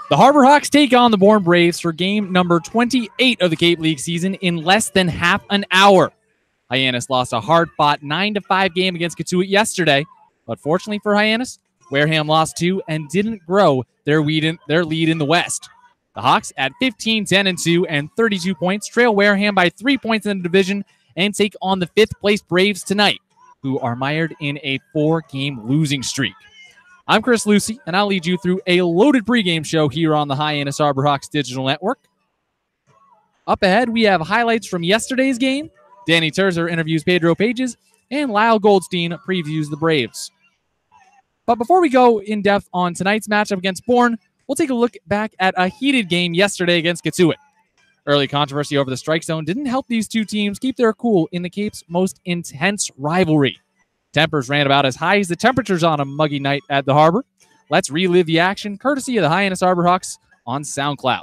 The Harbor Hawks take on the Bourne Braves for game number 28 of the Cape League season in less than half an hour. Hyannis lost a hard-fought 9-5 game against Cotuit yesterday, but fortunately for Hyannis, Wareham lost 2 and didn't grow their lead in the West. The Hawks at 15-10-2 and 32 points trail Wareham by 3 points in the division and take on the 5th-place Braves tonight, who are mired in a 4-game losing streak. I'm Chris Lucey, and I'll lead you through a loaded pregame show here on the Hyannis Harbor Hawks Digital Network. Up ahead, we have highlights from yesterday's game. Dani Terzer interviews Pedro Pages, and Lyle Goldstein previews the Braves. But before we go in depth on tonight's matchup against Bourne, we'll take a look back at a heated game yesterday against Cotuit. Early controversy over the strike zone didn't help these two teams keep their cool in the Cape's most intense rivalry. Tempers ran about as high as the temperatures on a muggy night at the Harbor. Let's relive the action courtesy of the Hyannis Harbor Hawks on SoundCloud.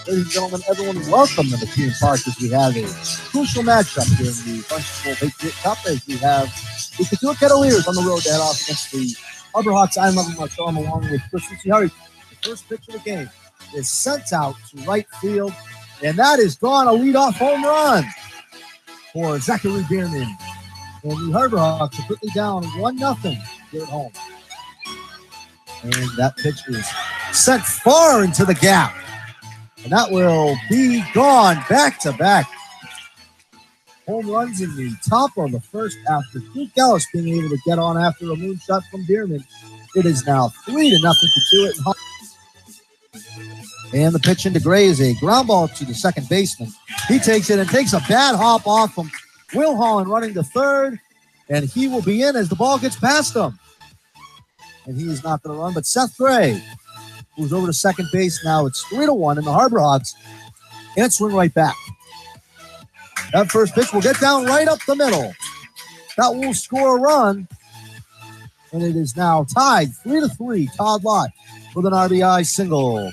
Ladies and gentlemen, everyone, welcome to McKeon Park as we have a crucial matchup here in the Barnstable Patriot Cup as we have the Cotuit Cavaliers on the road to head off against the Harbor Hawks. I'm Marcello along with Chris Lucey. The first pitch of the game is sent out to right field, and that is gone, a leadoff home run for Zachary Bierman. And the Harbor Hawks are quickly down 1-0 here at home. And that pitch is sent far into the gap. And that will be gone back-to-back home runs in the top of the first after Keith Gallus being able to get on after a moonshot from Bierman. It is now 3-0 to it. And the pitch into Gray is a ground ball to the second baseman. He takes it and takes a bad hop off from Will Holland running to third. And he will be in as the ball gets past him. And he is not going to run, but Seth Gray, who's over to second base now. It's 3-1 in the Harbor Hawks. And swing right back. That first pitch will get down right up the middle. That will score a run. And it is now tied 3-3. Todd Lott with an RBI single.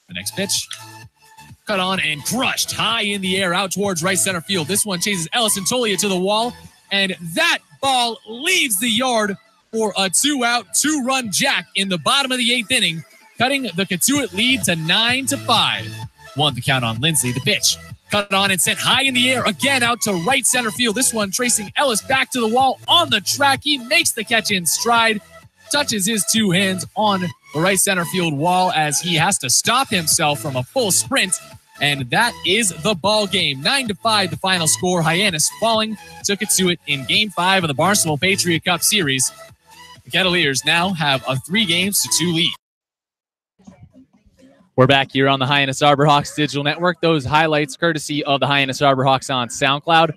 The next pitch, cut on and crushed high in the air out towards right center field. This one chases Ellison Tolia to the wall, and that ball leaves the yard for a 2-out, 2-run jack in the bottom of the 8th inning, cutting the Cotuit lead to 9-5. 1 to count on Lindsay. The pitch, cut on and sent high in the air again out to right center field. This one tracing Ellis back to the wall on the track. He makes the catch in stride, touches his 2 hands on the right center field wall as he has to stop himself from a full sprint. And that is the ball game. 9-5, the final score. Hyannis falling to Cotuit in Game 5 of the Barnstable Patriot Cup Series. The Cavaliers now have a 3-2 lead. We're back here on the Hyannis Harbor Hawks Digital Network. Those highlights courtesy of the Hyannis Harbor Hawks on SoundCloud.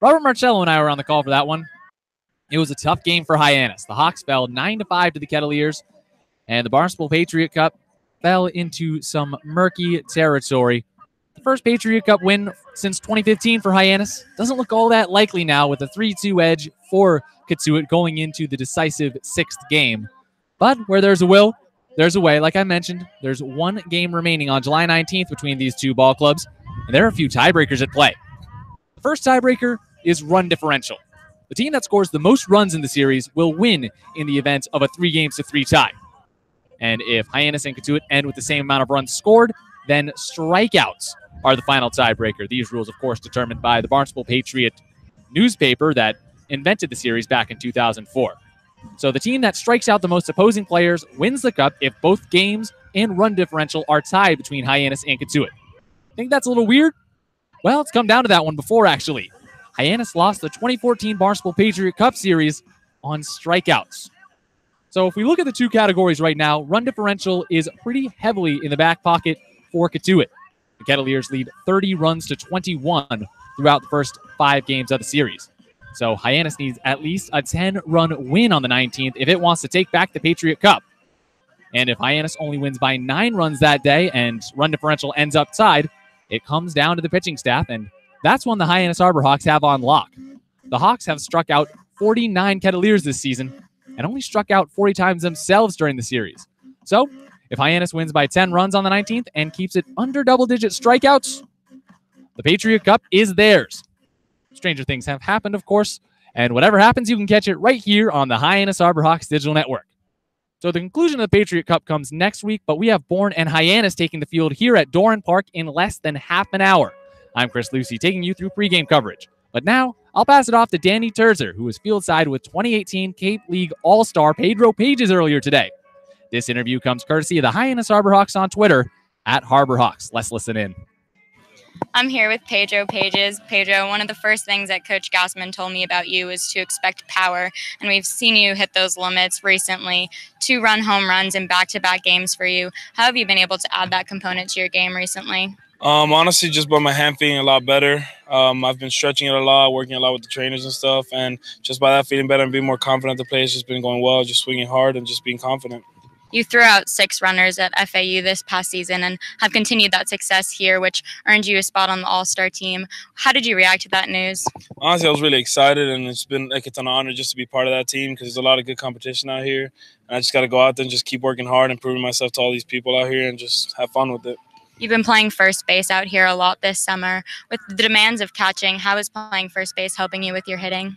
Robert Marcello and I were on the call for that one. It was a tough game for Hyannis. The Hawks fell 9-5 to the Cavaliers, and the Barnstable Patriot Cup fell into some murky territory. The first Patriot Cup win since 2015 for Hyannis doesn't look all that likely now with a 3-2 edge for Cotuit going into the decisive 6th game. But where there's a will, there's a way. Like I mentioned, there's 1 game remaining on July 19th between these two ball clubs, and there are a few tiebreakers at play. The first tiebreaker is run differential. The team that scores the most runs in the series will win in the event of a 3-3 tie. And if Hyannis and Cotuit end with the same amount of runs scored, then strikeouts are the final tiebreaker. These rules, of course, determined by the Barnstable Patriot newspaper that invented the series back in 2004. So the team that strikes out the most opposing players wins the cup if both games and run differential are tied between Hyannis and Cotuit. Think that's a little weird? Well, it's come down to that one before, actually. Hyannis lost the 2014 Barnstable Patriot Cup Series on strikeouts. So if we look at the two categories right now, run differential is pretty heavily in the back pocket for Cotuit. The Cavaliers lead 30 runs to 21 throughout the first 5 games of the series. So Hyannis needs at least a 10-run win on the 19th if it wants to take back the Patriot Cup. And if Hyannis only wins by 9 runs that day and run differential ends up tied, it comes down to the pitching staff, and that's one the Hyannis Harbor Hawks have on lock. The Hawks have struck out 49 Cavaliers this season and only struck out 40 times themselves during the series. So if Hyannis wins by 10 runs on the 19th and keeps it under double-digit strikeouts, the Patriot Cup is theirs. Stranger things have happened, of course, and whatever happens, you can catch it right here on the Hyannis Harbor Digital Network. So the conclusion of the Patriot Cup comes next week, but we have Bourne and Hyannis taking the field here at Doran Park in less than half an hour. I'm Chris Lucey, taking you through pregame coverage. But now, I'll pass it off to Dani Terzer, who was fieldside with 2018 Cape League All-Star Pedro Pages earlier today. This interview comes courtesy of the Hyannis Harborhawks on Twitter, @Harborhawks. Let's listen in. I'm here with Pedro Pages. Pedro, one of the first things that Coach Gassman told me about you is to expect power, and we've seen you hit those limits recently. 2 run home runs in back-to-back games for you. How have you been able to add that component to your game recently? Honestly, just by my hand feeling a lot better. I've been stretching it a lot, working a lot with the trainers and stuff, and just by that feeling better and being more confident, the play has just been going well, just swinging hard and just being confident. You threw out 6 runners at FAU this past season and have continued that success here, which earned you a spot on the All-Star team. How did you react to that news? Honestly, I was really excited, and it's been like it's an honor just to be part of that team because there's a lot of good competition out here, and I just got to go out there and just keep working hard and proving myself to all these people out here and just have fun with it. You've been playing first base out here a lot this summer. With the demands of catching, how is playing first base helping you with your hitting?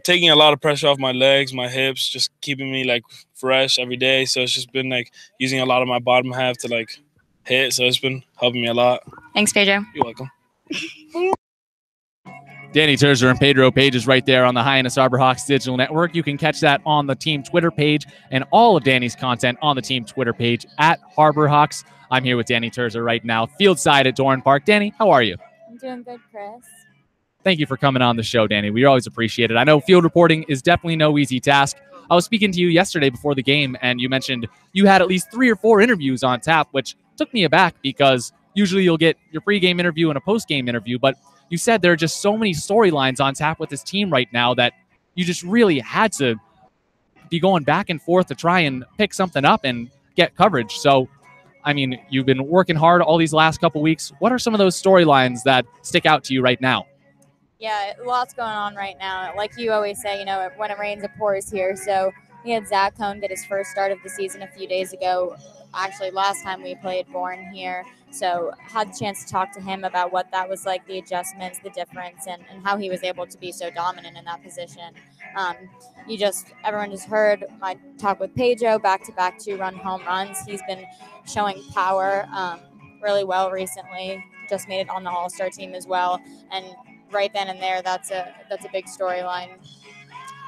Taking a lot of pressure off my legs, my hips, just keeping me like fresh every day. So it's just been like using a lot of my bottom half to like hit. So it's been helping me a lot. Thanks, Pedro. You're welcome. Dani Terzer and Pedro Pages right there on the Hyannis Harborhawks Digital Network. You can catch that on the team Twitter page and all of Dani's content on the team Twitter page @Harborhawks. I'm here with Dani Terzer right now, field side at Doran Park. Dani, how are you? I'm doing good, Chris. Thank you for coming on the show, Dani. We always appreciate it. I know field reporting is definitely no easy task. I was speaking to you yesterday before the game, and you mentioned you had at least 3 or 4 interviews on tap, which took me aback because usually you'll get your pregame interview and a postgame interview, but you said there are just so many storylines on tap with this team right now that you just really had to be going back and forth to try and pick something up and get coverage. So, I mean, you've been working hard all these last couple weeks. What are some of those storylines that stick out to you right now? Yeah, lots going on right now. Like you always say, you know, when it rains, it pours here. So we had Zach Cohn get his first start of the season a few days ago. Actually, last time we played Bourne here. So had the chance to talk to him about what that was like, the adjustments, the difference, and how he was able to be so dominant in that position. Everyone just heard my talk with Pedro, back-to-back 2-run home runs. He's been showing power really well recently. Just made it on the All-Star team as well. And right then and there, that's a big storyline.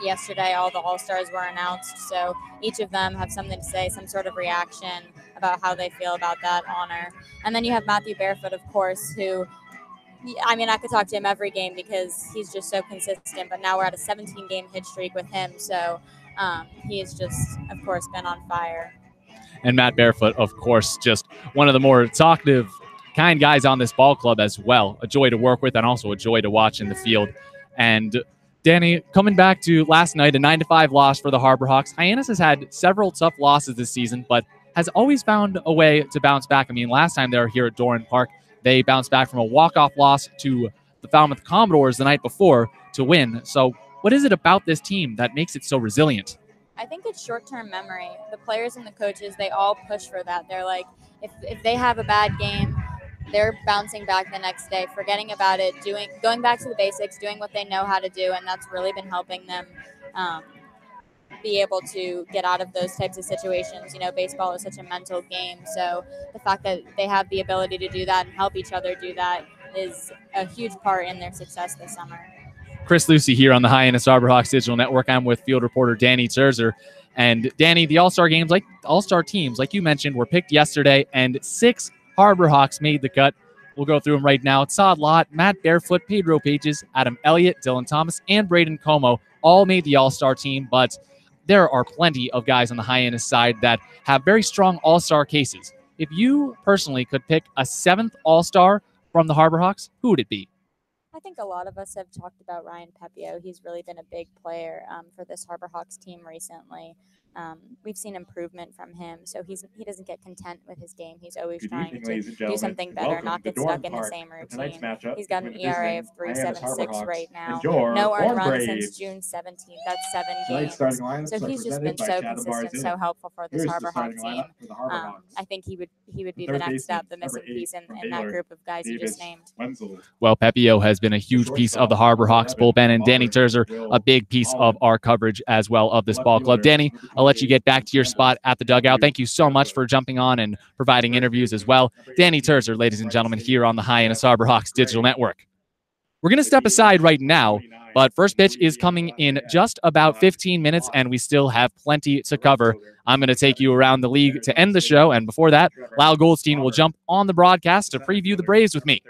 Yesterday, all the All-Stars were announced, so each of them have something to say, some sort of reaction about how they feel about that honor. And then you have Matthew Barefoot, of course, who, I mean, I could talk to him every game because he's just so consistent, but now we're at a 17-game hit streak with him, so he has just, of course, been on fire. And Matt Barefoot, of course, just one of the more talkative, kind guys on this ball club as well. A joy to work with and also a joy to watch in the field. And Dani, coming back to last night, a 9-5 loss for the Harborhawks. Hyannis has had several tough losses this season, but has always found a way to bounce back. I mean, last time they were here at Doran Park, they bounced back from a walk-off loss to the Falmouth Commodores the night before to win. So what is it about this team that makes it so resilient? I think it's short-term memory. The players and the coaches, they all push for that. They're like, if they have a bad game, they're bouncing back the next day, forgetting about it, going back to the basics, doing what they know how to do, and that's really been helping them be able to get out of those types of situations. You know, baseball is such a mental game, so the fact that they have the ability to do that and help each other do that is a huge part in their success this summer. Chris Lucey here on the Hyannis Harborhawks Digital Network. I'm with field reporter Dani Terzer. And Dani, the All-Star games, like All-Star teams, like you mentioned, were picked yesterday, and 6 Harborhawks made the cut. We'll go through them right now. Todd Lott, Matt Barefoot, Pedro Pages, Adam Elliott, Dylan Thomas, and Braden Como all made the All-Star team, but there are plenty of guys on the Hyannis side that have very strong All-Star cases. If you personally could pick a 7th All-Star from the Harborhawks, who would it be? I think a lot of us have talked about Ryan Pepio. He's really been a big player for this Harborhawks team recently. we've seen improvement from him. So he doesn't get content with his game. He's always trying to do something better, not get stuck in the same routine. He's got an ERA of 3.76 right now. No earned runs since June 17th. That's 7 games. So he's just been so consistent, so helpful for this Harbor Hawk team. I think he would be the next step, the missing piece in that group of guys you just named. Well, Pepio has been a huge piece of the Harbor Hawks bullpen, and Dani Terzer, a big piece of our coverage as well of this ball club. Dani, I'll let you get back to your spot at the dugout. Thank you so much for jumping on and providing interviews as well. Dani Terzer, ladies and gentlemen, here on the Hyannis Harbor Hawks Digital Network. We're going to step aside right now, but first pitch is coming in just about 15 minutes, and we still have plenty to cover. I'm going to take you around the league to end the show, and before that, Lyle Goldstein will jump on the broadcast to preview the Braves with me.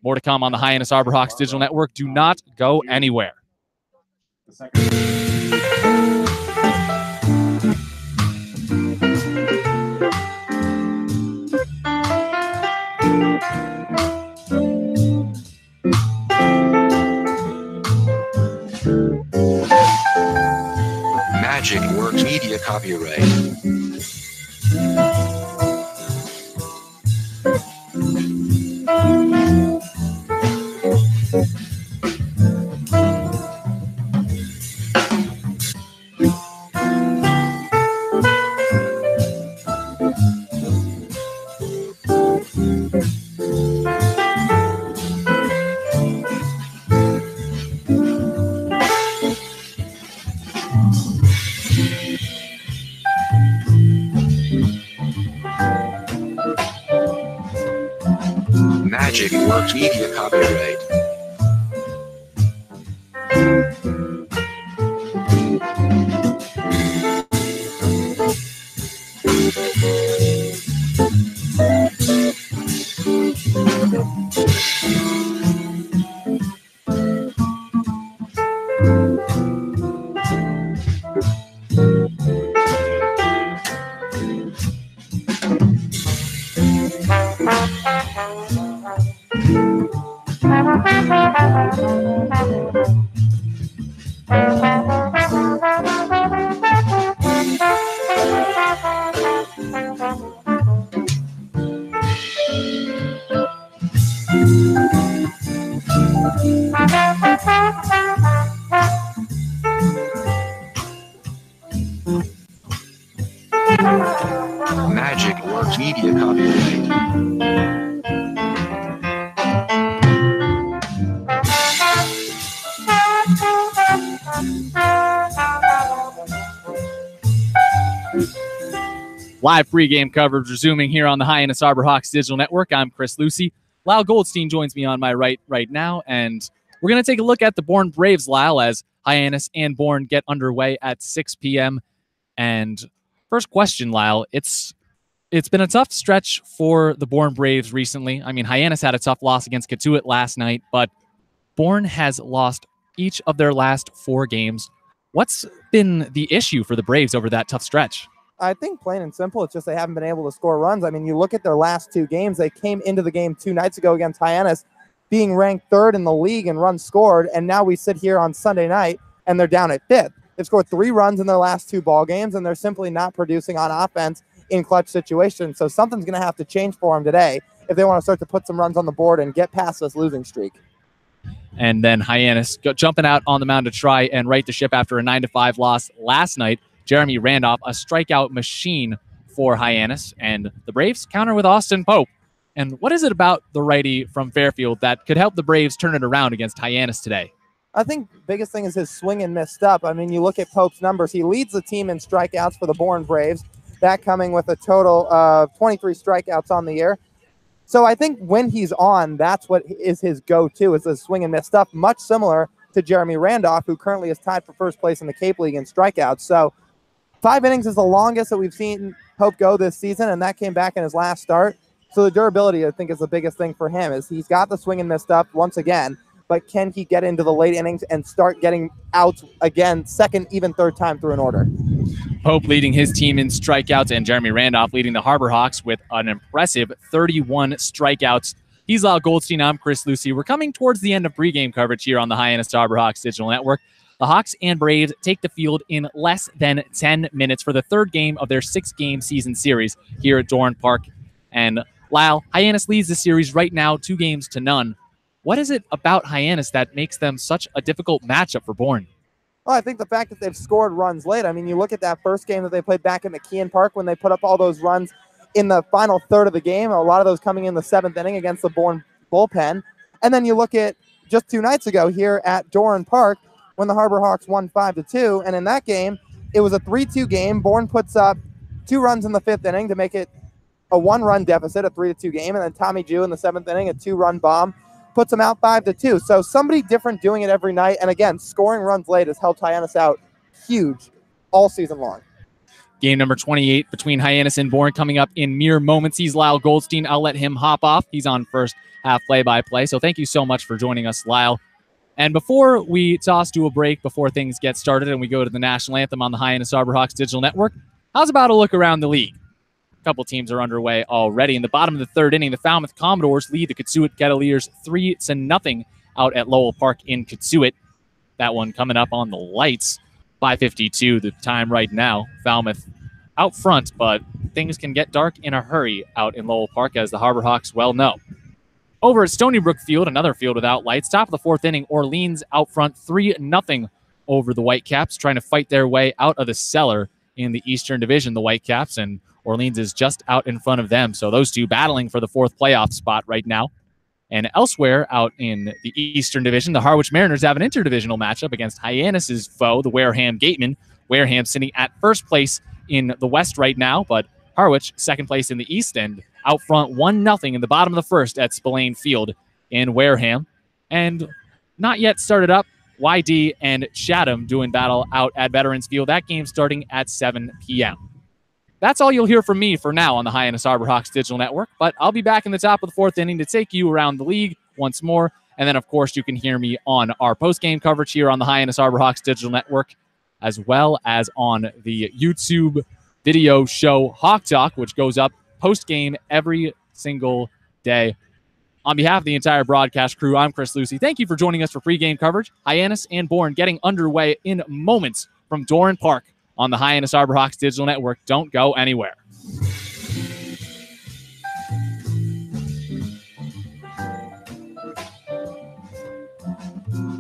More to come on the Hyannis Harbor Hawks Digital Network. Do not go anywhere. Magic Works Media copyright. Magic Works Media copyright. Magic Works Media copyright. Live pregame coverage resuming here on the Hyannis Harbor Hawks Digital Network. I'm Chris Lucey. Lyle Goldstein joins me on my right now, and we're going to take a look at the Bourne Braves, Lyle, as Hyannis and Bourne get underway at 6 p.m. And first question, Lyle, it's been a tough stretch for the Bourne Braves recently. I mean, Hyannis had a tough loss against Katuitt last night, but Bourne has lost each of their last 4 games. What's been the issue for the Braves over that tough stretch? I think plain and simple, it's just they haven't been able to score runs. I mean, you look at their last 2 games, they came into the game 2 nights ago against Hyannis, being ranked 3rd in the league in runs scored, and now we sit here on Sunday night, and they're down at 5th. They've scored 3 runs in their last 2 ball games, and they're simply not producing on offense in clutch situations. So something's going to have to change for them today if they want to start to put some runs on the board and get past this losing streak. And then Hyannis jumping out on the mound to try and right the ship after a 9-5 loss last night. Jeremy Randolph, a strikeout machine for Hyannis, and the Braves counter with Austin Pope. And what is it about the righty from Fairfield that could help the Braves turn it around against Hyannis today? I think the biggest thing is his swing and miss up. I mean, you look at Pope's numbers. He leads the team in strikeouts for the Bourne Braves, that coming with a total of 23 strikeouts on the year. So I think when he's on, that's what is his go-to, is the swing and miss stuff, much similar to Jeremy Randolph, who currently is tied for first place in the Cape League in strikeouts. So 5 innings is the longest that we've seen Pope go this season, and that came back in his last start. So the durability, I think, is the biggest thing for him, is he's got the swing and miss stuff once again, but can he get into the late innings and start getting outs again, second, even third time through an order? Pope leading his team in strikeouts, and Jeremy Randolph leading the Harbor Hawks with an impressive 31 strikeouts. He's Lyle Goldstein. I'm Chris Lucey. We're coming towards the end of pregame coverage here on the Hyannis Harbor Hawks Digital Network. The Hawks and Braves take the field in less than 10 minutes for the third game of their 6-game season series here at Dorn Park. And Lyle, Hyannis leads the series right now 2-0. What is it about Hyannis that makes them such a difficult matchup for Bourne? Well, I think the fact that they've scored runs late. I mean, you look at that first game that they played back at McKeon Park when they put up all those runs in the final third of the game, a lot of those coming in the 7th inning against the Bourne bullpen. And then you look at just 2 nights ago here at Dorn Park when the Harbor Hawks won 5-2. And in that game, it was a 3-2 game. Bourne puts up 2 runs in the 5th inning to make it a 1-run deficit, a 3-2 game. And then Tommy Jew in the 7th inning, a 2-run bomb, puts them out 5-2. So somebody different doing it every night. And again, scoring runs late has helped Hyannis out huge all season long. Game number 28 between Hyannis and Bourne coming up in mere moments. He's Lyle Goldstein. I'll let him hop off. He's on first half play-by-play. So thank you so much for joining us, Lyle. And before we toss to a break, before things get started and we go to the national anthem on the Hyannis Harbor Hawks Digital Network, how's about a look around the league? A couple teams are underway already. In the bottom of the 3rd inning, the Falmouth Commodores lead the Kitsui Kettleers 3-0 out at Lowell Park in Kitsui. That one coming up on the lights. 5:52 the time right now. Falmouth out front, but things can get dark in a hurry out in Lowell Park, as the Harbor Hawks well know. Over at Stony Brook Field, another field without lights. Top of the 4th inning, Orleans out front 3-0 over the Whitecaps, trying to fight their way out of the cellar in the Eastern Division, the Whitecaps, and Orleans is just out in front of them. So those two battling for the 4th playoff spot right now. And elsewhere out in the Eastern Division, the Harwich Mariners have an interdivisional matchup against Hyannis' foe, the Wareham Gatemen. Wareham sitting at first place in the West right now, but Harwich second place in the East, and out front 1-0 in the bottom of the 1st at Spillane Field in Wareham. And not yet started up, YD and Chatham doing battle out at Veterans Field. That game starting at 7 p.m. That's all you'll hear from me for now on the Hyannis Harbor Hawks Digital Network, but I'll be back in the top of the 4th inning to take you around the league once more. And then, of course, you can hear me on our post-game coverage here on the Hyannis Harbor Hawks Digital Network, as well as on the YouTube video show Hawk Talk, which goes up post-game every single day. On behalf of the entire broadcast crew, I'm Chris Lucey. Thank you for joining us for pregame coverage. Hyannis and Bourne getting underway in moments from Dorn Park on the Hyannis Harbor Hawks Digital Network. Don't go anywhere.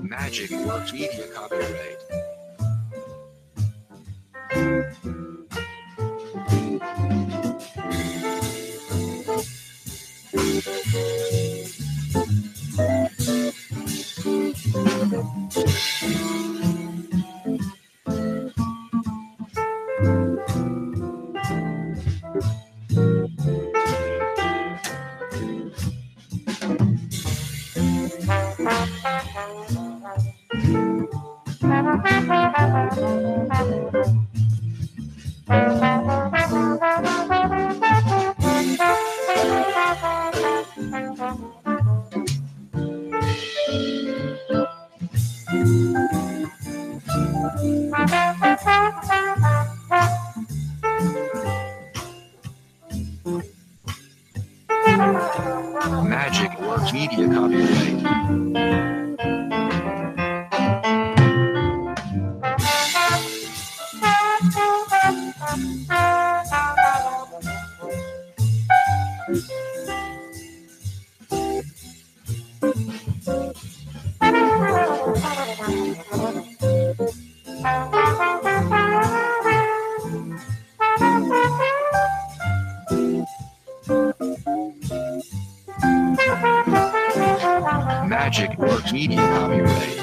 Magic Works Media copyright. Magic Works Media copyright. Magic Works Media copyright.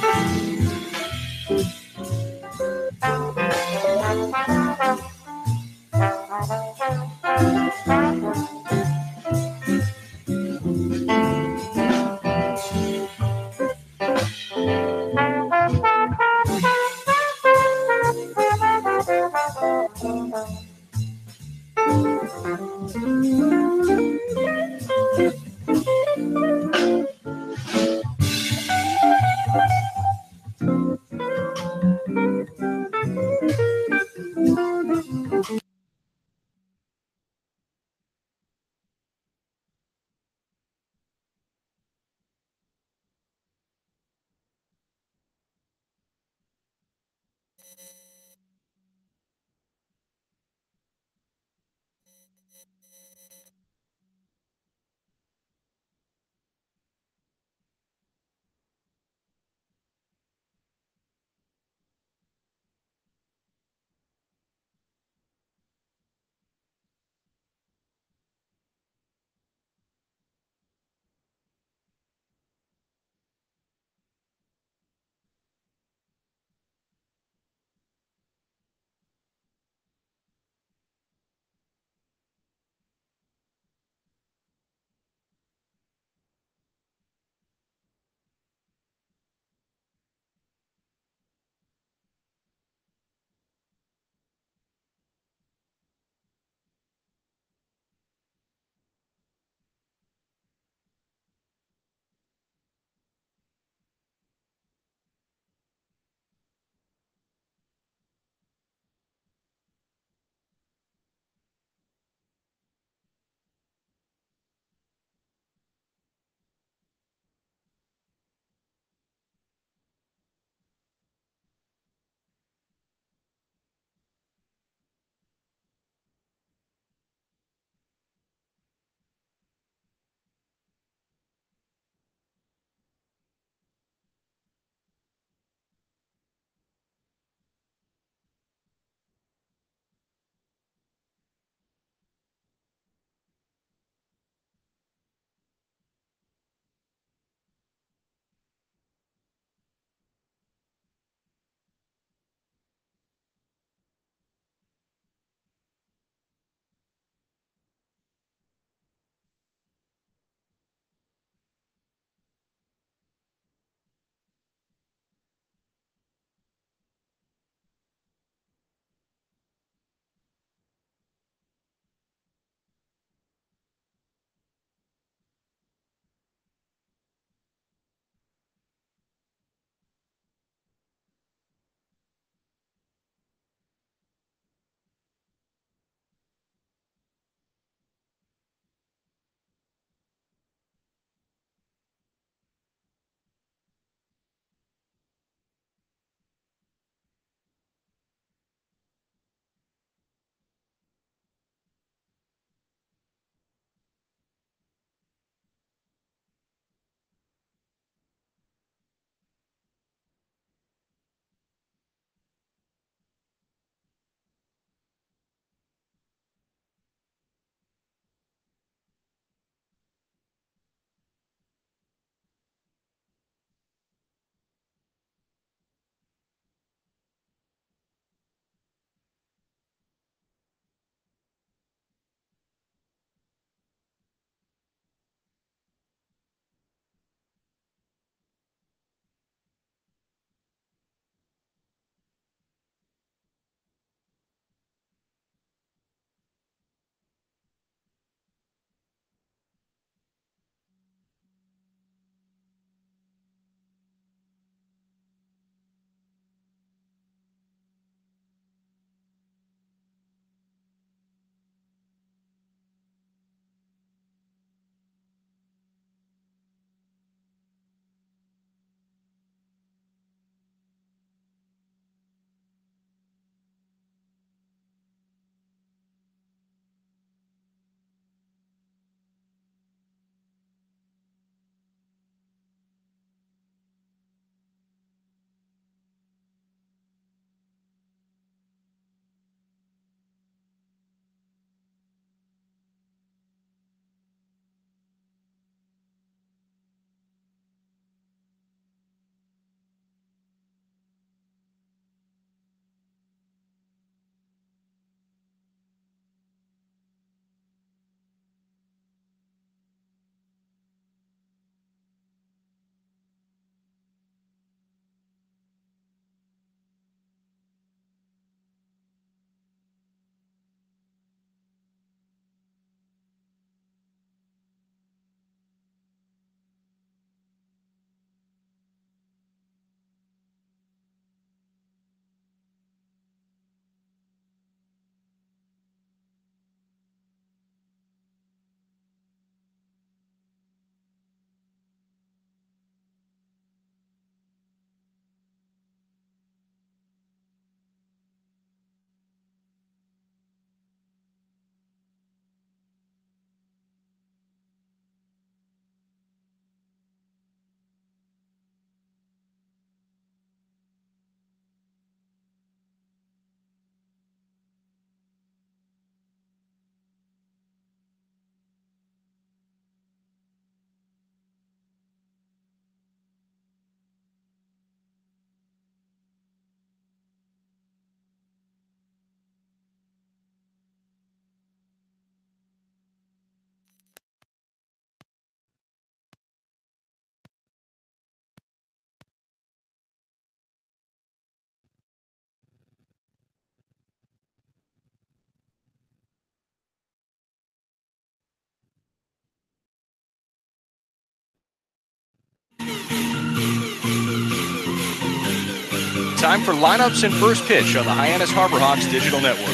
time for lineups and first pitch on the Hyannis Harborhawks Digital Network.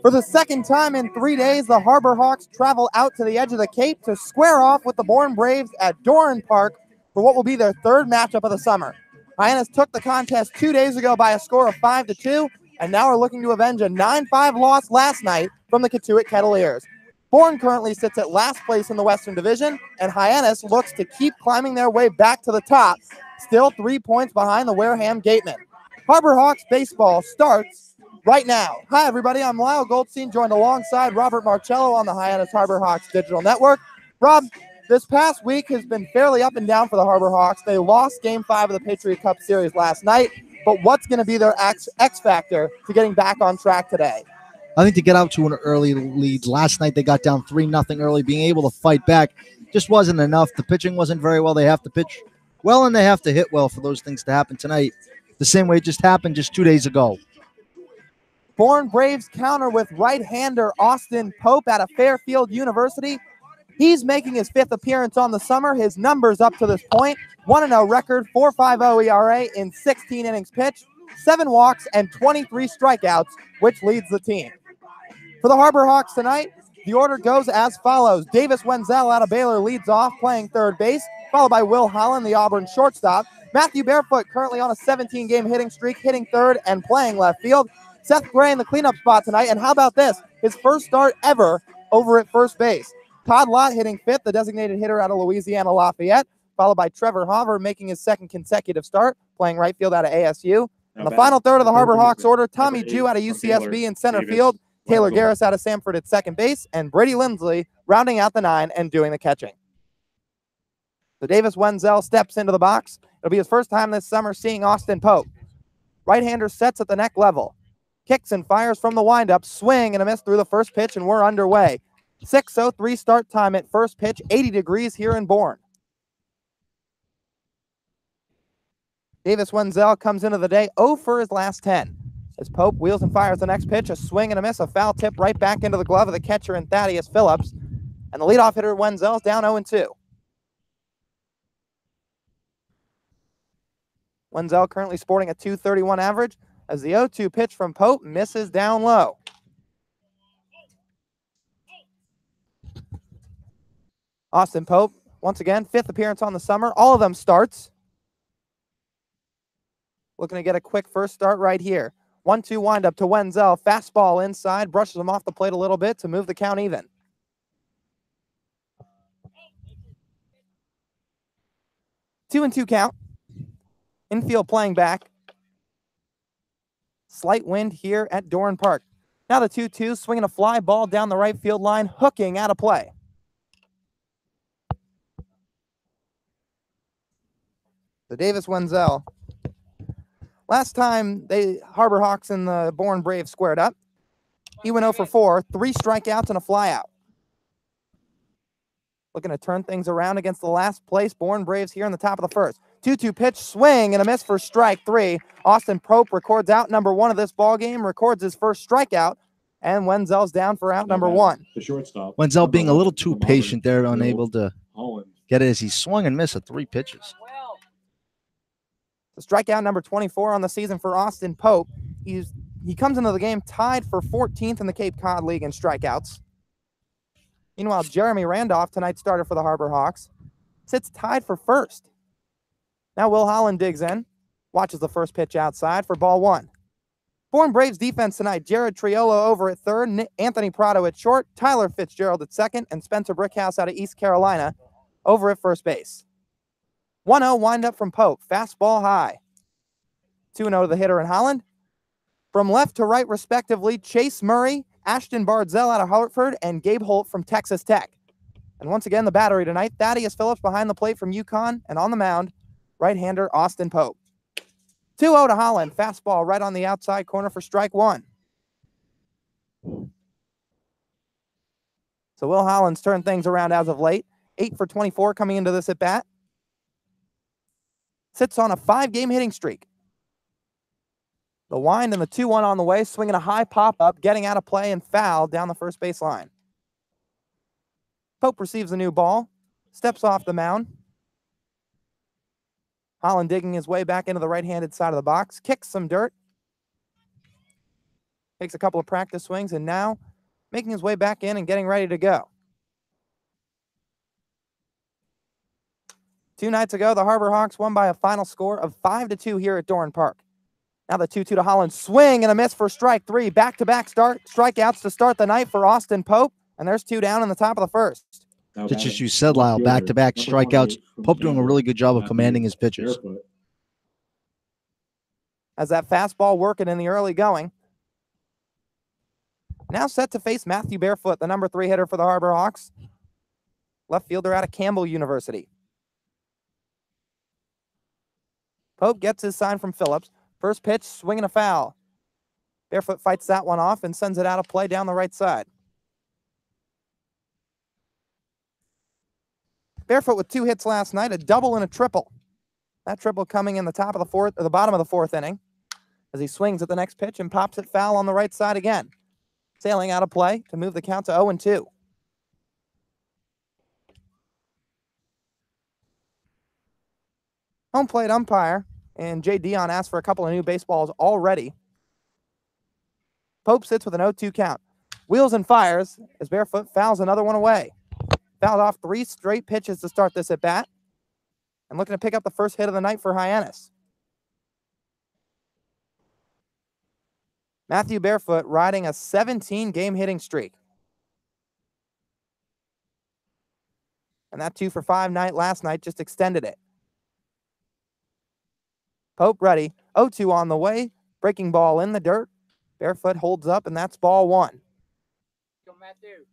For the second time in 3 days, the Harbor Hawks travel out to the edge of the Cape to square off with the Bourne Braves at Bourne Park for what will be their third matchup of the summer. Hyannis took the contest 2 days ago by a score of 5-2, and now are looking to avenge a 9-5 loss last night from the Katuitt Kettleers. Bourne currently sits at last place in the Western Division, and Hyannis looks to keep climbing their way back to the top, still 3 points behind the Wareham Gatemen. Harbor Hawks baseball starts right now. Hi, everybody. I'm Lyle Goldstein, joined alongside Robert Marcello on the Hyannis Harbor Hawks Digital Network. Rob, this past week has been fairly up and down for the Harbor Hawks. They lost Game 5 of the Patriot Cup Series last night, but what's going to be their X factor to getting back on track today? I think to get out to an early lead. Last night they got down 3-0 early. Being able to fight back just wasn't enough. The pitching wasn't very well. They have to pitch well and they have to hit well for those things to happen tonight. The same way it just happened just 2 days ago. Bourne Braves counter with right-hander Austin Pope out of Fairfield University. He's making his 5th appearance on the summer. His numbers up to this point: 1-0 record, 4.50 ERA in 16 innings pitched, 7 walks, and 23 strikeouts, which leads the team. For the Harbor Hawks tonight, the order goes as follows. Davis Wenzel out of Baylor leads off, playing third base, followed by Will Holland, the Auburn shortstop. Matthew Barefoot currently on a 17-game hitting streak, hitting third and playing left field. Seth Gray in the cleanup spot tonight, and how about this? His first start ever over at first base. Todd Lott hitting 5th, the designated hitter out of Louisiana Lafayette, followed by Trevor Hoover making his 2nd consecutive start, playing right field out of ASU. In the final third of the Harbor Hawks order, Tommy Jew out of UCSB in center field, Taylor Garris out of Samford at second base, and Brady Lindsley rounding out the 9 and doing the catching. So Davis Wenzel steps into the box. It'll be his first time this summer seeing Austin Pope. Right-hander sets at the neck level. Kicks and fires from the windup, swing and a miss through the first pitch, and we're underway. 6:03 start time at first pitch, 80 degrees here in Bourne. Davis Wenzel comes into the day 0 for his last 10. As Pope wheels and fires the next pitch, a swing and a miss, a foul tip right back into the glove of the catcher and Thaddeus Phillips. And the leadoff hitter Wenzel's down 0-2. Wenzel currently sporting a .231 average as the 0-2 pitch from Pope misses down low. Austin Pope, once again, 5th appearance on the summer. All of them starts. Looking to get a quick first start right here. 1-2 windup to Wenzel. Fastball inside, brushes him off the plate a little bit to move the count even. Two and two count. Infield playing back. Slight wind here at Bourne Park. Now the 2-2, swinging a fly ball down the right field line, hooking out of play. So Davis Wenzel. Last time the Harbor Hawks and the Bourne Braves squared up, he went 0 for 4, 3 strikeouts and a flyout. Looking to turn things around against the last place Bourne Braves here in the top of the first. 2-2 pitch, swing and a miss for strike 3. Austin Pope records out number 1 of this ball game, records his first strikeout, and Wenzel's down for out number 1. The shortstop. Wenzel being a little too patient there, unable to get it as he swung and missed at 3 pitches. The strikeout number 24 on the season for Austin Pope. He comes into the game tied for 14th in the Cape Cod League in strikeouts. Meanwhile, Jeremy Randolph, tonight's starter for the Harbor Hawks, sits tied for 1st. Now Will Holland digs in, watches the first pitch outside for ball 1. Bourne Braves defense tonight: Jared Triolo over at 3rd, Anthony Prado at short, Tyler Fitzgerald at 2nd, and Spencer Brickhouse out of East Carolina over at first base. 1-0 windup from Pope, fastball high. 2-0 to the hitter in Holland. From left to right, respectively, Chase Murray, Ashton Bardzell out of Hartford, and Gabe Holt from Texas Tech. And once again, the battery tonight: Thaddeus Phillips behind the plate from UConn, and on the mound, right-hander Austin Pope. 2-0 to Holland, fastball right on the outside corner for strike 1. So Will Holland's turned things around as of late. 8 for 24 coming into this at-bat. Sits on a 5-game hitting streak. The wind and the 2-1 on the way, swinging a high pop-up, getting out of play and foul down the first base line. Pope receives a new ball, steps off the mound. Holland digging his way back into the right-handed side of the box, kicks some dirt, takes a couple of practice swings, and now making his way back in and getting ready to go. 2 nights ago, the Harbor Hawks won by a final score of 5-2 here at Dorn Park. Now the 2-2 to Holland. Swing and a miss for strike 3. Back-to-back strikeouts to start the night for Austin Pope. And there's 2 down in the top of the first. Just as you said, Lyle, back-to-back strikeouts. Pope doing a really good job of commanding his pitches. As that fastball working in the early going. Now set to face Matthew Barefoot, the number 3 hitter for the Harbor Hawks. Left fielder out of Campbell University. Pope gets his sign from Phillips. First pitch, swinging a foul. Barefoot fights that one off and sends it out of play down the right side. Barefoot with 2 hits last night, a double and a triple. That triple coming in the top of the fourth, or the bottom of the 4th inning, as he swings at the next pitch and pops it foul on the right side again. Sailing out of play to move the count to 0-2. Home plate umpire and Jay Dion asked for a couple of new baseballs already. Pope sits with an 0-2 count. Wheels and fires as Barefoot fouls another one away. Fouled off 3 straight pitches to start this at bat. And looking to pick up the first hit of the night for Hyannis. Matthew Barefoot riding a 17-game hitting streak. And that 2 for 5 night last night just extended it. Pope ready. 0-2 on the way. Breaking ball in the dirt. Barefoot holds up, and that's ball 1. Go, Matthew.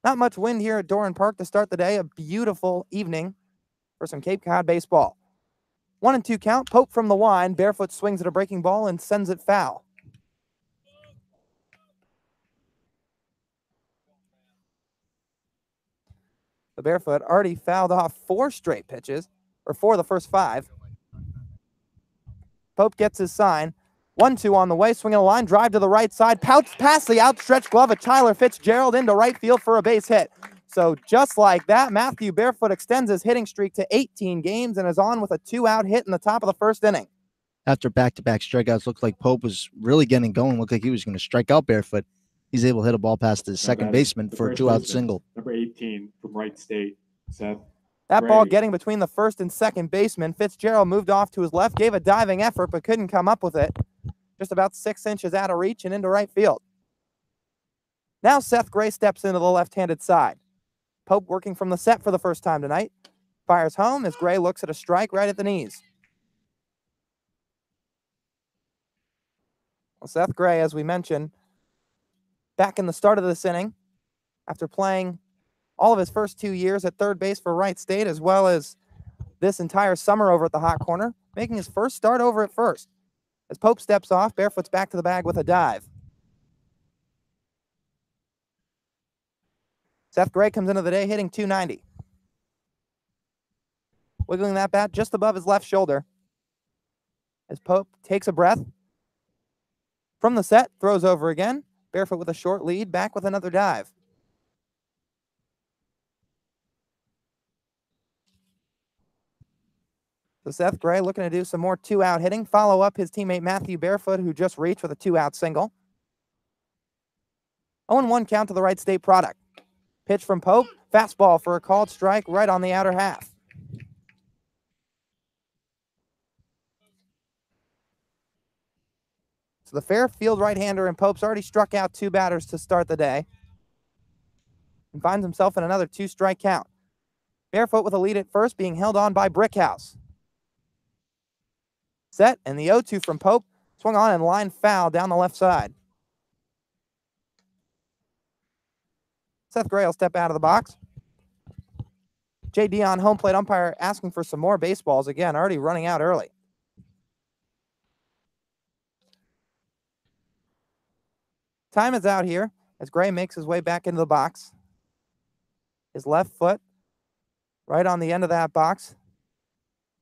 Not much wind here at Dorn Park to start the day. A beautiful evening for some Cape Cod baseball. 1-2 count. Pope from the line. Barefoot swings at a breaking ball and sends it foul. The Barefoot already fouled off 4 straight pitches, or 4 of the first 5. Pope gets his sign. 1-2 on the way, swinging a line drive to the right side, pounced past the outstretched glove of Tyler Fitzgerald into right field for a base hit. So just like that, Matthew Barefoot extends his hitting streak to 18 games and is on with a 2-out hit in the top of the 1st inning. After back-to-back strikeouts, looked like Pope was really getting going. Looked like he was going to strike out Barefoot. He's able to hit a ball past his second baseman for a 2-out single. Number 18 from Wright State, Seth. That ball getting between the first and second baseman. Fitzgerald moved off to his left, gave a diving effort, but couldn't come up with it. Just about 6 inches out of reach and into right field. Now Seth Gray steps into the left-handed side. Pope working from the set for the first time tonight. Fires home as Gray looks at a strike right at the knees. Well, Seth Gray, as we mentioned, back in the start of this inning, after playing all of his first 2 years at third base for Wright State, as well as this entire summer over at the hot corner, making his first start over at first. As Pope steps off, Barefoot's back to the bag with a dive. Seth Gray comes into the day hitting .290. Wiggling that bat just above his left shoulder. As Pope takes a breath. From the set, throws over again. Barefoot with a short lead, back with another dive. So Seth Gray looking to do some more 2-out hitting. Follow up his teammate Matthew Barefoot, who just reached with a 2-out single. 0-1 count to the Wright State product. Pitch from Pope. Fastball for a called strike right on the outer half. So the Fairfield right-hander and Pope's already struck out 2 batters to start the day. And finds himself in another 2-strike count. Barefoot with a lead at first, being held on by Brickhouse. Set, and the 0-2 from Pope. Swung on and line foul down the left side. Seth Gray will step out of the box. Jay Dion, home plate umpire, asking for some more baseballs. Again, already running out early. Time is out here as Gray makes his way back into the box. His left foot right on the end of that box.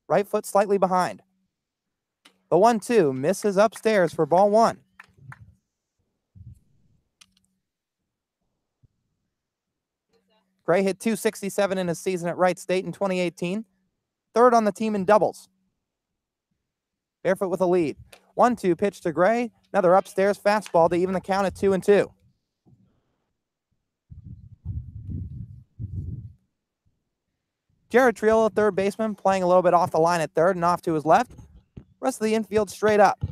Right foot slightly behind. The 1-2 misses upstairs for ball one. Gray hit .267 in his season at Wright State in 2018. Third on the team in doubles. Barefoot with a lead. 1-2 pitch to Gray. Another upstairs fastball to even the count at 2-2. Jared Triolo, third baseman, playing a little bit off the line at third and off to his left. Rest of the infield straight up.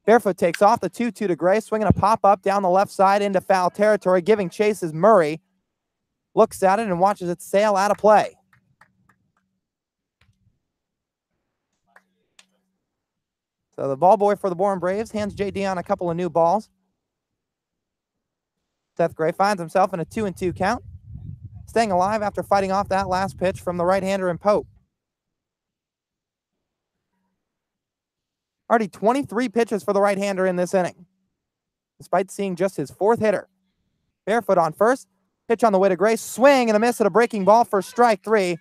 Barefoot takes off the 2-2 to Gray, swinging a pop-up down the left side into foul territory. Giving chase is Murray. Looks at it and watches it sail out of play. So the ball boy for the Bourne Braves hands J. Dion a couple of new balls. Seth Gray finds himself in a 2-2 count, staying alive after fighting off that last pitch from the right-hander in Pope. Already 23 pitches for the right-hander in this inning, despite seeing just his fourth hitter. Barefoot on first, pitch on the way to Gray, swing and a miss at a breaking ball for strike three.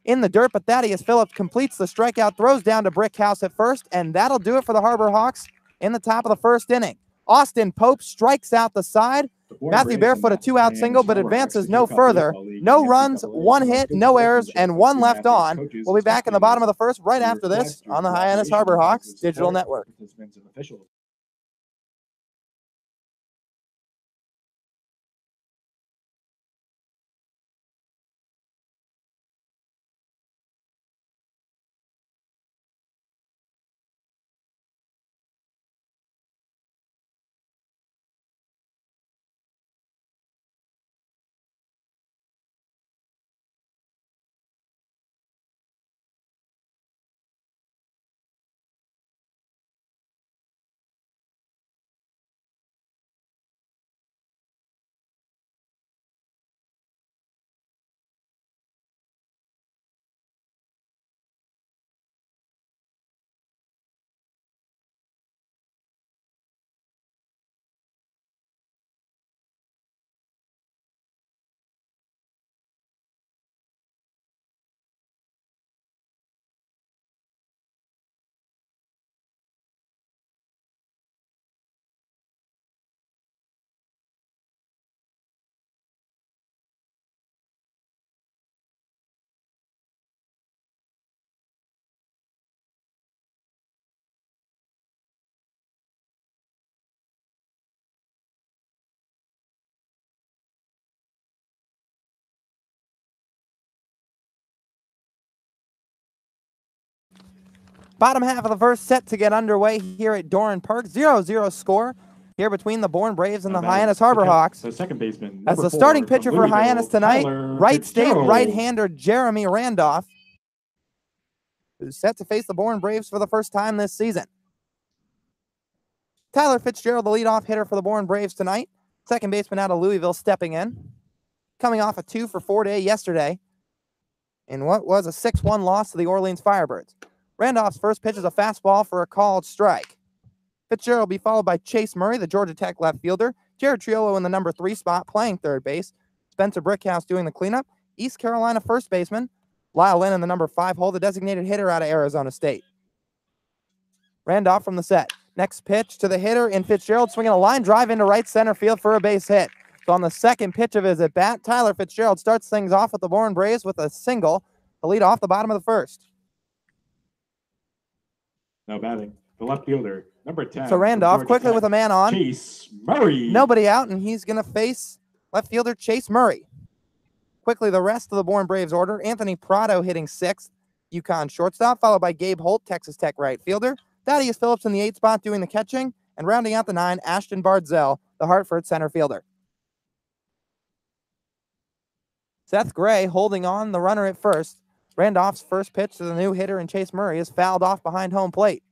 In the dirt, but Thaddeus Phillips completes the strikeout, throws down to Brickhouse at first, and that'll do it for the Harbor Hawks in the top of the first inning. Austin Pope strikes out the side. Matthew Barefoot a 2-out single, but advances no further. No runs, one hit, no errors, and one left on. We'll be back in the bottom of the first right after this on the Hyannis Harbor Hawks Digital Network. Bottom half of the first set to get underway here at Doran Park. 0-0 score here between the Bourne Braves and the Hyannis Harbor Hawks. The second baseman, as the starting pitcher for Hyannis tonight, Wright State right-hander Jeremy Randolph, who's set to face the Bourne Braves for the first time this season. Tyler Fitzgerald, the leadoff hitter for the Bourne Braves tonight. Second baseman out of Louisville stepping in. Coming off a 2-for-4 day yesterday in what was a 6-1 loss to the Orleans Firebirds. Randolph's first pitch is a fastball for a called strike. Fitzgerald will be followed by Chase Murray, the Georgia Tech left fielder. Jared Triolo in the number 3 spot, playing third base. Spencer Brickhouse doing the cleanup. East Carolina first baseman. Lyle Lynn in the number 5 hole, the designated hitter out of Arizona State. Randolph from the set. Next pitch to the hitter in Fitzgerald, swinging a line drive into right center field for a base hit. So on the second pitch of his at-bat, Tyler Fitzgerald starts things off with the Bourne Braves with a single to lead off the bottom of the first. Now batting, the left fielder, number 10. So Randolph quickly with a man on. Chase Murray. Nobody out, and he's going to face left fielder Chase Murray. Quickly, the rest of the Bourne Braves order. Anthony Prado hitting 6th, UConn shortstop, followed by Gabe Holt, Texas Tech right fielder. Thaddeus Phillips in the 8th spot doing the catching, and rounding out the 9, Ashton Bardzell, the Hartford center fielder. Seth Gray holding on the runner at first. Randolph's first pitch to the new hitter and Chase Murray is fouled off behind home plate.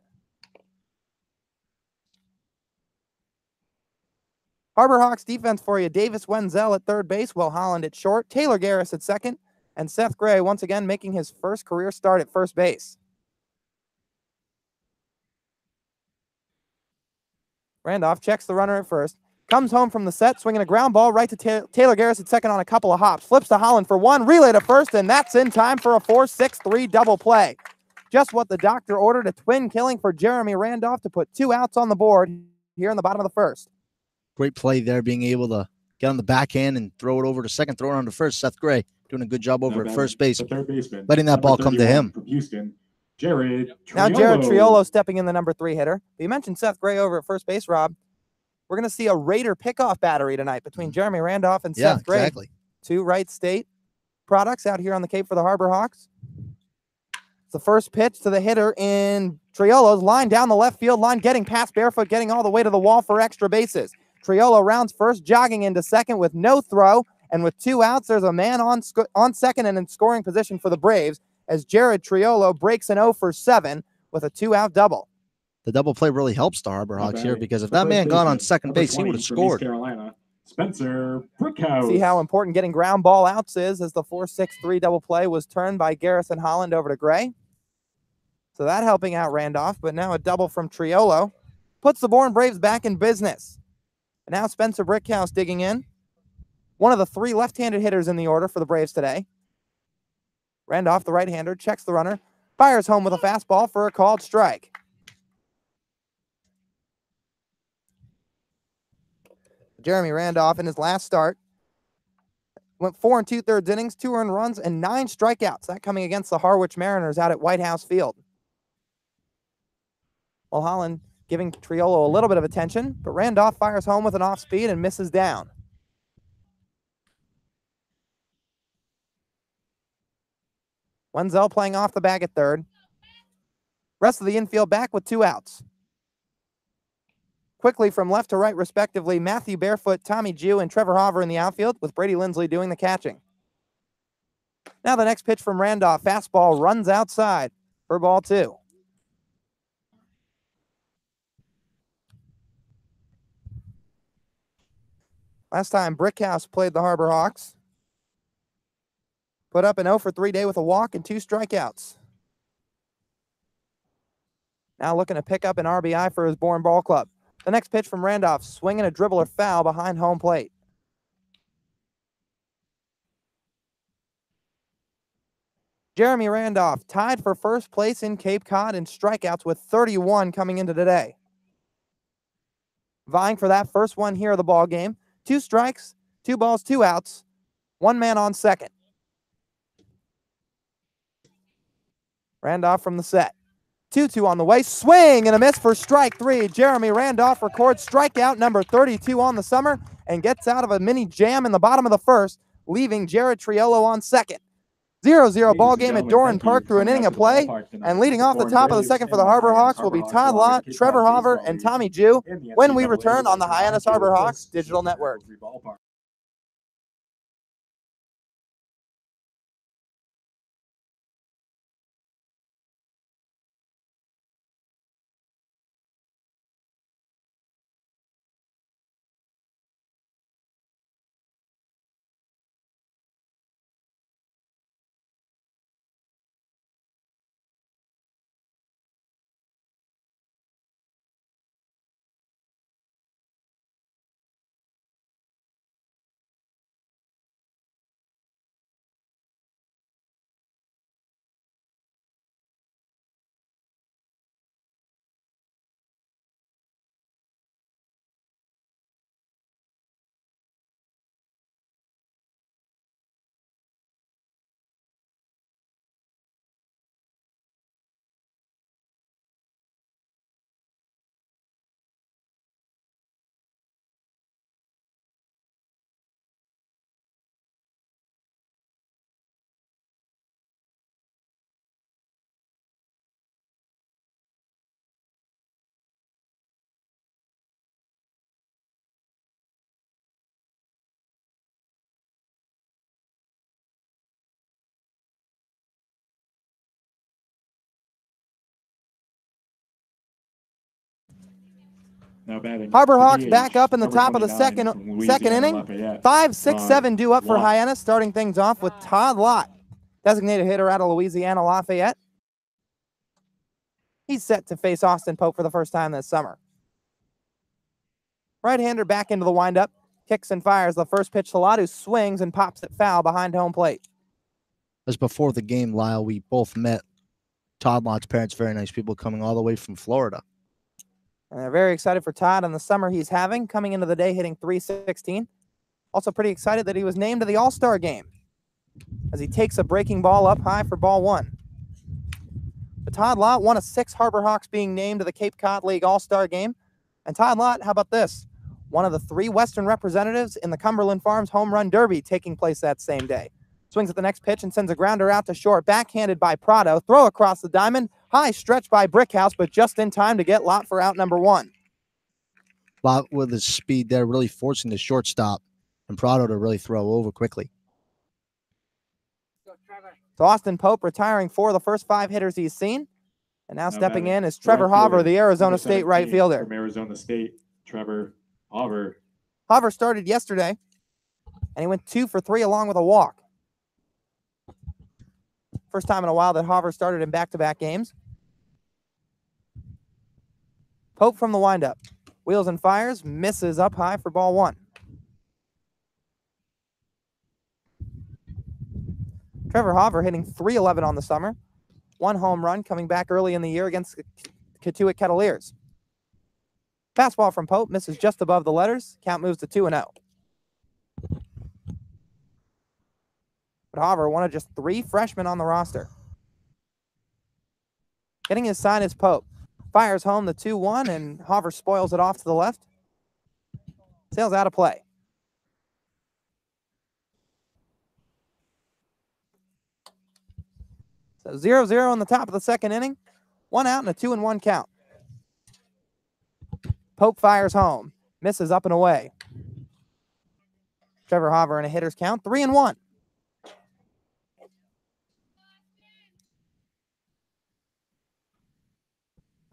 Harbor Hawks defense for you. Davis Wenzel at third base, Will Holland at short, Taylor Garris at second, and Seth Gray once again making his first career start at first base. Randolph checks the runner at first. Comes home from the set, swinging a ground ball right to Taylor Garris at second on a couple of hops. Flips to Holland for one, relay to first, and that's in time for a 4-6-3 double play. Just what the doctor ordered, a twin killing for Jeremy Randolph to put 2 outs on the board here in the bottom of the first. Great play there, being able to get on the backhand and throw it over to second, throw it on to first. Seth Gray doing a good job over at first base, letting that ball come to him. Houston, Jared Now Jared Triolo stepping in, the number 3 hitter. You mentioned Seth Gray over at first base, Rob. We're going to see a Raider pickoff battery tonight between Jeremy Randolph and Seth Gray. Exactly. 2 Wright State products out here on the Cape for the Harbor Hawks. It's the first pitch to the hitter in Triolo's line down the left field line, getting past Barefoot, getting all the way to the wall for extra bases. Triolo rounds first, jogging into second with no throw, and with 2 outs, there's a man on second and in scoring position for the Braves as Jared Triolo breaks an 0 for 7 with a 2-out double. The double play really helps the Harbor Hawks here, because if that man got on second base, he would have scored. Carolina, Spencer Brickhouse. See how important getting ground ball outs is, as the 4-6-3 double play was turned by Garrison Holland over to Gray. So that helping out Randolph, but now a double from Triolo puts the Bourne Braves back in business. And now Spencer Brickhouse digging in. One of the 3 left-handed hitters in the order for the Braves today. Randolph, the right-hander, checks the runner, fires home with a fastball for a called strike. Jeremy Randolph in his last start went 4 2/3 innings, 2 earned runs, and 9 strikeouts. That coming against the Harwich Mariners out at White House Field. Well, Holland giving Triolo a little bit of attention, but Randolph fires home with an off-speed and misses down. Wenzel playing off the bag at third. Rest of the infield back with 2 outs. Quickly from left to right, respectively, Matthew Barefoot, Tommy Jew, and Trevor Hoover in the outfield, with Brady Lindsley doing the catching. Now the next pitch from Randolph. Fastball runs outside for ball 2. Last time Brickhouse played the Harbor Hawks, put up an 0 for 3 day with a walk and 2 strikeouts. Now looking to pick up an RBI for his Bourne Ball Club. The next pitch from Randolph, swinging a dribbler foul behind home plate. Jeremy Randolph tied for first place in Cape Cod in strikeouts with 31 coming into today. Vying for that first one here of the ball game. 2 strikes, 2 balls, 2 outs, 1 man on second. Randolph from the set. 2-2 on the way. Swing and a miss for strike 3. Jeremy Randolph records strikeout number 32 on the summer and gets out of a mini jam in the bottom of the first, leaving Jared Triolo on second. 0-0 ball game at Doran Park through an inning of play. And leading off the top of the second for the Harbor Hawks will be Todd Lott, Trevor Hoover, and Tommy Jew when we return on the Hyannis Harbor Hawks Digital Network. Now batting. Harbor Hawks back up in the top of the second inning. 5, 6, 7 due up for Hyannis, starting things off with Todd Lott, designated hitter out of Louisiana Lafayette. He's set to face Austin Pope for the first time this summer. Right-hander back into the windup, kicks and fires the first pitch to Lott, who swings and pops it foul behind home plate. As before the game, Lyle, we both met Todd Lott's parents, very nice people coming all the way from Florida. And they're very excited for Todd and the summer he's having, coming into the day hitting .316. Also pretty excited that he was named to the All-Star game as he takes a breaking ball up high for ball one. But Todd Lott, one of 6 Harbor Hawks being named to the Cape Cod League All-Star game. And Todd Lott, how about this? One of the 3 Western representatives in the Cumberland Farms Home Run Derby taking place that same day. Swings at the next pitch and sends a grounder out to short, backhanded by Prado. Throw across the diamond, high stretch by Brickhouse, but just in time to get Lott for out number 1. Lott with his speed there, really forcing the shortstop and Prado to really throw over quickly. So Austin Pope retiring 4 of the first 5 hitters he's seen. And now stepping in is Trevor Hauver, the Arizona State right fielder. From Arizona State, Trevor Hauver. Hauver started yesterday, and he went 2 for 3 along with a walk. First time in a while that Hauver started in back-to-back games. Pope from the windup. Wheels and fires, misses up high for ball 1. Trevor Hauver hitting .311 on the summer. 1 home run coming back early in the year against the Katuitt Kettleers. Fastball from Pope misses just above the letters. Count moves to 2-0. But Hauver, one of just 3 freshmen on the roster. Getting his sign is Pope. Fires home the 2-1, and Hauver spoils it off to the left. Sails out of play. So 0-0 in the top of the second inning. 1 out and a 2-1 count. Pope fires home. Misses up and away. Trevor Hauver in a hitter's count. 3-1.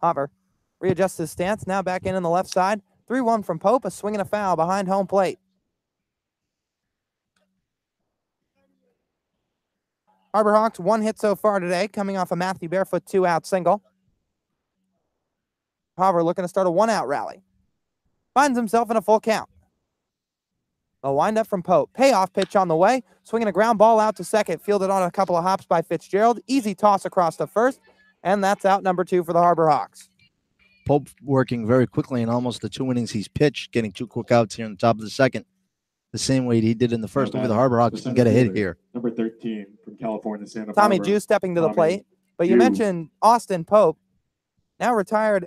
Hauver readjusts his stance. Now back in the left side. 3-1 from Pope. A swing and a foul behind home plate. Harbor Hawks 1 hit so far today, coming off a Matthew Barefoot 2-out single. Hauver looking to start a 1-out rally. Finds himself in a full count. A windup from Pope. Payoff pitch on the way. Swinging a ground ball out to second. Fielded on a couple of hops by Fitzgerald. Easy toss across to first. And that's out number 2 for the Harbor Hawks. Pope working very quickly in almost the 2 innings he's pitched, getting 2 quick outs here in the top of the second. The same way he did in the first. Maybe the Harbor Hawks can get a hit here. Number 13 from California, Santa Tommy Barbara. Jew stepping to the plate. But you Jew. mentioned Austin Pope. Now retired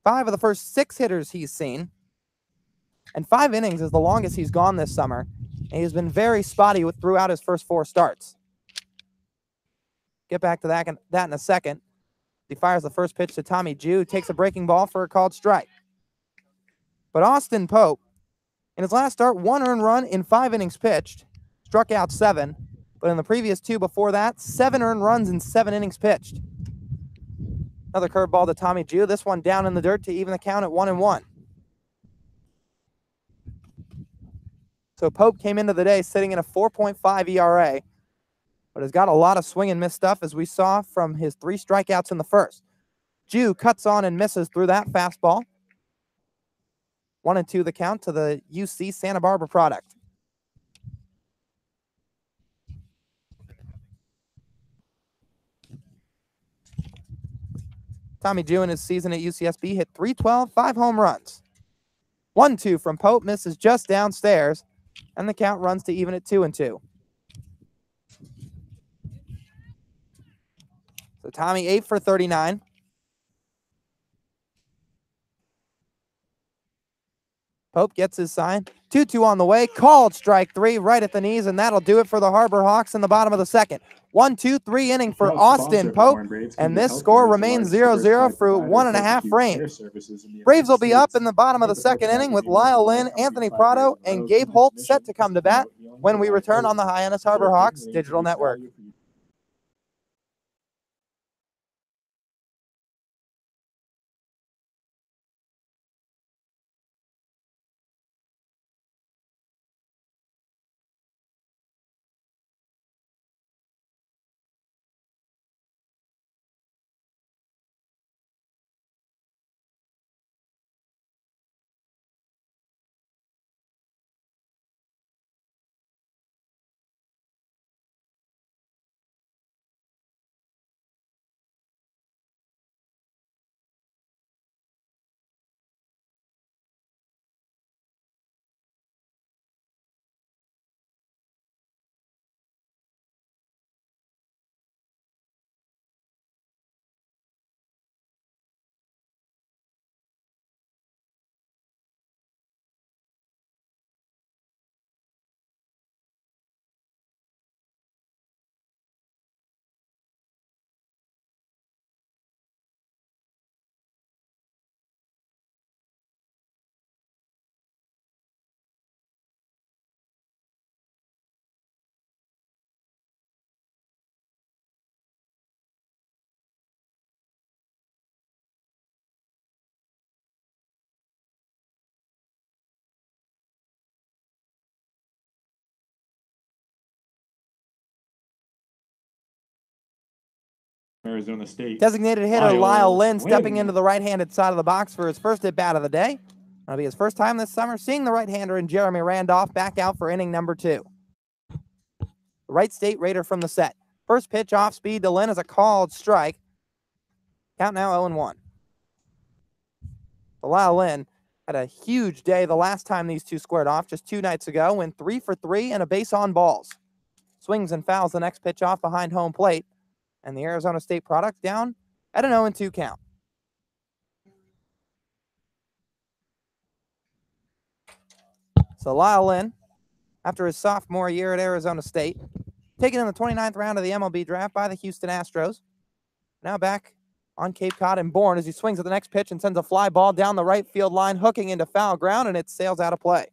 5 of the first 6 hitters he's seen. And 5 innings is the longest he's gone this summer. And he's been very spotty throughout his first 4 starts. Get back to that in a second. He fires the first pitch to Tommy Jew. Takes a breaking ball for a called strike. But Austin Pope, in his last start, 1 earned run in 5 innings pitched. Struck out 7. But in the previous 2 before that, 7 earned runs in 7 innings pitched. Another curveball to Tommy Jew. This one down in the dirt to even the count at 1-1. So Pope came into the day sitting in a 4.5 ERA, but has got a lot of swing and miss stuff, as we saw from his 3 strikeouts in the first. Jew cuts on and misses through that fastball. 1-2 the count to the UC Santa Barbara product. Tommy Jew in his season at UCSB hit .312, 5 home runs. 1-2 from Pope, misses just downstairs, and the count runs to even at 2-2. So Tommy 8 for 39. Pope gets his sign. 2-2 on the way. Called strike 3 right at the knees, and that'll do it for the Harbor Hawks in the bottom of the second. 1-2-3 inning for Austin Pope, and this score remains 0-0 for 1.5 frames. Braves will be up in the bottom of the second inning with Lyle Lynn, Anthony Prado, and Gabe Holt set to come to bat when we return on the Hyannis Harbor Hawks Digital Network. Arizona State. Designated hitter Lyle Lyle Lynn stepping wins. into the right-handed side of the box for his first at-bat of the day. That'll be his first time this summer seeing the right-hander in Jeremy Randolph back out for inning number 2. The Wright State Raider from the set. First pitch off speed to Lynn is a called strike. Count now 0-1. Lyle Lynn had a huge day the last time these two squared off just 2 nights ago, went 3 for 3 and a base on balls. Swings and fouls the next pitch off behind home plate, and the Arizona State product down at an 0-2 count. So Lyle Lynn, after his sophomore year at Arizona State, taken in the 29th round of the MLB draft by the Houston Astros, now back on Cape Cod and Bourne as he swings at the next pitch and sends a fly ball down the right field line, hooking into foul ground, and it sails out of play.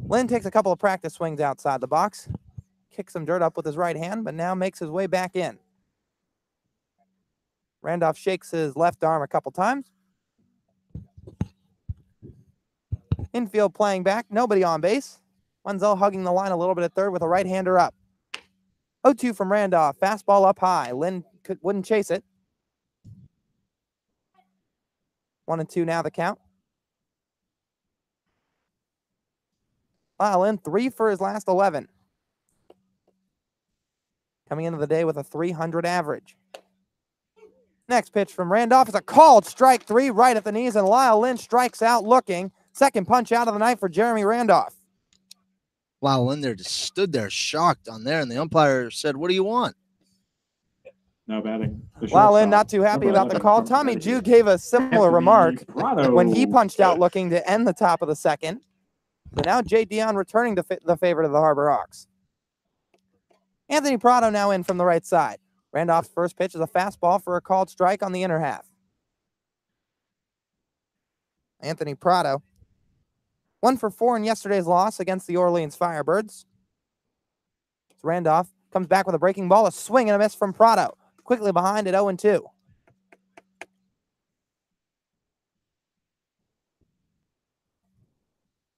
Lynn takes a couple of practice swings outside the box, kicks some dirt up with his right hand, but now makes his way back in. Randolph shakes his left arm a couple times. Infield playing back, nobody on base. Wenzel hugging the line a little bit at third with a right-hander up. 0-2 from Randolph, fastball up high. Lynn wouldn't chase it. 1-2 now the count. Lyle Lynn 3 for his last 11. Coming into the day with a 300 average. Next pitch from Randolph is a called strike 3 right at the knees, and Lyle Lynn strikes out looking. Second punch out of the night for Jeremy Randolph. Lyle Lynn there just stood there shocked on there, and the umpire said, "What do you want?" Now batting. Lyle Lynn not too happy about the call. Tommy Jew gave a similar remark when he punched out looking to end the top of the second. So now Jay Dion returning to the favorite of the Harbor Hawks. Anthony Prado now in from the right side. Randolph's first pitch is a fastball for a called strike on the inner half. Anthony Prado, 1 for 4 in yesterday's loss against the Orleans Firebirds. Randolph comes back with a breaking ball, a swing and a miss from Prado. Quickly behind at 0-2.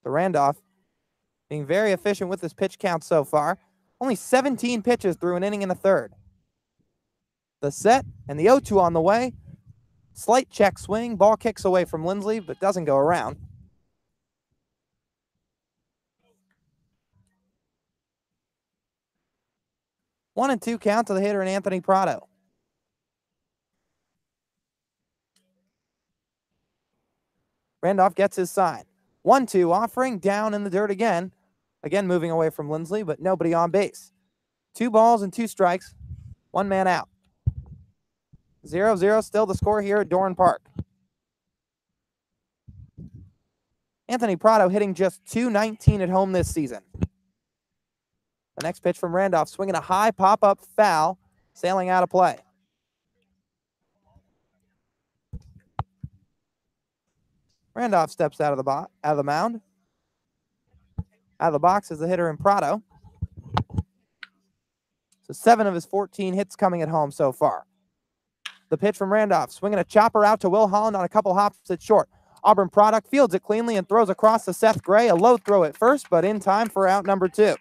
So Randolph being very efficient with his pitch count so far. Only 17 pitches through an inning and a third. The set and the 0-2 on the way. Slight check swing. Ball kicks away from Lindsley, but doesn't go around. One and 2 count to the hitter and Anthony Prado. Randolph gets his sign. 1-2 offering, down in the dirt again. Again moving away from Lindsley, but nobody on base. 2 balls and 2 strikes. 1 man out. 0-0 still the score here at Dorn Park. Anthony Prado hitting just .219 at home this season. The next pitch from Randolph, swinging a high pop-up foul, sailing out of play. Randolph steps out of the mound. Out of the box is the hitter in Prado. So 7 of his 14 hits coming at home so far. The pitch from Randolph, swinging a chopper out to Will Holland on a couple hops at short. Auburn product fields it cleanly and throws across to Seth Gray. A low throw at first, but in time for out number 2.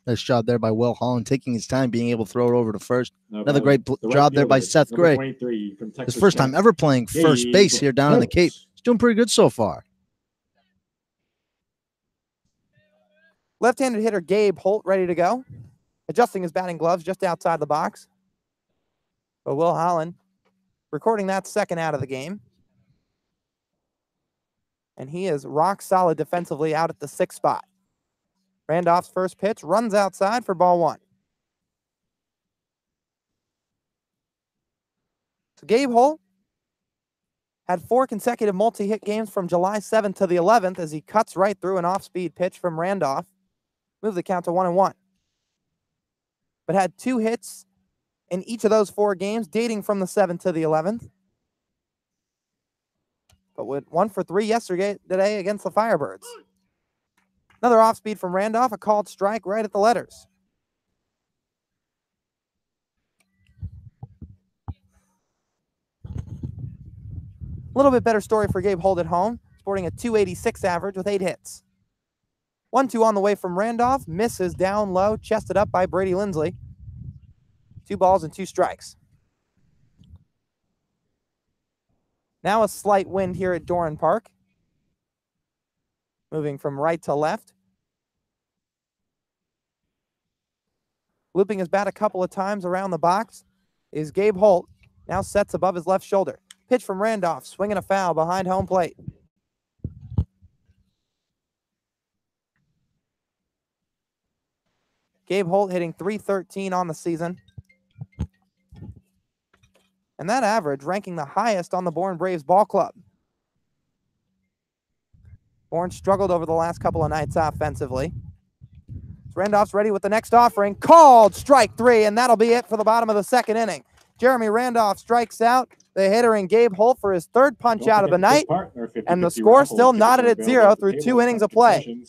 Nice job there by Will Holland, taking his time, being able to throw it over to first. Another great job there by Seth Gray. His first time ever playing first base here down in the Cape. He's doing pretty good so far. Left-handed hitter Gabe Holt ready to go. Adjusting his batting gloves just outside the box. But Will Holland recording that second out of the game. And he is rock solid defensively out at the 6th spot. Randolph's first pitch runs outside for ball 1. So Gabe Holt had 4 consecutive multi-hit games from July 7th to the 11th as he cuts right through an off-speed pitch from Randolph. Move the count to 1-1. But had 2 hits in each of those 4 games dating from the 7th to the 11th. But with 1 for 3 today against the Firebirds. Another off-speed from Randolph, a called strike right at the letters. A little bit better story for Gabe Holt at home, sporting a .286 average with 8 hits. 1-2 on the way from Randolph. Misses down low, chested up by Brady Lindsley. 2 balls and 2 strikes. Now a slight wind here at Doran Park. Moving from right to left. Looping his bat a couple of times around the box is Gabe Holt. Now sets above his left shoulder. Pitch from Randolph, swinging a foul behind home plate. Gabe Holt hitting .313 on the season. And that average ranking the highest on the Bourne Braves ball club. Bourne struggled over the last couple of nights offensively. Randolph's ready with the next offering. Called strike 3, and that'll be it for the bottom of the second inning. Jeremy Randolph strikes out the hitter in Gabe Holt for his 3rd punch out of the night, and the score still knotted at 0 through 2 innings of play.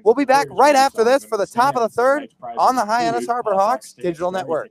We'll be back right after this for the top of the 3rd on the Hyannis Harbor Hawks Digital Network.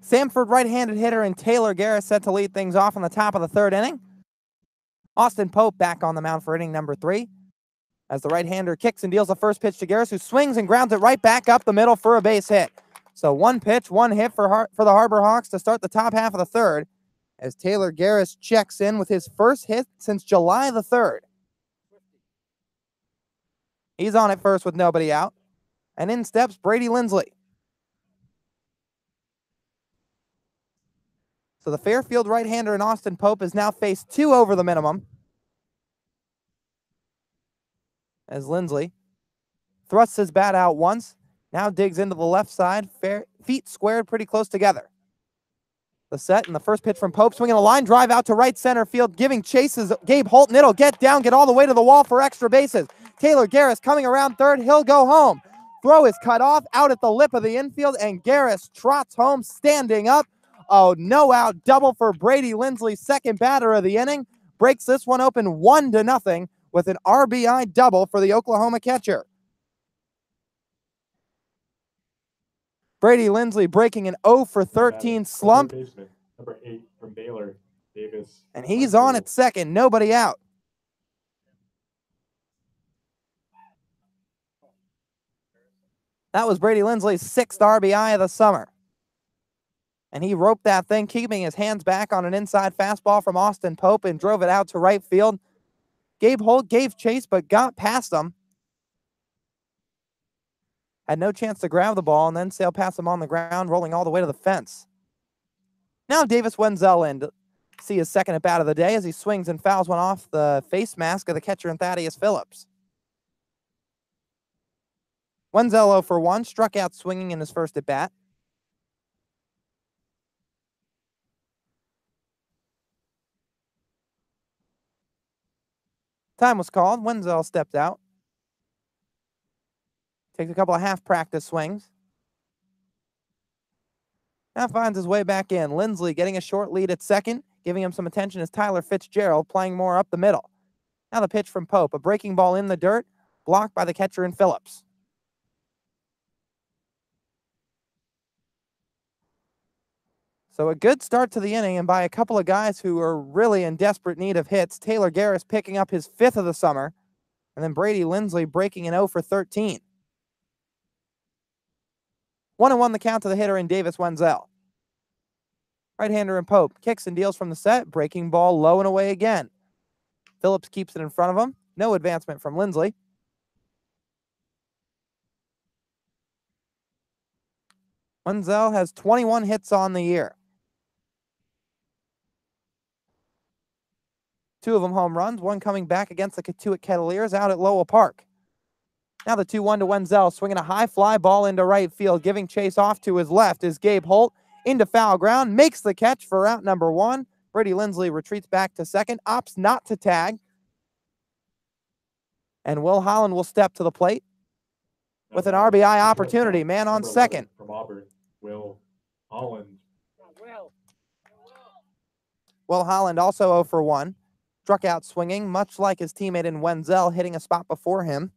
Samford right-handed hitter and Taylor Garris set to lead things off in the top of the 3rd inning. Austin Pope back on the mound for inning number 3. As the right-hander kicks and deals the first pitch to Garris, who swings and grounds it right back up the middle for a base hit. So 1 pitch, 1 hit for the Harbor Hawks to start the top half of the 3rd, as Taylor Garris checks in with his first hit since July the 3rd. He's on at first with nobody out. And in steps Brady Lindsley. So the Fairfield right-hander in Austin Pope has now faced 2 over the minimum. As Lindsley thrusts his bat out once, now digs into the left side, feet squared pretty close together. The set and the first pitch from Pope, swinging a line drive out to right center field, giving chases Gabe Holt, and it'll get down, get all the way to the wall for extra bases. Taylor Garris coming around 3rd, he'll go home. Throw is cut off out at the lip of the infield, and Garris trots home standing up. Oh, no out double for Brady Lindsley, 2nd batter of the inning. Breaks this one open 1-0 with an RBI double for the Oklahoma catcher. Brady Lindsley breaking an 0 for 13 slump. Number 8 from Baylor, Davis. And he's on at 2nd, nobody out. That was Brady Lindsley's 6th RBI of the summer. And he roped that thing, keeping his hands back on an inside fastball from Austin Pope and drove it out to right field. Gabe Holt gave chase but got past him. Had no chance to grab the ball and then sail past him on the ground, rolling all the way to the fence. Now Davis Wenzel in to see his 2nd at bat of the day as he swings and fouls one off the face mask of the catcher in Thaddeus Phillips. Wenzel 0 for 1, struck out swinging in his 1st at bat. Time was called. Wenzel stepped out. Takes a couple of half practice swings. Now finds his way back in. Lindsley getting a short lead at second. Giving him some attention is Tyler Fitzgerald, playing more up the middle. Now the pitch from Pope. A breaking ball in the dirt, blocked by the catcher in Phillips. So a good start to the inning, and by a couple of guys who are really in desperate need of hits. Taylor Garris picking up his 5th of the summer, and then Brady Lindsley breaking an 0 for 13. 1-1 the count to the hitter in Davis Wenzel. Right-hander in Pope kicks and deals from the set. Breaking ball low and away again. Phillips keeps it in front of him. No advancement from Lindsley. Wenzel has 21 hits on the year. 2 of them home runs, one coming back against the Katuitt Kettleers out at Lowell Park. Now the 2-1 to Wenzel, swinging a high fly ball into right field. Giving chase off to his left is Gabe Holt into foul ground. Makes the catch for out number 1. Brady Lindsley retreats back to second, opts not to tag. And Will Holland will step to the plate with an RBI opportunity. Man on second. From Auburn, Will Holland. Will Holland also 0 for 1. Struck out swinging, much like his teammate in Wenzel, hitting a spot before him.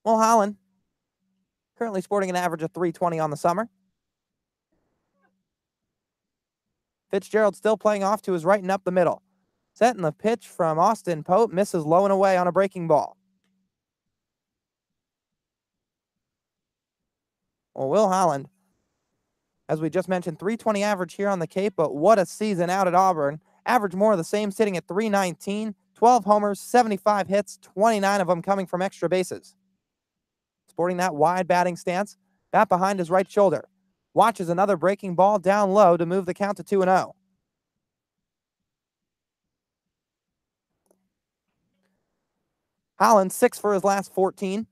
Will Holland, currently sporting an average of .320 on the summer. Fitzgerald still playing off to his right and up the middle. Setting the pitch from Austin Pope, misses low and away on a breaking ball. Well, Will Holland, as we just mentioned, .320 average here on the Cape, but what a season out at Auburn. Average more of the same, sitting at .319, 12 homers, 75 hits, 29 of them coming from extra bases. Sporting that wide batting stance, bat behind his right shoulder. Watches another breaking ball down low to move the count to 2-0. Holland 6 for his last 14,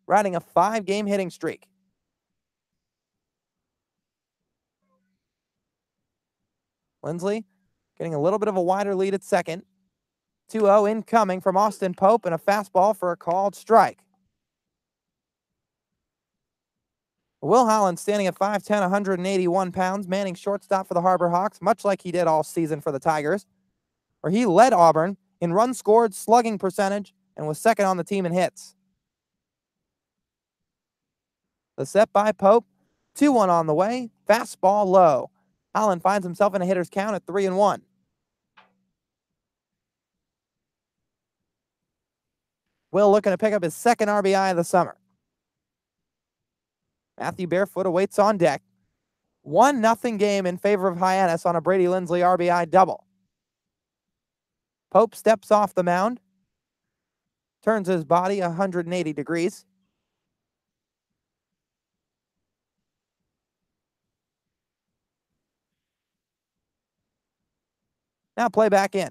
riding a 5-game hitting streak. Lindsley getting a little bit of a wider lead at second. 2-0 incoming from Austin Pope, and a fastball for a called strike. Will Holland standing at 5'10", 181 pounds, manning shortstop for the Harbor Hawks, much like he did all season for the Tigers, where he led Auburn in runs scored, slugging percentage, and was second on the team in hits. The set by Pope, 2-1 on the way, fastball low. Holland finds himself in a hitter's count at 3-1. Will looking to pick up his second RBI of the summer. Matthew Barefoot awaits on deck. 1-0 game in favor of Hyannis on a Brady Lindsley RBI double. Pope steps off the mound, turns his body 180 degrees. Now play back in.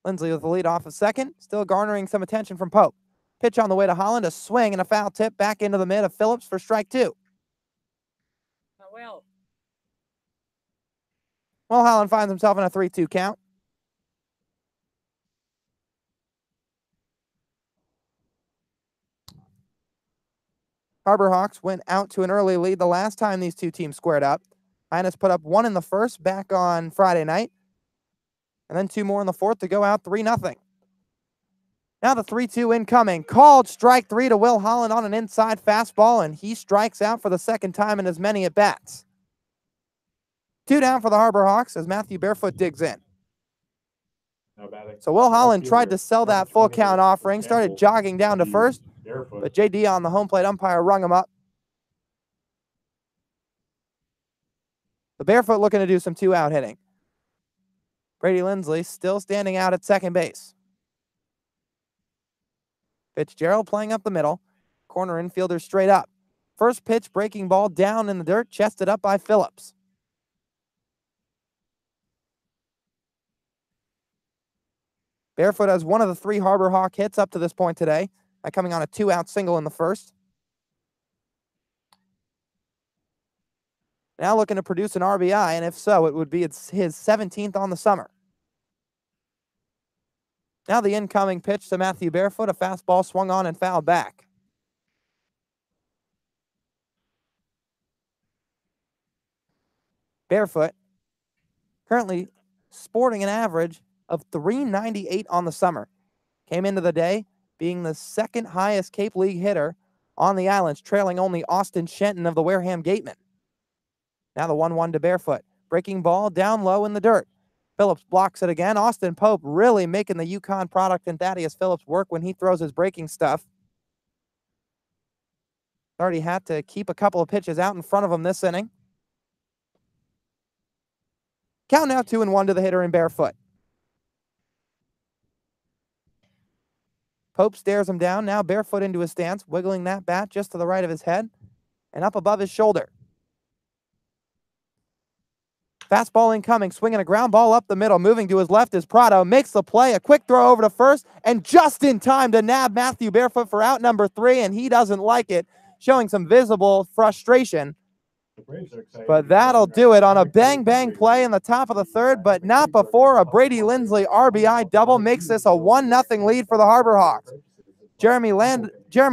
Lindsley with the lead off of second, still garnering some attention from Pope. Pitch on the way to Holland, a swing and a foul tip back into the mid of Phillips for strike 2. Well, Holland finds himself in a 3-2 count. Harbor Hawks went out to an early lead the last time these two teams squared up. Hyannis put up 1 in the first back on Friday night, and then 2 more in the fourth to go out 3-0. Now the 3-2 incoming. Called strike 3 to Will Holland on an inside fastball, and he strikes out for the second time in as many at-bats. 2 down for the Harbor Hawks as Matthew Barefoot digs in. So Will Holland tried to sell that full count offering, started jogging down to first, but JD on the home plate umpire rung him up. The Barefoot looking to do some 2-out hitting. Brady Lindsley still standing out at second base. Fitzgerald playing up the middle. Corner infielder straight up. First pitch, breaking ball down in the dirt, chested up by Phillips. Barefoot has one of the 3 Harbor Hawk hits up to this point today, by coming on a 2-out single in the first. Now looking to produce an RBI, and if so, it would be his 17th on the summer. Now the incoming pitch to Matthew Barefoot, a fastball swung on and fouled back. Barefoot currently sporting an average of .398 on the summer. Came into the day being the second highest Cape League hitter on the islands, trailing only Austin Shenton of the Wareham Gatemen. Now the 1-1 to Barefoot. Breaking ball down low in the dirt. Phillips blocks it again. Austin Pope really making the UConn product and Thaddeus Phillips work when he throws his breaking stuff. Already had to keep a couple of pitches out in front of him this inning. Count now 2-1 to the hitter in Barefoot. Pope stares him down. Now Barefoot into his stance, wiggling that bat just to the right of his head and up above his shoulder. Fastball incoming, swinging a ground ball up the middle. Moving to his left is Prado. Makes the play, a quick throw over to first, and just in time to nab Matthew Barefoot for out number 3, and he doesn't like it, showing some visible frustration. But that'll do it on a bang-bang play in the top of the third, but not before a Brady Lindsley RBI double makes this a 1-0 lead for the Harbor Hawks. Jeremy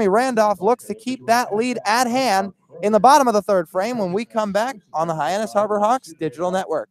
Randolph looks to keep that lead at hand in the bottom of the third frame when we come back on the Hyannis Harbor Hawks Digital Network.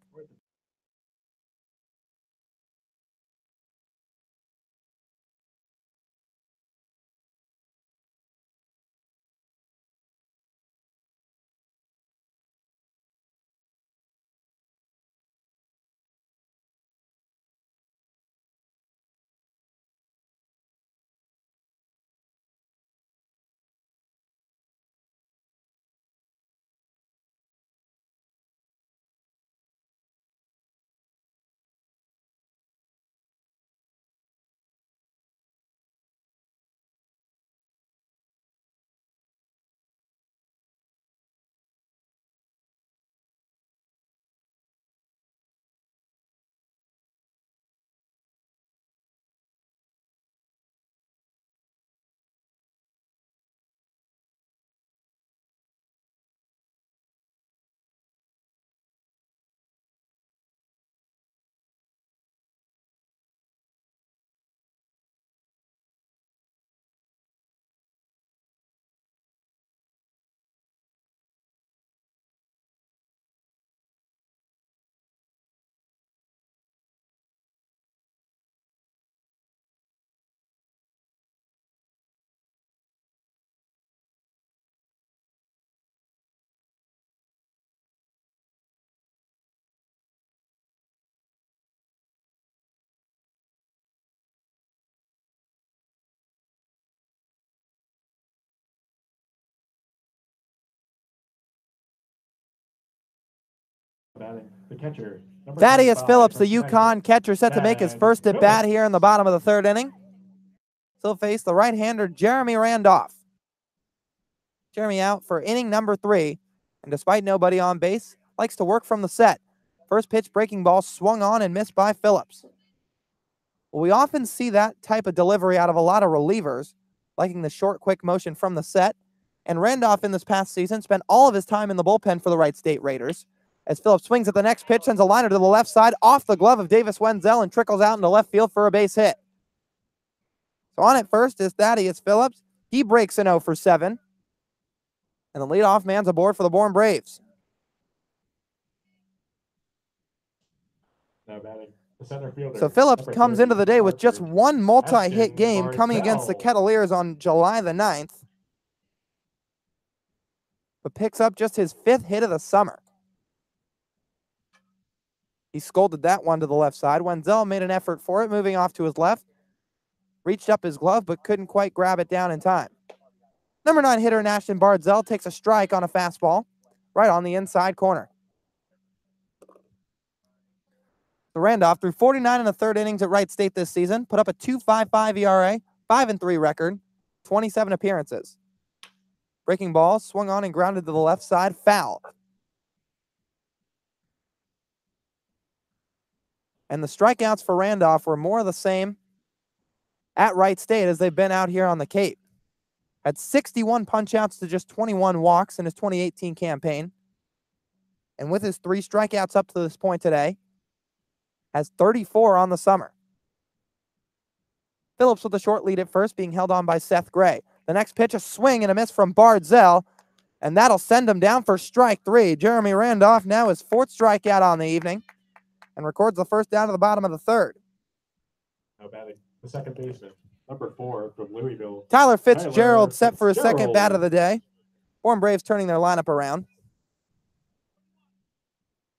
The catcher. Thaddeus Phillips, the UConn catcher, set to make his first at bat here in the bottom of the third inning. He'll face the right-hander Jeremy Randolph. Jeremy out for inning number 3, and despite nobody on base, likes to work from the set. First pitch breaking ball swung on and missed by Phillips. Well, we often see that type of delivery out of a lot of relievers, liking the short, quick motion from the set. And Randolph in this past season spent all of his time in the bullpen for the Wright State Raiders. As Phillips swings at the next pitch, sends a liner to the left side, off the glove of Davis Wenzel, and trickles out into left field for a base hit. So on at first is Thaddeus Phillips. He breaks an 0 for 7. And the leadoff man's aboard for the Bourne Braves. Now batting the center fielder. So Phillips comes into the day with just one multi-hit game coming against the Kettleers on July the 9th. But picks up just his 5th hit of the summer. He scolded that one to the left side. Wenzel made an effort for it, moving off to his left. Reached up his glove, but couldn't quite grab it down in time. Number 9 hitter Ashton Bardzell takes a strike on a fastball right on the inside corner. So Randolph, through 49 in the third innings at Wright State this season, put up a 2.55 ERA, 5-3 record, 27 appearances. Breaking ball, swung on and grounded to the left side, foul. And the strikeouts for Randolph were more of the same at Wright State as they've been out here on the Cape. Had 61 punch-outs to just 21 walks in his 2018 campaign. And with his 3 strikeouts up to this point today, has 34 on the summer. Phillips with a short lead at first, being held on by Seth Gray. The next pitch, a swing and a miss from Barzell, and that'll send him down for strike 3. Jeremy Randolph now his 4th strikeout on the evening and records the first down to the bottom of the 3rd. Now batting the second baseman, number 4 from Louisville. Tyler Fitzgerald set for his second bat of the day. Bourne Braves turning their lineup around.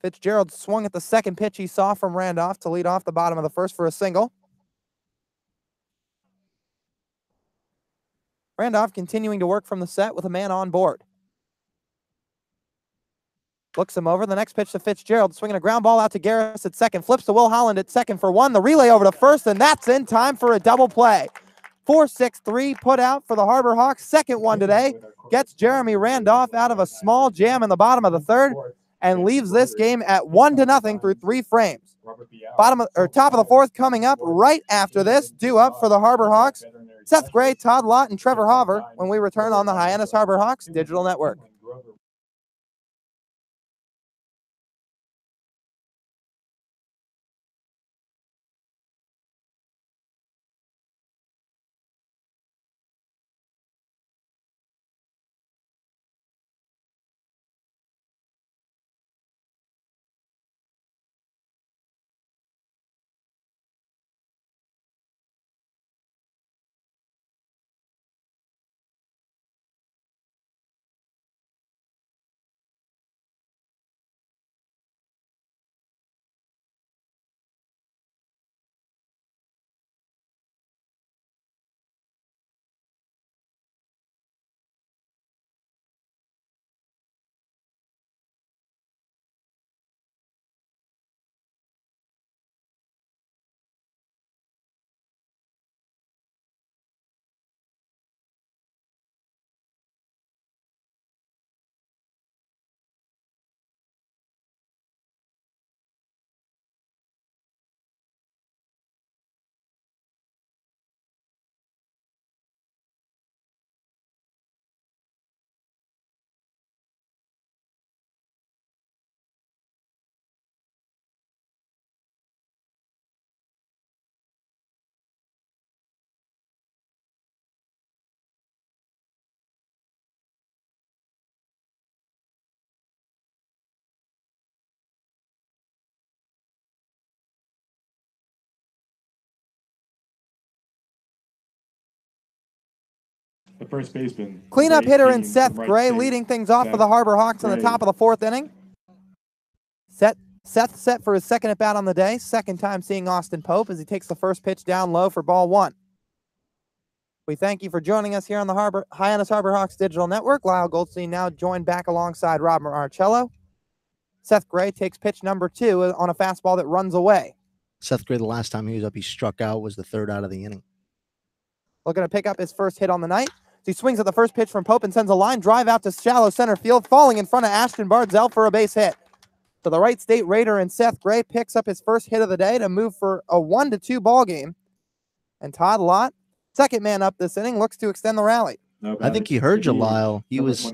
Fitzgerald swung at the second pitch he saw from Randolph to lead off the bottom of the 1st for a single. Randolph continuing to work from the set with a man on board. Looks him over. The next pitch to Fitzgerald, swinging a ground ball out to Garris at second. Flips to Will Holland at second for 1. The relay over to first, and that's in time for a double play. 4-6-3 put out for the Harbor Hawks. Second one today. Gets Jeremy Randolph out of a small jam in the bottom of the 3rd and leaves this game at 1-0 through 3 frames. Top of the 4th coming up right after this. Due up for the Harbor Hawks, Seth Gray, Todd Lott, and Trevor Hauver when we return on the Hyannis Harbor Hawks Digital Network. The first baseman. Cleanup hitter in Seth Gray leading things off for the Harbor Hawks in the top of the 4th inning. Seth set for his second at bat on the day. Second time seeing Austin Pope as he takes the first pitch down low for ball 1. We thank you for joining us here on the Hyannis Harbor Hawks Digital Network. Lyle Goldstein now joined back alongside Robert Marcello. Seth Gray takes pitch number 2 on a fastball that runs away. Seth Gray, the last time he was up, he struck out, was the 3rd out of the inning. Looking to pick up his first hit on the night. So he swings at the first pitch from Pope and sends a line drive out to shallow center field, falling in front of Ashton Barzell for a base hit. So the Wright State Raider and Seth Gray picks up his first hit of the day to move for a 1-2 ball game. And Todd Lott, second man up this inning, looks to extend the rally. I think he heard you, Lyle. He was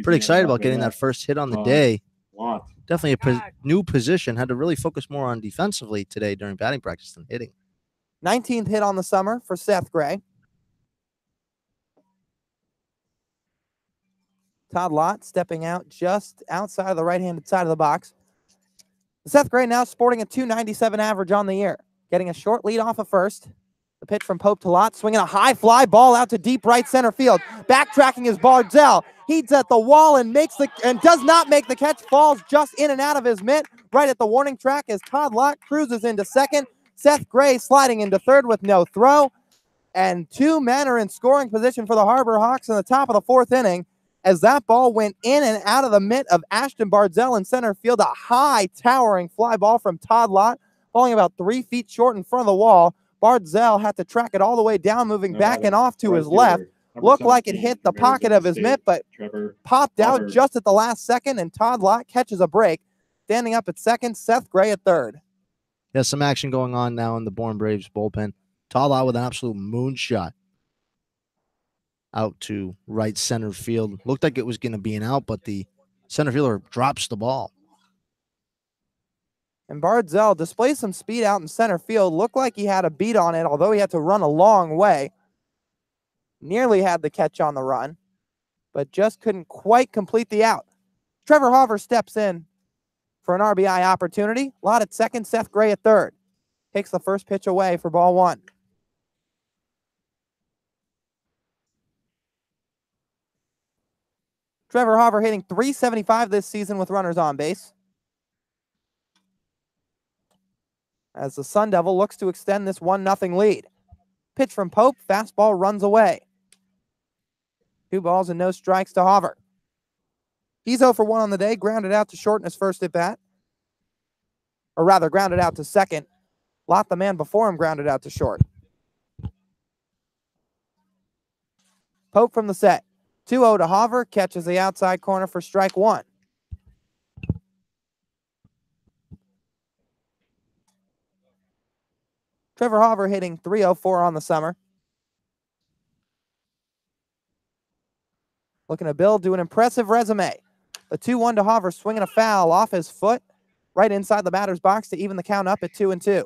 pretty excited about getting that first hit on the day. Definitely a new position. Had to really focus more on defensively today during batting practice than hitting. 19th hit on the summer for Seth Gray. Todd Lott stepping out just outside of the right-handed side of the box. Seth Gray now sporting a .297 average on the year, getting a short lead off of first. The pitch from Pope to Lott, swinging a high fly ball out to deep right center field. Backtracking is Barzell. He's at the wall and does not make the catch. Falls just in and out of his mitt, right at the warning track as Todd Lott cruises into second. Seth Gray sliding into third with no throw. And 2 men are in scoring position for the Harbor Hawks in the top of the 4th inning, as that ball went in and out of the mitt of Ashton Barzell in center field. A high towering fly ball from Todd Lott, falling about 3 feet short in front of the wall. Barzell had to track it all the way down, moving back and off to his left. Looked like it hit the pocket of his mitt, but popped out just at the last second, and Todd Lott catches a break. Standing up at second, Seth Gray at third. Yeah, some action going on now in the Bourne Braves bullpen. Todd Lott with an absolute moonshot out to right center field. Looked like it was going to be an out, but the center fielder drops the ball. And Bardzell displays some speed out in center field. Looked like he had a beat on it, although he had to run a long way. Nearly had the catch on the run, but just couldn't quite complete the out. Trevor Hauver steps in for an RBI opportunity. Lott at second, Seth Gray at third. Takes the first pitch away for ball one. Trevor Hauver hitting .375 this season with runners on base. As the Sun Devil looks to extend this 1-0 lead. Pitch from Pope, fastball runs away. 2 balls and no strikes to Hauver. He's 0 for 1 on the day, grounded out to short in his first at bat. Or rather, grounded out to second. Lott, the man before him, grounded out to short. Pope from the set. 2-0 to Hauver, catches the outside corner for strike one. Trevor Hauver hitting .304 on the summer. Looking to build to an impressive resume. The 2-1 to Hauver, swinging a foul off his foot, right inside the batter's box to even the count up at 2-2.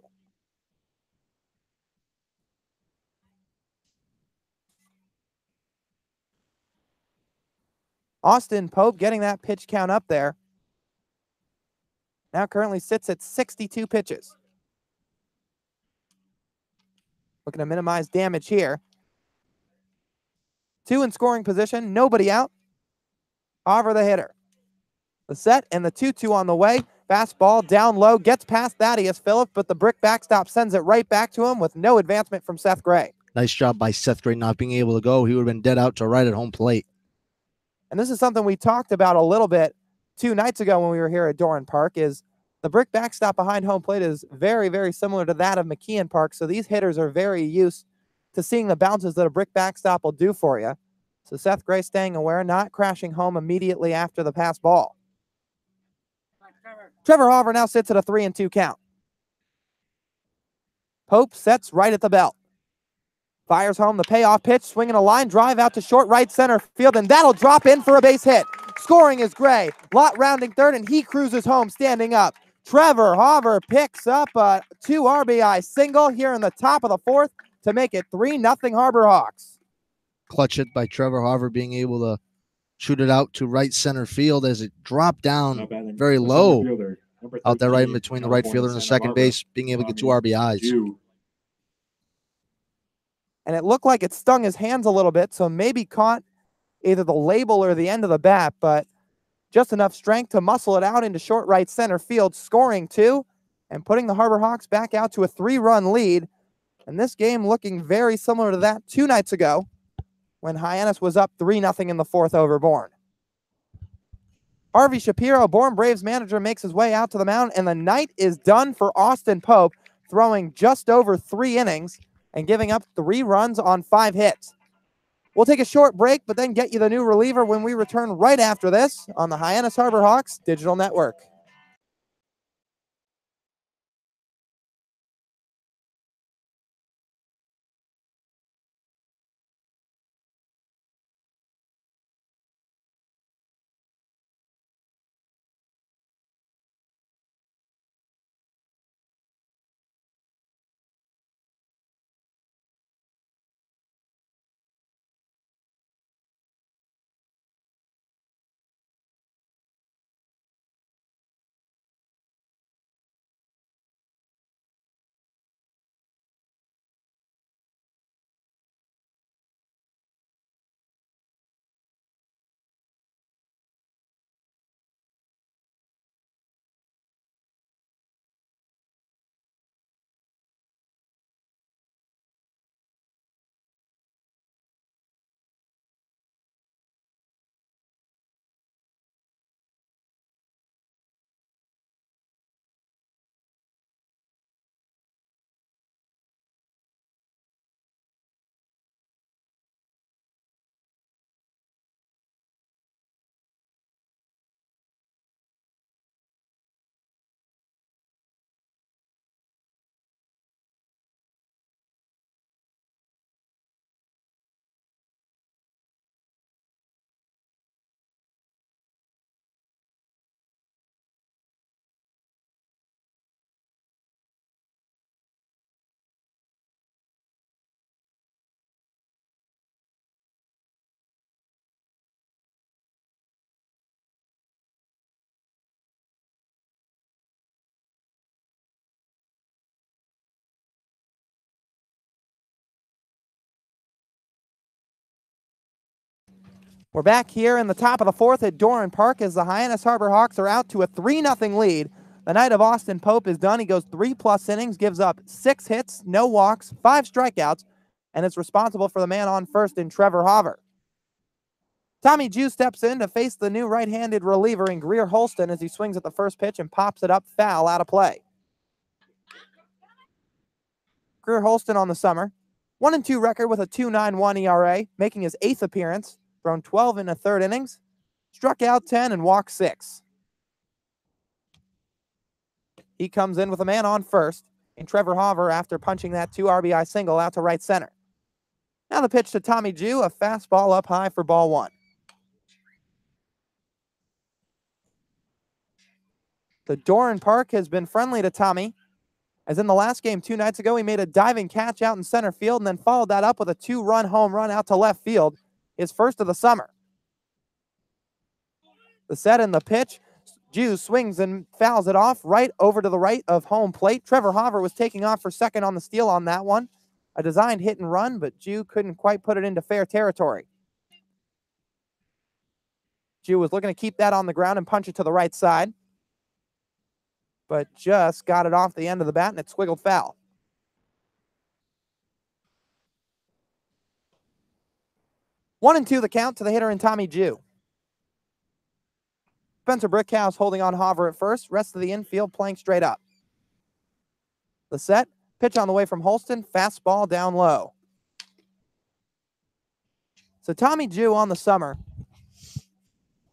Austin Pope getting that pitch count up there. Now currently sits at 62 pitches. Looking to minimize damage here. 2 in scoring position, nobody out. Hauver the hitter. The set and the 2-2 on the way. Fastball down low, gets past Thaddeus Phillip, but the brick backstop sends it right back to him with no advancement from Seth Gray. Nice job by Seth Gray not being able to go. He would have been dead out to right at home plate. And this is something we talked about a little bit 2 nights ago when we were here at Doran Park, is the brick backstop behind home plate is very, very similar to that of McKeon Park. So these hitters are very used to seeing the bounces that a brick backstop will do for you. So Seth Gray staying aware, not crashing home immediately after the pass ball. Trevor Hauver now sits at a 3-2 count. Pope sets right at the belt. Fires home the payoff pitch, swinging a line drive out to short right center field, and that'll drop in for a base hit. Scoring is Gray. Lott rounding third, and he cruises home standing up. Trevor Hauver picks up a 2 RBI single here in the top of the fourth to make it 3-0 Harbor Hawks. Clutch it by Trevor Hauver being able to shoot it out to right center field as it dropped down very low out there right in between the right fielder and the second base, being able to get 2 RBIs. And it looked like it stung his hands a little bit, so maybe caught either the label or the end of the bat, but just enough strength to muscle it out into short right center field, scoring 2 and putting the Harbor Hawks back out to a 3-run lead. And this game looking very similar to that 2 nights ago when Hyannis was up 3-0 in the fourth over Bourne. Harvey Shapiro, Bourne Braves manager, makes his way out to the mound, and the night is done for Austin Pope, throwing just over 3 innings and giving up 3 runs on 5 hits. We'll take a short break, but then get you the new reliever when we return right after this on the Hyannis Harbor Hawks Digital Network. We're back here in the top of the fourth at Doran Park as the Hyannis Harbor Hawks are out to a 3-0 lead. The Knight of Austin Pope is done. He goes 3+ innings, gives up 6 hits, no walks, 5 strikeouts, and is responsible for the man on first in Trevor Hauver. Tommy Jew steps in to face the new right-handed reliever in Greer Holston as he swings at the first pitch and pops it up foul out of play. Greer Holston on the summer, 1-2 record with a 2.91 ERA, making his 8th appearance, thrown 12 in the 3rd innings, struck out 10 and walked 6. He comes in with a man on first in Trevor Hauver after punching that 2 RBI single out to right center. Now the pitch to Tommy Jew, a fastball up high for ball 1. The Doran Park has been friendly to Tommy, as in the last game 2 nights ago, he made a diving catch out in center field and then followed that up with a 2-run home run out to left field, his first of the summer. The set and the pitch, Jew swings and fouls it off right over to the right of home plate. Trevor Hauver was taking off for second on the steal on that one. A designed hit and run, but Jew couldn't quite put it into fair territory. Jew was looking to keep that on the ground and punch it to the right side, but just got it off the end of the bat and it swiggled foul. One and 2 the count to the hitter in Tommy Jew. Spencer Brickhouse holding on Hauver at first. Rest of the infield playing straight up. The set, pitch on the way from Holston, fastball down low. So Tommy Jew on the summer,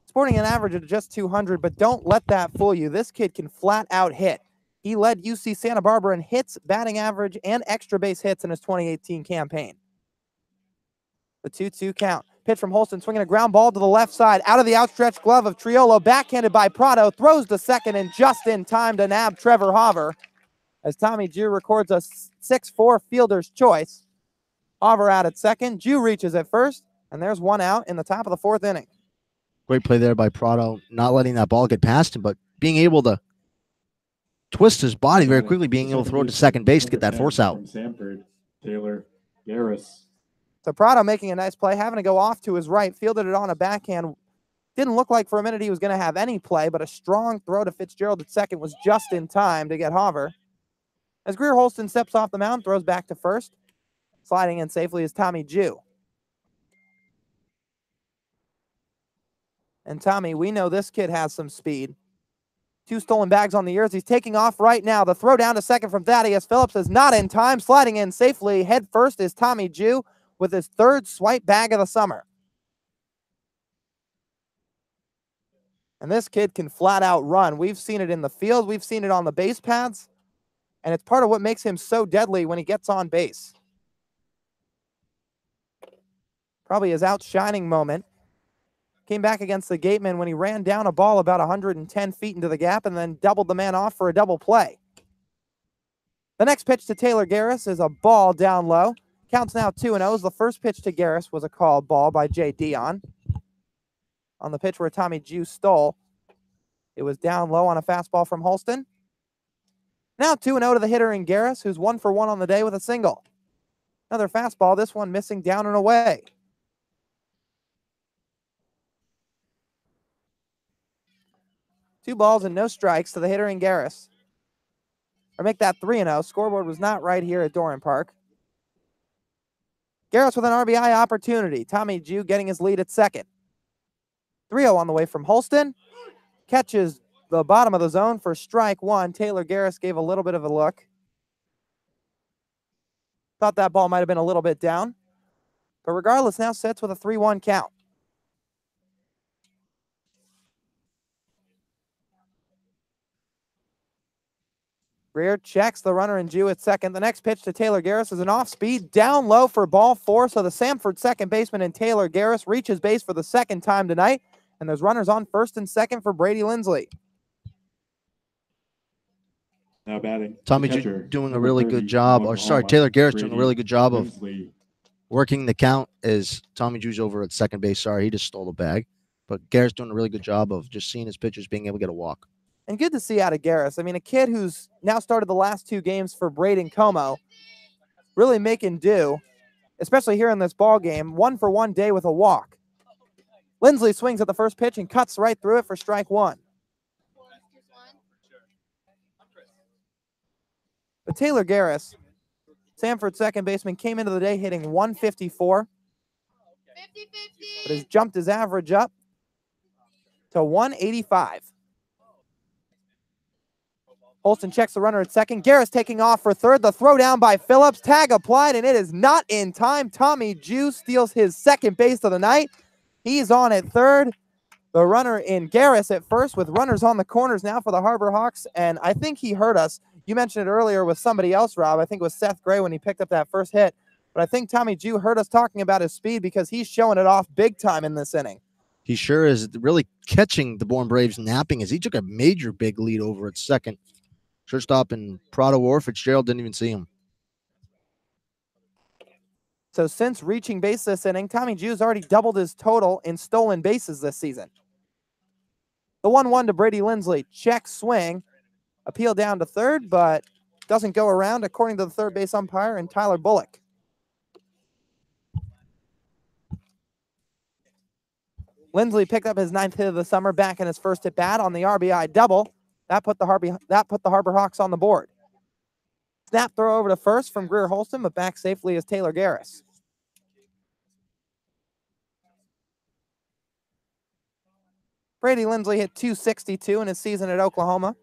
sporting an average of just 200, but don't let that fool you. This kid can flat out hit. He led UC Santa Barbara in hits, batting average, and extra base hits in his 2018 campaign. The 2-2 count. Pitch from Holston, swinging a ground ball to the left side. Out of the outstretched glove of Triolo, backhanded by Prado, throws to second and just in time to nab Trevor Hauver as Tommy Jew records a 6-4 fielder's choice. Hauver out at second. Jew reaches at first, and there's one out in the top of the 4th inning. Great play there by Prado, not letting that ball get past him, but being able to twist his body very quickly, being able to throw it to second base to get that force out. From Sanford, Taylor Garris. So Prado making a nice play, having to go off to his right, fielded it on a backhand. Didn't look like for a minute he was going to have any play, but a strong throw to Fitzgerald at second was just in time to get Hauver. As Greer Holston steps off the mound, throws back to first. Sliding in safely is Tommy Jew. And Tommy, we know this kid has some speed. 2 stolen bags on the ears. He's taking off right now. The throw down to second from Thaddeus Phillips is not in time. Sliding in safely head first is Tommy Jew with his 3rd swipe bag of the summer. And this kid can flat out run. We've seen it in the field. We've seen it on the base paths. And it's part of what makes him so deadly when he gets on base. Probably his outshining moment. Came back against the Gateman when he ran down a ball about 110 feet into the gap and then doubled the man off for a double play. The next pitch to Taylor Garris is a ball down low. Counts now 2-0. The first pitch to Garris was a called ball by Jay Dion. On the pitch where Tommy Jew stole, it was down low on a fastball from Holston. Now 2-0 to the hitter in Garris, who's 1 for 1 on the day with a single. Another fastball, this one missing down and away. Two balls and no strikes to the hitter in Garris. Or make that 3-0. Scoreboard was not right here at Doran Park. Garris with an RBI opportunity. Tommy Jew getting his lead at second. 3-0 on the way from Holston. Catches the bottom of the zone for strike 1. Taylor Garris gave a little bit of a look. Thought that ball might have been a little bit down. But regardless, now sets with a 3-1 count. Greer checks the runner and Jew at second. The next pitch to Taylor Garris is an off-speed down low for ball 4. So the Samford second baseman and Taylor Garris reaches base for the 2nd time tonight. And there's runners on 1st and 2nd for Brady Lindsley. Now batting. Tommy Jew doing a really good job. Or sorry, Taylor Garris doing a really good job of working the count as Tommy Jew's over at second base. Sorry, he just stole the bag. But Garris doing a really good job of just seeing his pitchers being able to get a walk. And good to see out of Garris. I mean, a kid who's now started the last 2 games for Braden Como, really making do, especially here in this ball game. 1 for 1 day with a walk. Lindsley swings at the first pitch and cuts right through it for strike one. But Taylor Garris, Sanford's second baseman, came into the day hitting 154, but has jumped his average up to 185. Holston checks the runner at second. Garris taking off for third. The throw down by Phillips. Tag applied, and it is not in time. Tommy Jew steals his second base of the night. He's on at third. The runner in Garris at first with runners on the corners now for the Harbor Hawks, and I think he heard us. You mentioned it earlier with somebody else, Rob. I think it was Seth Gray when he picked up that first hit. But I think Tommy Jew heard us talking about his speed because he's showing it off big time in this inning. He sure is really catching the Bourne Braves napping as he took a major big lead over at second. Shortstop and Prado or Fitzgerald didn't even see him. So since reaching base this inning, Tommy Jew's already doubled his total in stolen bases this season. The 1-1 to Brady Lindsley. Check swing. Appeal down to third, but doesn't go around according to the third base umpire and Tyler Bullock. Lindsley picked up his 9th hit of the summer back in his first at bat on the RBI double. That put the Harbor Hawks on the board. Snap throw over to first from Greer Holston, but back safely is Taylor Garris. Brady Lindsley hit .262 in his season at Oklahoma.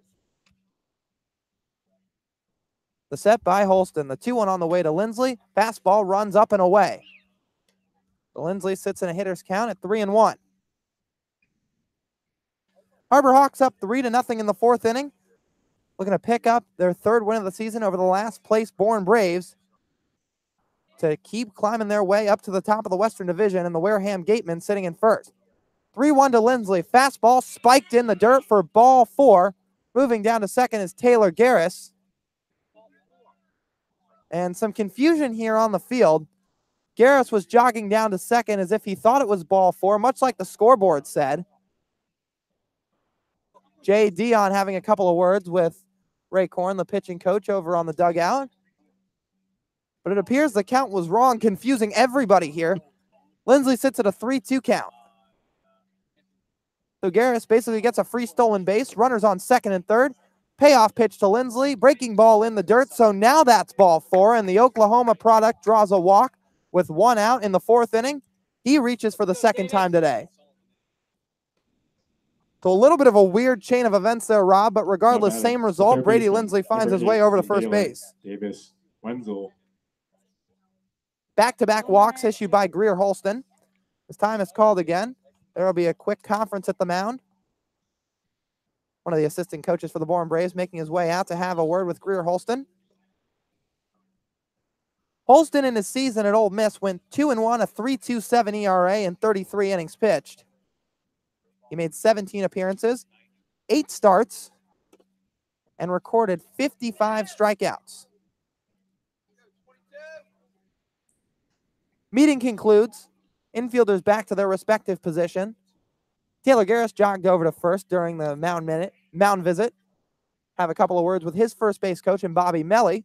The set by Holston. The 2-1 on the way to Lindsley. Fastball runs up and away. So Lindsley sits in a hitter's count at 3-1. Harbor Hawks up 3-0 in the fourth inning. Looking to pick up their third win of the season over the last place Bourne Braves to keep climbing their way up to the top of the Western Division, and the Wareham Gatemen sitting in first. 3-1 to Lindsley. Fastball spiked in the dirt for ball 4. Moving down to second is Taylor Garris. And some confusion here on the field. Garris was jogging down to second as if he thought it was ball 4, much like the scoreboard said. Jay Dion having a couple of words with Ray Korn, the pitching coach, over on the dugout. But it appears the count was wrong, confusing everybody here. Lindsley sits at a 3-2 count. So Garris basically gets a free stolen base. Runners on second and third. Payoff pitch to Lindsley. Breaking ball in the dirt. So now that's ball 4, and the Oklahoma product draws a walk with 1 out in the fourth inning. He reaches for the second time today. So a little bit of a weird chain of events there, Rob, but regardless, same result. Brady Lindsley finds his way over to first base. Davis Wenzel. Back-to-back walks issued by Greer Holston. This time is called again. There will be a quick conference at the mound. One of the assistant coaches for the Bourne Braves making his way out to have a word with Greer Holston. Holston in his season at Ole Miss went 2-1, a 3.27 ERA, and 33 innings pitched. He made 17 appearances, 8 starts, and recorded 55 strikeouts. Meeting concludes. Infielders back to their respective position. Taylor Garris jogged over to first during the mound visit. Have a couple of words with his first base coach and Bobby Melly,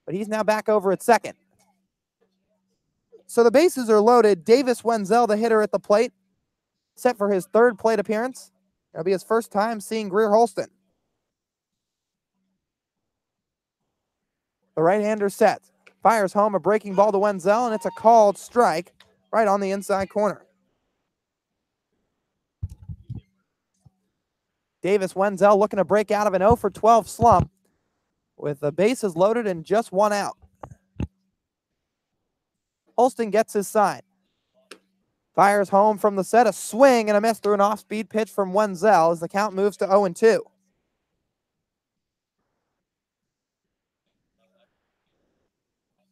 but he's now back over at second. So the bases are loaded. Davis Wenzel, the hitter at the plate, set for his third plate appearance. It'll be his first time seeing Greer Holston. The right-hander sets. Fires home a breaking ball to Wenzel, and it's a called strike right on the inside corner. Davis Wenzel looking to break out of an 0-for-12 slump with the bases loaded and just 1 out. Holston gets his sign. Fires home from the set, a swing and a miss through an off-speed pitch from Wenzel as the count moves to 0-2.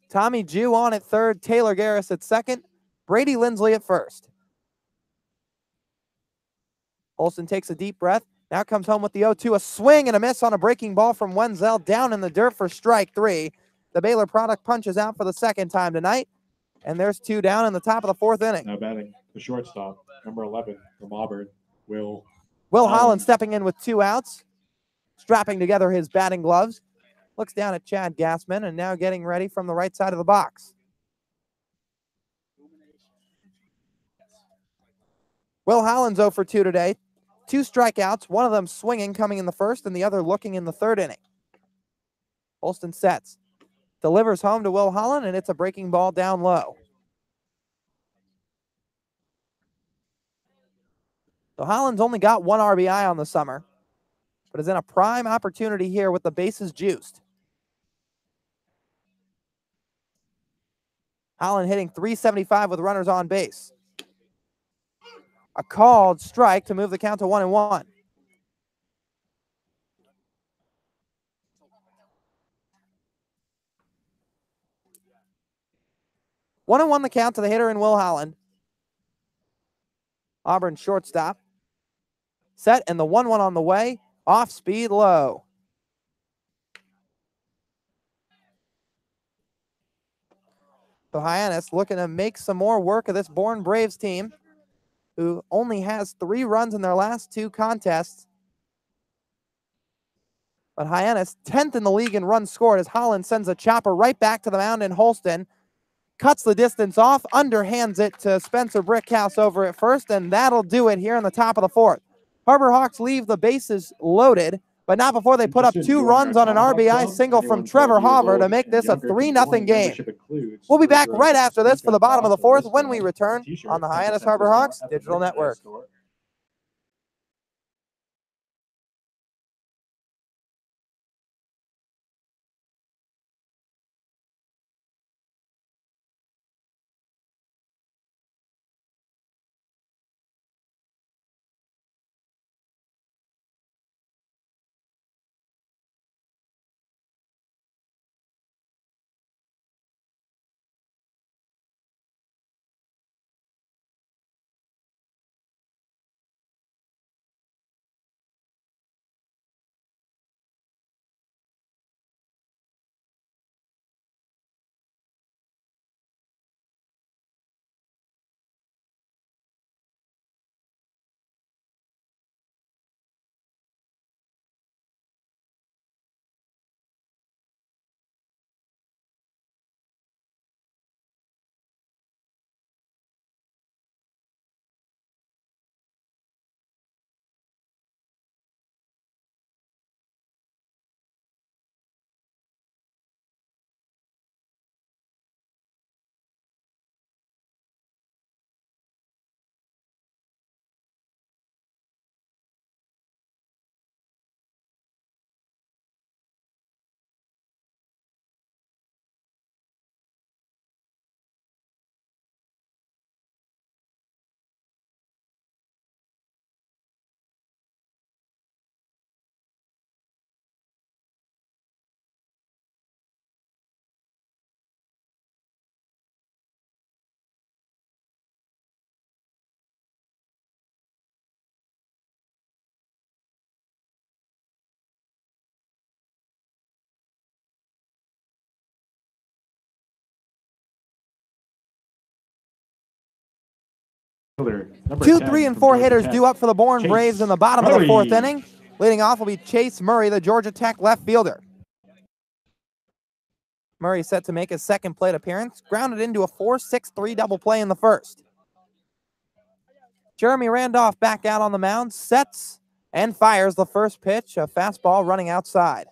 Tommy Jew on at third, Taylor Garris at second, Brady Lindsley at first. Holston takes a deep breath, now comes home with the 0-2, a swing and a miss on a breaking ball from Wenzel down in the dirt for strike 3. The Baylor product punches out for the second time tonight, and there's 2 down in the top of the fourth inning. Now batting the shortstop, number 11 from Auburn, Will Holland stepping in with 2 outs, strapping together his batting gloves. Looks down at Chad Gassman and now getting ready from the right side of the box. Will Holland's 0 for 2 today. 2 strikeouts, one of them swinging coming in the first and the other looking in the third inning. Goldstein sets. Delivers home to Will Holland, and it's a breaking ball down low. So Holland's only got 1 RBI on the summer, but is in a prime opportunity here with the bases juiced. Holland hitting .375 with runners on base. A called strike to move the count to 1-1. One and one the count to the hitter in Will Holland. Auburn shortstop. Set and the 1-1 on the way. Off speed low. So Hyannis looking to make some more work of this Bourne Braves team, who only has 3 runs in their last 2 contests. But Hyannis, 10th in the league in runs scored as Holland sends a chopper right back to the mound in Holston. Cuts the distance off, underhands it to Spencer Brickhouse over at first, and that'll do it here in the top of the 4th. Harbor Hawks leave the bases loaded, but not before they put up 2 runs on an RBI single from Trevor Hauver to make this a 3-0 game. We'll be back right after this for the bottom of the 4th when we return on the Hyannis Harbor Hawks Digital Network. Two, 3, and 4 hitters due up for the Bourne Braves in the bottom of the 4th inning. Leading off will be Chase Murray, the Georgia Tech left fielder. Murray set to make his 2nd plate appearance, grounded into a 4-6-3 double play in the 1st. Jeremy Randolph back out on the mound, sets and fires the first pitch, a fastball running outside.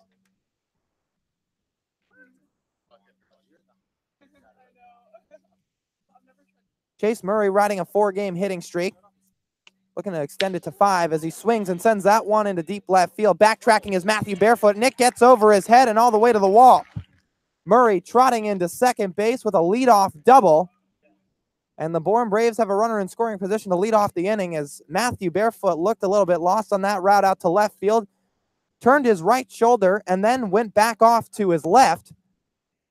Chase Murray riding a 4-game hitting streak. Looking to extend it to 5 as he swings and sends that one into deep left field. Backtracking is Matthew Barefoot. Nick gets over his head and all the way to the wall. Murray trotting into second base with a leadoff double. And the Bourne Braves have a runner in scoring position to lead off the inning as Matthew Barefoot looked a little bit lost on that route out to left field. Turned his right shoulder and then went back off to his left.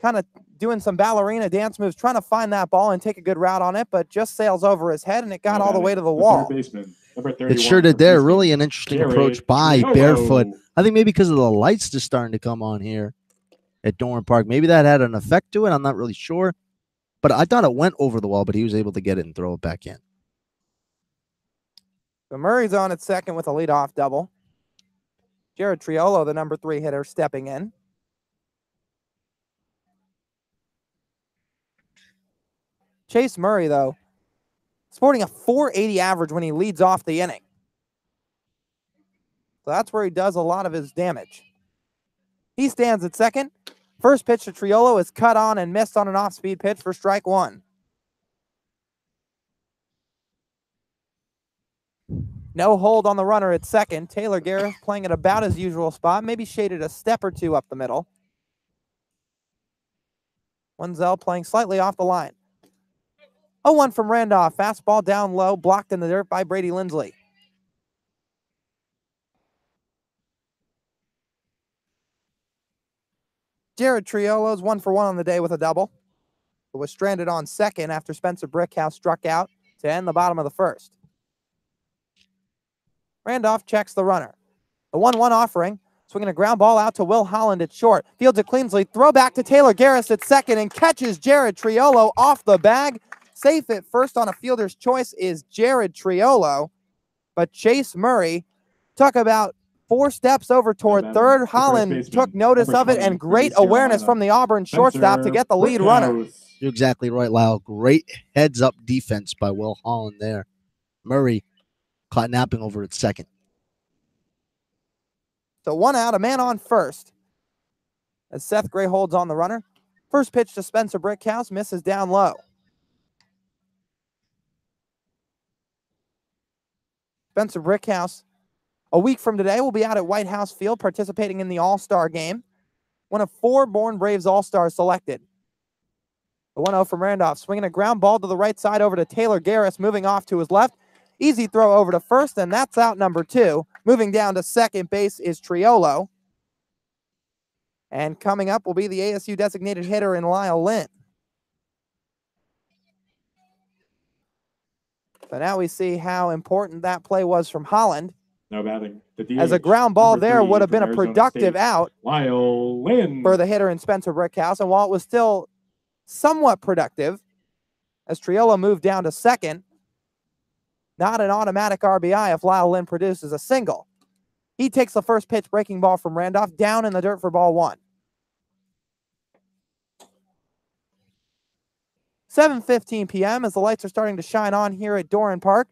Kind of doing some ballerina dance moves, trying to find that ball and take a good route on it, but just sails over his head and it got all the way to the wall. It sure did there. Really an interesting approach by Barefoot. I think maybe because of the lights just starting to come on here at Dorn Park. Maybe that had an effect to it. I'm not really sure. But I thought it went over the wall, but he was able to get it and throw it back in. So Murray's on at second with a leadoff double. Jared Triolo, the number 3 hitter, stepping in. Chase Murray, though, sporting a .480 average when he leads off the inning. So that's where he does a lot of his damage. He stands at second. First pitch to Triolo is cut on and missed on an off-speed pitch for strike one. No hold on the runner at second. Taylor Garris playing at about his usual spot, maybe shaded a step or two up the middle. Wenzel playing slightly off the line. 0-1 from Randolph. Fastball down low, blocked in the dirt by Brady Lindsley. Jared Triolo's 1 for 1 on the day with a double, but was stranded on second after Spencer Brickhouse struck out to end the bottom of the first. Randolph checks the runner. The 1-1 offering, swinging a ground ball out to Will Holland at short. Fields it cleanly, throw back to Taylor Garris at second and catches Jared Triolo off the bag. Safe at first on a fielder's choice is Jared Triolo, but Chase Murray took about 4 steps over toward third. Holland took notice of it, and great awareness from the Auburn shortstop to get the lead runner. You're exactly right, Lyle. Great heads-up defense by Will Holland there. Murray caught napping over at second. So 1 out, a man on first, as Seth Gray holds on the runner. First pitch to Spencer Brickhouse, misses down low. Spencer Brickhouse, a week from today, will be out at White House Field participating in the All-Star game. One of 4 Bourne Braves All-Stars selected. The 1-0 from Randolph, swinging a ground ball to the right side over to Taylor Garris, moving off to his left. Easy throw over to first, and that's out number 2. Moving down to second base is Triolo. And coming up will be the ASU designated hitter in Lyle Lynn. So now we see how important that play was from Holland. Now batting, the DH, as a ground ball number there 3 would have been a from Arizona productive State, out Lyle Lynn. for the hitter in Spencer Brickhouse. And while it was still somewhat productive, as Triolo moved down to second, not an automatic RBI if Lyle Lynn produces a single. He takes the first pitch breaking ball from Randolph down in the dirt for ball 1. 7:15 p.m. as the lights are starting to shine on here at Doran Park.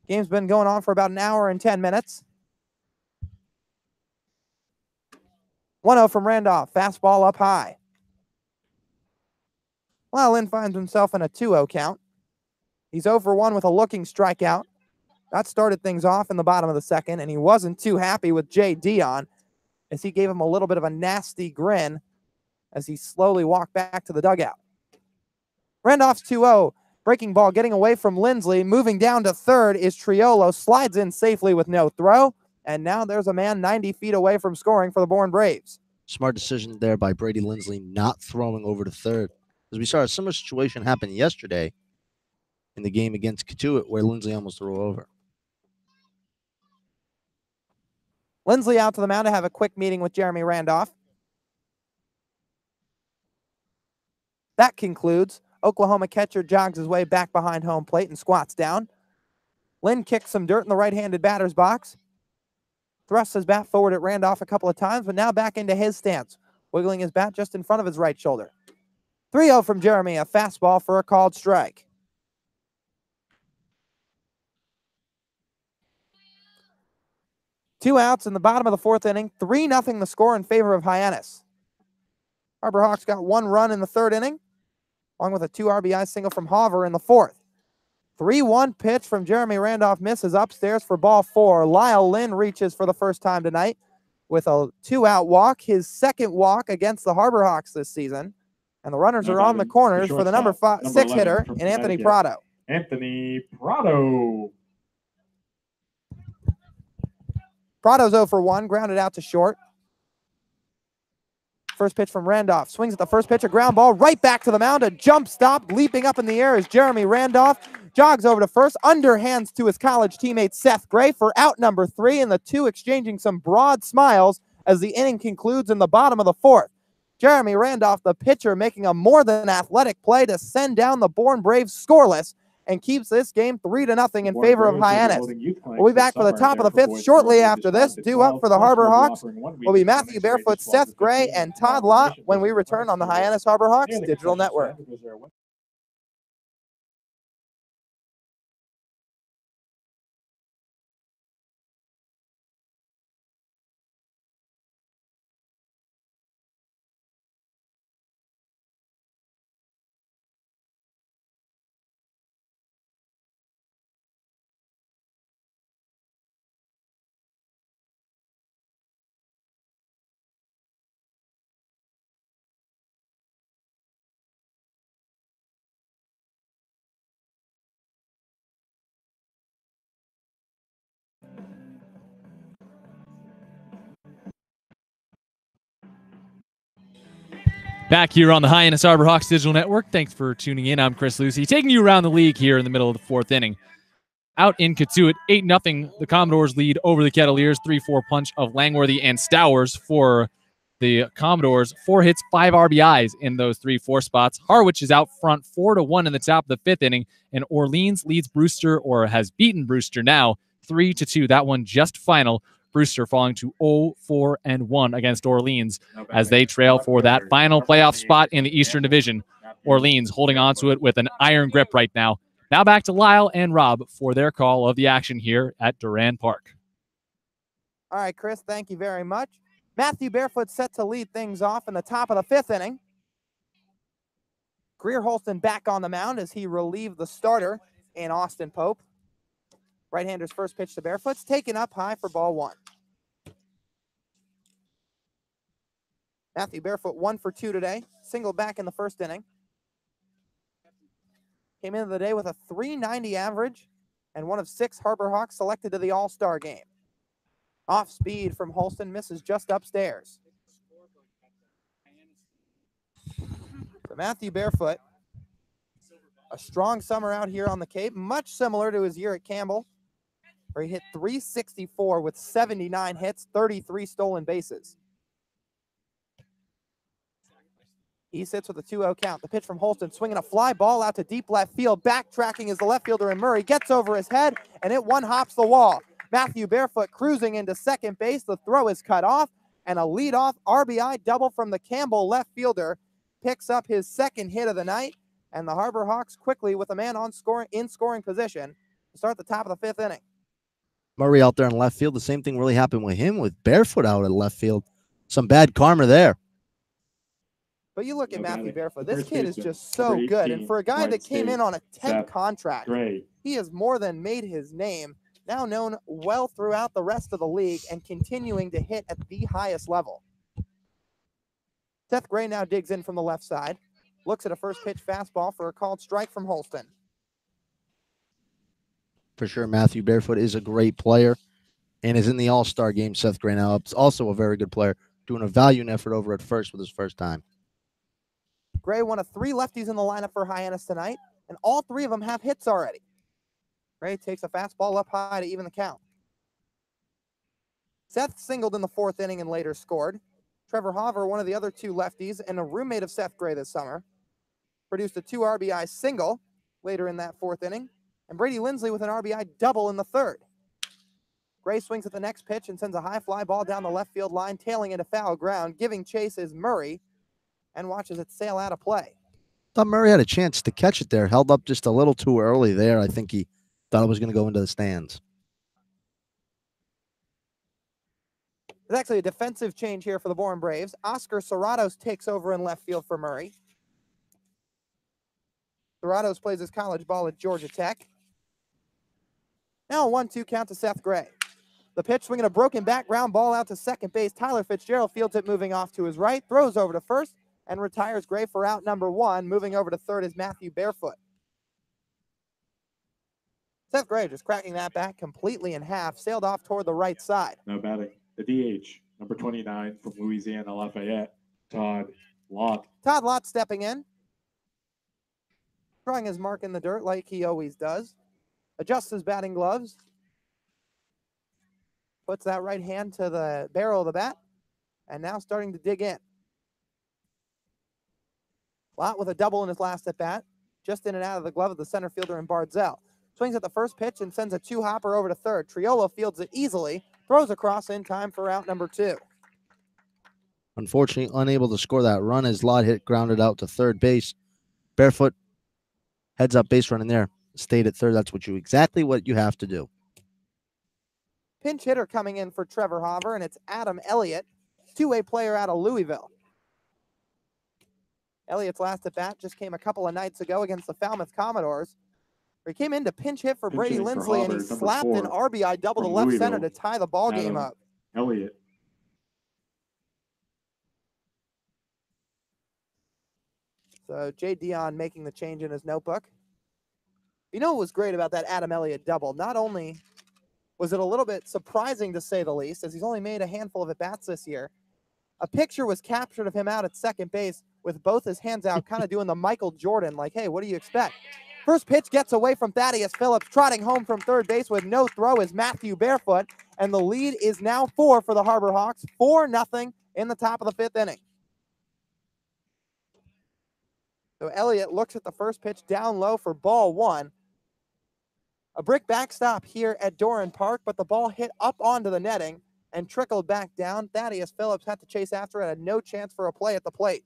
Game's been going on for about an hour and 10 minutes. 1-0 from Randolph. Fastball up high. Lyle Lynn finds himself in a 2-0 count. He's 0 for 1 with a looking strikeout. That started things off in the bottom of the second, and he wasn't too happy with Jay Dion as he gave him a little bit of a nasty grin as he slowly walked back to the dugout. Randolph's 2-0. Breaking ball getting away from Lindsley. Moving down to third is Triolo. Slides in safely with no throw. And now there's a man 90 feet away from scoring for the Bourne Braves. Smart decision there by Brady Lindsley not throwing over to third. As we saw a similar situation happen yesterday in the game against Katuitt where Lindsley almost threw over. Lindsley out to the mound to have a quick meeting with Jeremy Randolph. That concludes. Oklahoma catcher jogs his way back behind home plate and squats down. Lynn kicks some dirt in the right-handed batter's box. Thrusts his bat forward at Randolph a couple of times, but now back into his stance, wiggling his bat just in front of his right shoulder. 3-0 from Jeremy, a fastball for a called strike. Two outs in the bottom of the 4th inning. 3-0 the score in favor of Hyannis. Harbor Hawks got 1 run in the 3rd inning, along with a 2 RBI single from Hauver in the 4th. 3-1 pitch from Jeremy Randolph misses upstairs for ball 4. Lyle Lynn reaches for the first time tonight with a 2-out walk, his 2nd walk against the Harbor Hawks this season. And the runners are on the corners for the number 6 hitter in Anthony Prado. Anthony Prado. Prado's 0 for 1, grounded out to short. First pitch from Randolph. Swings at the first pitch, a ground ball right back to the mound. A jump stop, leaping up in the air is Jeremy Randolph. Jogs over to first, underhands to his college teammate Seth Gray for out number 3, and the two exchanging some broad smiles as the inning concludes in the bottom of the 4th. Jeremy Randolph, the pitcher, making a more than athletic play to send down the Bourne Braves scoreless and keeps this game 3-0 in favor of Hyannis. We'll be back for the top of the 5th shortly after this. Due up for the Harbor Hawks will be Matthew Barefoot, Seth Gray, and Todd Lott when we return on the Hyannis Harbor Hawks Digital Network. Back here on the Hyannis Harbor-Hawks Digital Network. Thanks for tuning in. I'm Chris Lucey, taking you around the league here in the middle of the fourth inning. Out in Katuitt, 8-0, the Commodores lead over the Kettleers. 3-4 punch of Langworthy and Stowers for the Commodores. 4 hits, 5 RBIs in those 3-4 spots. Harwich is out front 4-1 in the top of the fifth inning, and Orleans leads Brewster, or has beaten Brewster now, 3-2. That one just final. Brewster falling to 0-4-1 against Orleans as they trail for that final playoff spot in the Eastern Division. Orleans holding on to it with an iron grip right now. Now back to Lyle and Rob for their call of the action here at Duran Park. All right, Chris, thank you very much. Matthew Barefoot set to lead things off in the top of the fifth inning. Greer Holston back on the mound as he relieved the starter in Austin Pope. Right-hander's first pitch to Barefoot's taken up high for ball 1. Matthew Barefoot 1 for 2 today. Single back in the first inning. Came into the day with a .390 average and one of 6 Harbor Hawks selected to the All-Star game. Off speed from Holston, misses just upstairs. So Matthew Barefoot, a strong summer out here on the Cape, much similar to his year at Campbell, where he hit .364 with 79 hits, 33 stolen bases. He sits with a 2-0 count. The pitch from Holston, swinging a fly ball out to deep left field. Backtracking is the left fielder, and Murray gets over his head, and it one-hops the wall. Matthew Barefoot cruising into second base. The throw is cut off, and a leadoff RBI double from the Campbell left fielder picks up his second hit of the night, and the Harbor Hawks quickly with a man on in scoring position to start the top of the fifth inning. Murray out there in left field. The same thing really happened with him with Barefoot out at left field. Some bad karma there. But you look at Matthew Barefoot, this kid is just so good. And for a guy that came in on a 10 contract, he has more than made his name, now known well throughout the rest of the league and continuing to hit at the highest level. Seth Gray now digs in from the left side, looks at a first pitch fastball for a called strike from Holston. For sure, Matthew Barefoot is a great player and is in the All-Star game. Seth Gray now also a very good player, doing a valiant effort over at first with his first time. Gray, one of 3 lefties in the lineup for Hyannis tonight, and all 3 of them have hits already. Gray takes a fastball up high to even the count. Seth singled in the 4th inning and later scored. Trevor Hoover, one of the other 2 lefties and a roommate of Seth Gray this summer, produced a 2 RBI single later in that 4th inning, and Brady Lindsley with an RBI double in the 3rd. Gray swings at the next pitch and sends a high fly ball down the left field line, tailing into foul ground. Giving chase is Murray, and watches it sail out of play. Thought Murray had a chance to catch it there. Held up just a little too early there. I think he thought it was going to go into the stands. There's actually a defensive change here for the Bourne Braves. Oscar Serratos takes over in left field for Murray. Serratos plays his college ball at Georgia Tech. Now a 1-2 count to Seth Gray. The pitch swinging a broken back ground ball out to second base. Tyler Fitzgerald fields it moving off to his right, throws over to first, and retires Gray for out number 1. Moving over to third is Matthew Barefoot. Seth Gray just cracking that back completely in half, sailed off toward the right side. Now batting the DH, number 29 from Louisiana Lafayette, Todd Lott. Todd Lott stepping in, drawing his mark in the dirt like he always does. Adjusts his batting gloves. Puts that right hand to the barrel of the bat, and now starting to dig in. Lott with a double in his last at bat, just in and out of the glove of the center fielder in Bardzell. Swings at the first pitch and sends a 2-hopper over to third. Triolo fields it easily, throws across in time for out number 2. Unfortunately, unable to score that run as Lott hit grounded out to third base. Barefoot heads up base running there. Stayed at third. That's exactly what you have to do. Pinch hitter coming in for Trevor Hoover, and it's Adam Elliott, 2-way player out of Louisville. Elliott's last at bat just came a couple of nights ago against the Falmouth Commodores. He came in to pinch hit for Brady Lindsley, and he slapped an RBI double to left center to tie the ball game up. Elliott. So Jay Dion making the change in his notebook. You know what was great about that Adam Elliott double? Not only was it a little bit surprising to say the least, as he's only made a handful of at-bats this year, a picture was captured of him out at second base with both his hands out, kind of doing the Michael Jordan, like, hey, what do you expect? First pitch gets away from Thaddeus Phillips. Trotting home from third base with no throw is Matthew Barefoot, and the lead is now 4 for the Harbor Hawks, 4-0 in the top of the 5th inning. So Elliott looks at the first pitch down low for ball 1. A brick backstop here at Doran Park, but the ball hit up onto the netting and trickled back down. Thaddeus Phillips had to chase after it, had no chance for a play at the plate.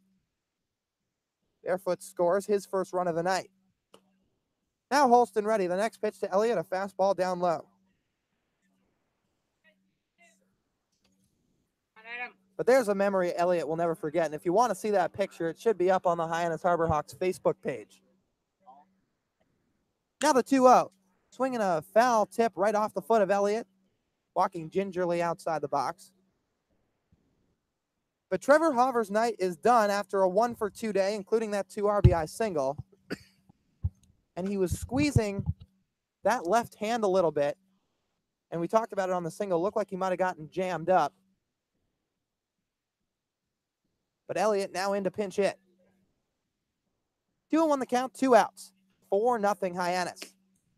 Barefoot scores his first run of the night. Now Holston ready. The next pitch to Elliott, a fastball down low. But there's a memory Elliott will never forget. And if you want to see that picture, it should be up on the Hyannis Harbor Hawks Facebook page. Now the 2-0. Swinging a foul tip right off the foot of Elliott, walking gingerly outside the box. But Trevor Hauver's night is done after a 1-for-2 day, including that 2 RBI single. And he was squeezing that left hand a little bit. And we talked about it on the single. Looked like he might have gotten jammed up. But Elliott now into pinch hit. 2-1 the count, 2 outs. 4-0 Hyannis.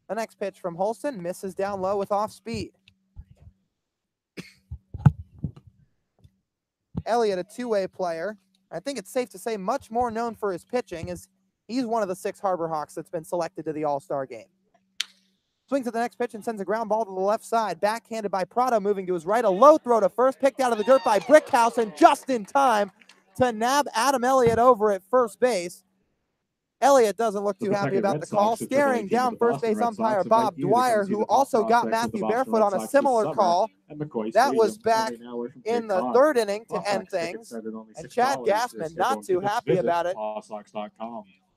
The next pitch from Holston misses down low with off speed. Elliott, a two-way player. I think it's safe to say much more known for his pitching, as he's one of the 6 Harbor Hawks that's been selected to the All-Star game. Swings at the next pitch and sends a ground ball to the left side. Backhanded by Prado, moving to his right. A low throw to first, picked out of the dirt by Brickhouse, and just in time to nab Adam Elliott over at first base. Elliott doesn't look too happy about the call, staring down first base umpire Bob Dwyer, who also got Matthew Barefoot on a similar call. That was back in the 3rd inning to end things. And Chad Gassman not too happy about it,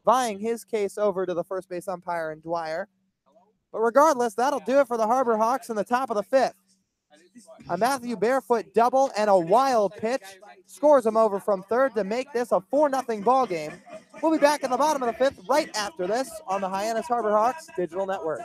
vying his case over to the first base umpire and Dwyer. But regardless, that'll do it for the Harbor Hawks in the top of the 5th. A Matthew Barefoot double and a wild pitch scores him over from third to make this a 4-0 ball game. We'll be back in the bottom of the 5th right after this on the Hyannis Harbor Hawks Digital Network.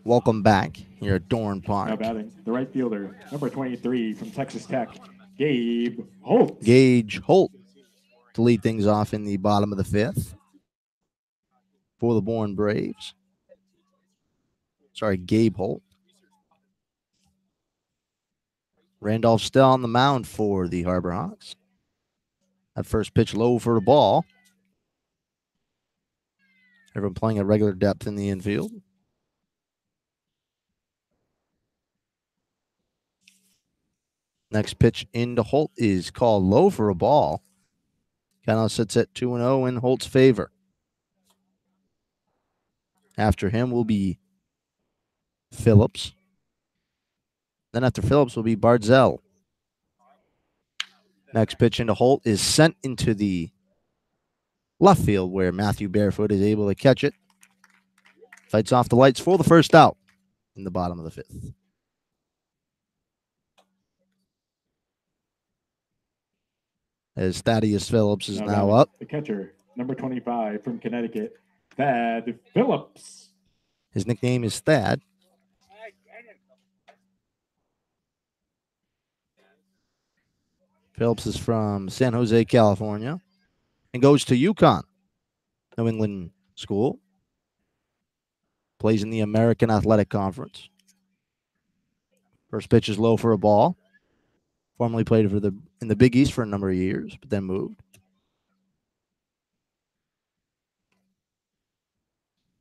Welcome back here at Doran Park. Now batting, the right fielder, number 23 from Texas Tech, Gabe Holt. Gage Holt to lead things off in the bottom of the 5th for the Bourne Braves. Sorry, Gabe Holt. Randolph still on the mound for the Harbor Hawks. That first pitch low for the ball. Everyone playing at regular depth in the infield. Next pitch into Holt is called low for a ball. Kind sits at 2-0 in Holt's favor. After him will be Phillips. Then after Phillips will be Bardzell. Next pitch into Holt is sent into the left field where Matthew Barefoot is able to catch it. Fights off the lights for the first out in the bottom of the 5th. As Thaddeus Phillips is now up. The catcher, number 25 from Connecticut, Thad Phillips. His nickname is Thad. Phillips is from San Jose, California, and goes to UConn, New England school. Plays in the American Athletic Conference. First pitch is low for a ball. Formerly played in the Big East for a number of years, but then moved.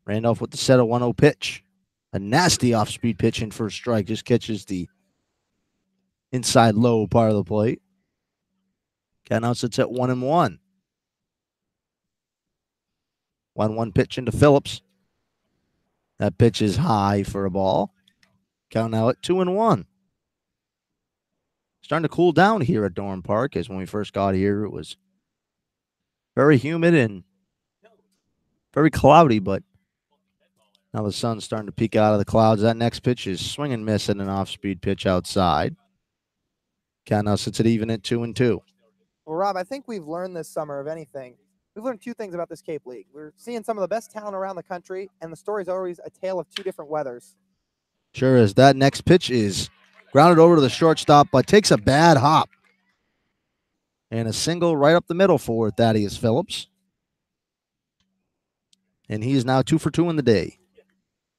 Randolph with the set of 1-0 pitch. A nasty off-speed pitch in for a strike. Just catches the inside low part of the plate. Count now sits at 1-1. 1-1 pitch into Phillips. That pitch is high for a ball. Count now at 2-1. Starting to cool down here at Dorn Park, as when we first got here, it was very humid and very cloudy, but now the sun's starting to peek out of the clouds. That next pitch is swing and miss and an off-speed pitch outside. Count now sits at even at 2-2. Well, Rob, I think we've learned this summer, of anything, we've learned two things about this Cape League. We're seeing some of the best talent around the country, and the story's always a tale of two different weathers. Sure is. That next pitch is grounded over to the shortstop, but takes a bad hop. And a single right up the middle for Thaddeus Phillips. And he is now 2 for 2 in the day.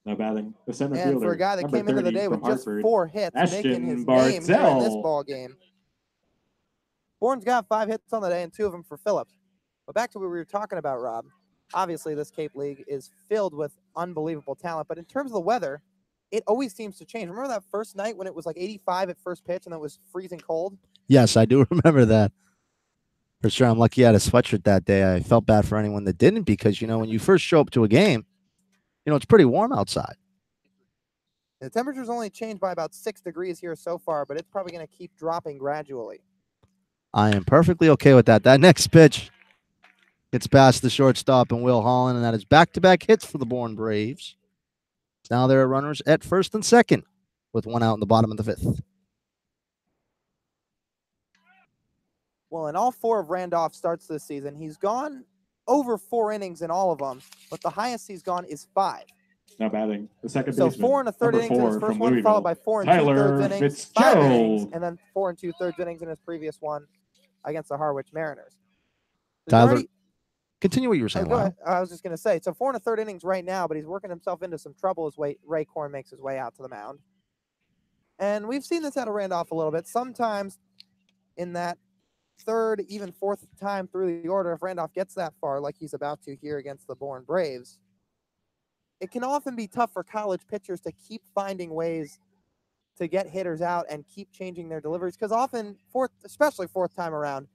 Now batting the center And fielder, for a guy that number came into the 30 day with from just Hartford, 4 hits, making his name during this Marcello. ball game. Bourne's got 5 hits on the day and 2 of them for Phillips. But back to what we were talking about, Rob. Obviously, this Cape League is filled with unbelievable talent. But in terms of the weather, it always seems to change. Remember that first night when it was like 85 at first pitch and it was freezing cold? Yes, I do remember that. For sure, I'm lucky I had a sweatshirt that day. I felt bad for anyone that didn't because, when you first show up to a game, it's pretty warm outside. The temperature's only changed by about 6 degrees here so far, but it's probably going to keep dropping gradually. I am perfectly okay with that. That next pitch gets past the shortstop and Will Holland, and that is back-to-back hits for the Bourne Braves. Now there are runners at first and second with 1 out in the bottom of the 5th. Well, in all 4 of Randolph's starts this season, he's gone over 4 innings in all of them, but the highest he's gone is 5. Now batting the second So baseman, 4 1/3 innings in his first one, Louisville, followed by 4 2/3 innings, 5 innings, and then 4 2/3 innings in his previous one against the Harwich Mariners. Tyler, continue what you were saying. Go ahead. I was just going to say, so 4 1/3 innings right now, but he's working himself into some trouble as Ray Korn makes his way out to the mound. And we've seen this out of Randolph a little bit. Sometimes in that 3rd, even 4th time through the order, if Randolph gets that far, like he's about to here against the Bourne Braves, it can often be tough for college pitchers to keep finding ways to get hitters out and keep changing their deliveries, because often, especially 4th time around,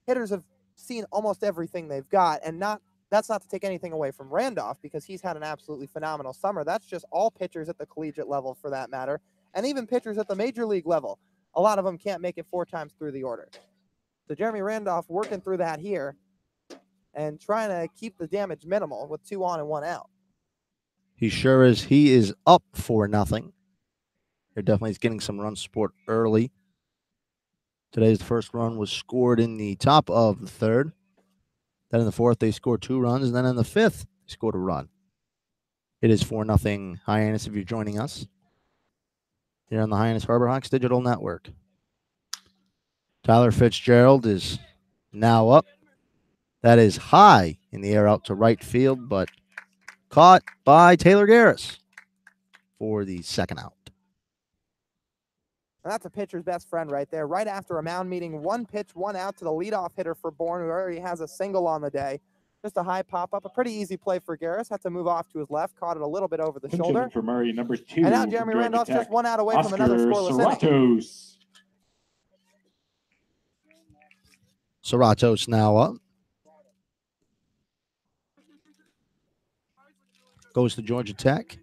hitters have seen almost everything they've got, and that's not to take anything away from Randolph, because he's had an absolutely phenomenal summer. That's just all pitchers at the collegiate level, for that matter, and even pitchers at the major league level. A lot of them can't make it 4 times through the order. So Jeremy Randolph working through that here and trying to keep the damage minimal with 2 on and 1 out. He sure is. He is up 4-0. They're definitely getting some run support early. Today's first run was scored in the top of the 3rd. Then in the 4th, they scored 2 runs. And then in the 5th, they scored a run. It is 4-0 Hyannis if you're joining us here on the Hyannis Harborhawks Digital Network. Tyler Fitzgerald is now up. That is high in the air out to right field, but caught by Taylor Garris for the 2nd out. And that's a pitcher's best friend right there. Right after a mound meeting, 1 pitch, 1 out to the leadoff hitter for Bourne, who already has a single on the day. Just a high pop-up, a pretty easy play for Garris. Had to move off to his left, caught it a little bit over the shoulder. For Murray, number 2. And now Jeremy Randolph's just 1 out away from another scoreless inning. Serratos now up. Goes to Georgia Tech.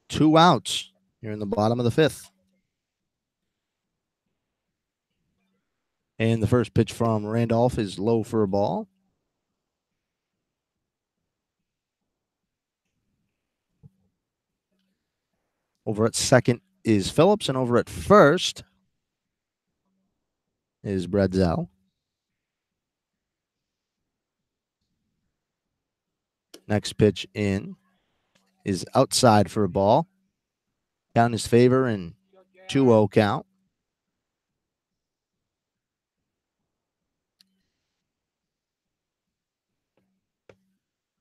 Two outs here in the bottom of the 5th. And the first pitch from Randolph is low for a ball. Over at second is Phillips, and over at first is Bredzel. Next pitch in is outside for a ball. Count in his favor and 2-0 count.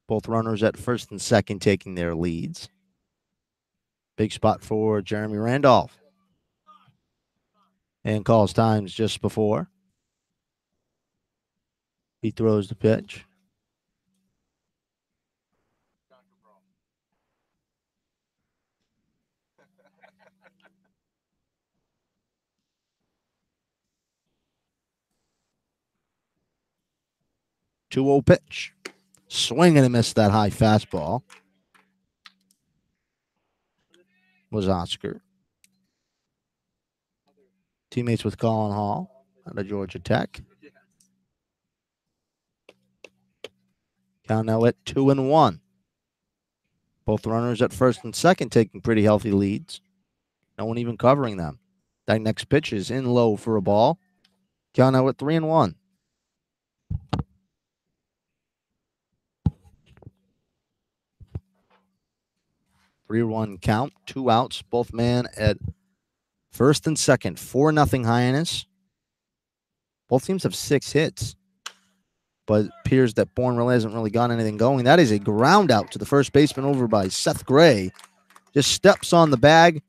Both runners at first and second taking their leads. Big spot for Jeremy Randolph. And calls times just before. He throws the pitch. Two-0 pitch. Swing and a miss that high fastball. Was Oscar. Teammates with Colin Hall out of Georgia Tech. Count now at 2-1. Both runners at first and second taking pretty healthy leads. No one even covering them. That next pitch is in low for a ball. Count now at 3-1. Three-run count, 2 outs, both man at first and second. 4-0 Hyannis. Both teams have 6 hits, but it appears that Bourne really hasn't really got anything going. That is a ground out to the first baseman over by Seth Gray. Just steps on the bag,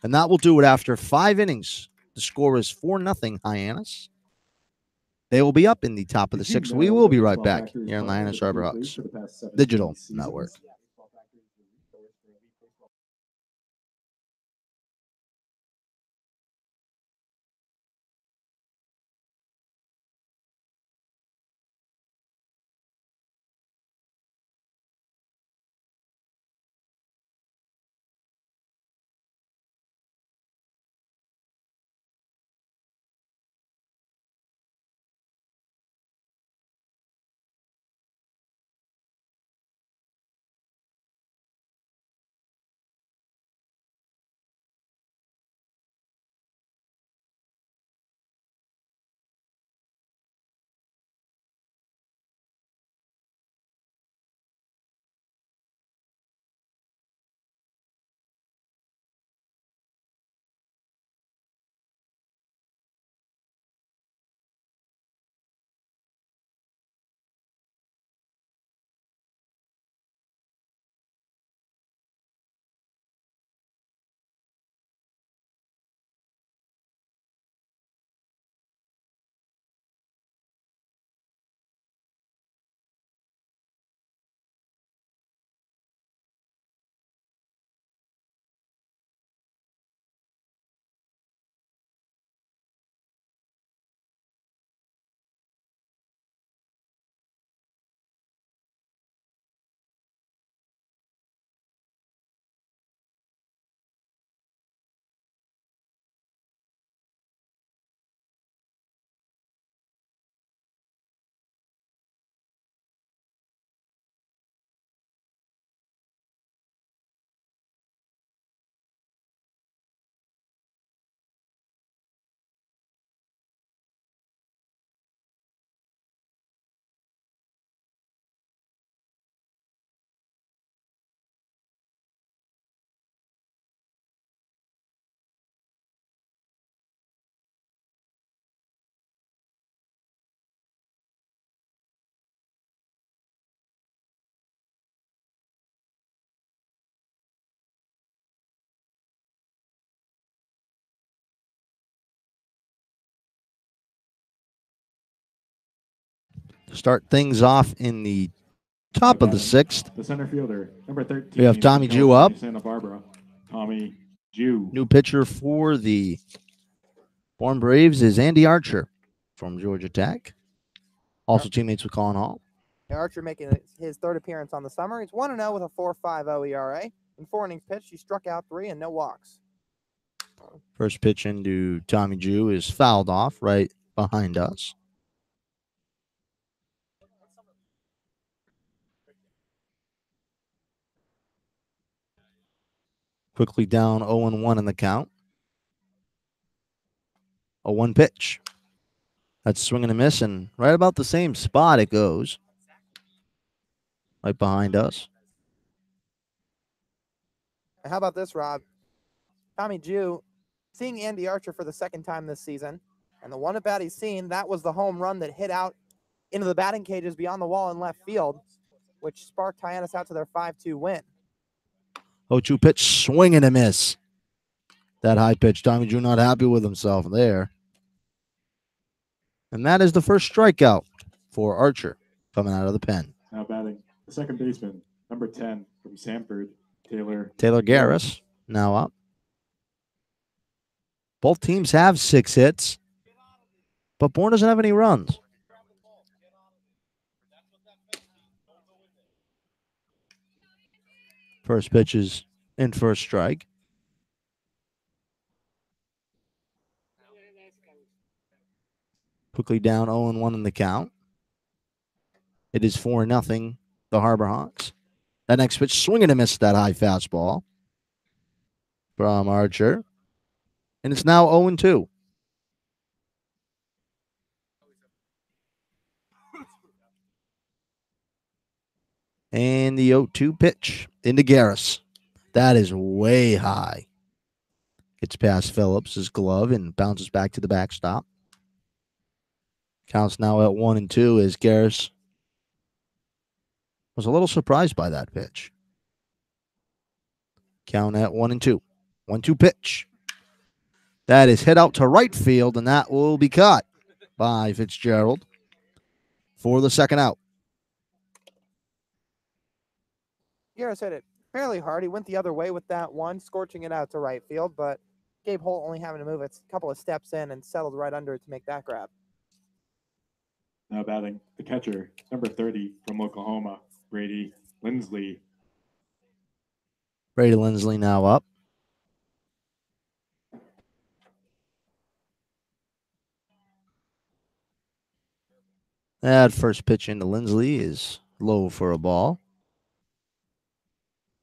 and that will do it after 5 innings. The score is 4-0 Hyannis. They will be up in the top of the 6th. We will be right back here on the Hyannis Harbor Hawks Digital Network. To start things off in the top of the 6th. The center fielder, number 13. We have Tommy Jew up. Santa Barbara. Tommy Jew. New pitcher for the Bourne Braves is Andy Archer from Georgia Tech. Also teammates with Colin Hall. Archer making his 3rd appearance on the summer. He's 1-0 with a 4.50 ERA. In 4 innings pitched, he struck out 3 and no walks. First pitch into Tommy Jew is fouled off right behind us. Quickly down 0-1 in the count. A 1 pitch. That's swing and a miss, and right about the same spot it goes. Right behind us. How about this, Rob? Tommy Jew seeing Andy Archer for the 2nd time this season, and the one at bat he's seen, that was the home run that hit out into the batting cages beyond the wall in left field, which sparked Hyannis out to their 5-2 win. 0-2 pitch, swing and a miss. That high pitch, Tommy Jew not happy with himself there. And that is the first strikeout for Archer coming out of the pen. Now batting the second baseman, number 10 from Sanford, Taylor Garris now up. Both teams have 6 hits, but Bourne doesn't have any runs. First pitch is in for a strike. Quickly down 0-1 in the count. It is 4-0, the Harbor Hawks. That next pitch, swing and a miss, that high fastball from Archer. And it's now 0-2. And the 0-2 pitch into Garris. That is way high. Gets past Phillips' glove and bounces back to the backstop. Counts now at 1-2 as Garris was a little surprised by that pitch. Count at 1-2. 1-2 pitch. That is hit out to right field, and that will be caught by Fitzgerald for the second out. Garris hit it fairly hard. He went the other way with that one, scorching it out to right field, but Gabe Holt only having to move a couple of steps in and settled right under it to make that grab. Now batting the catcher, number 30 from Oklahoma, Brady Lindsley. Brady Lindsley now up. That first pitch into Lindsley is low for a ball.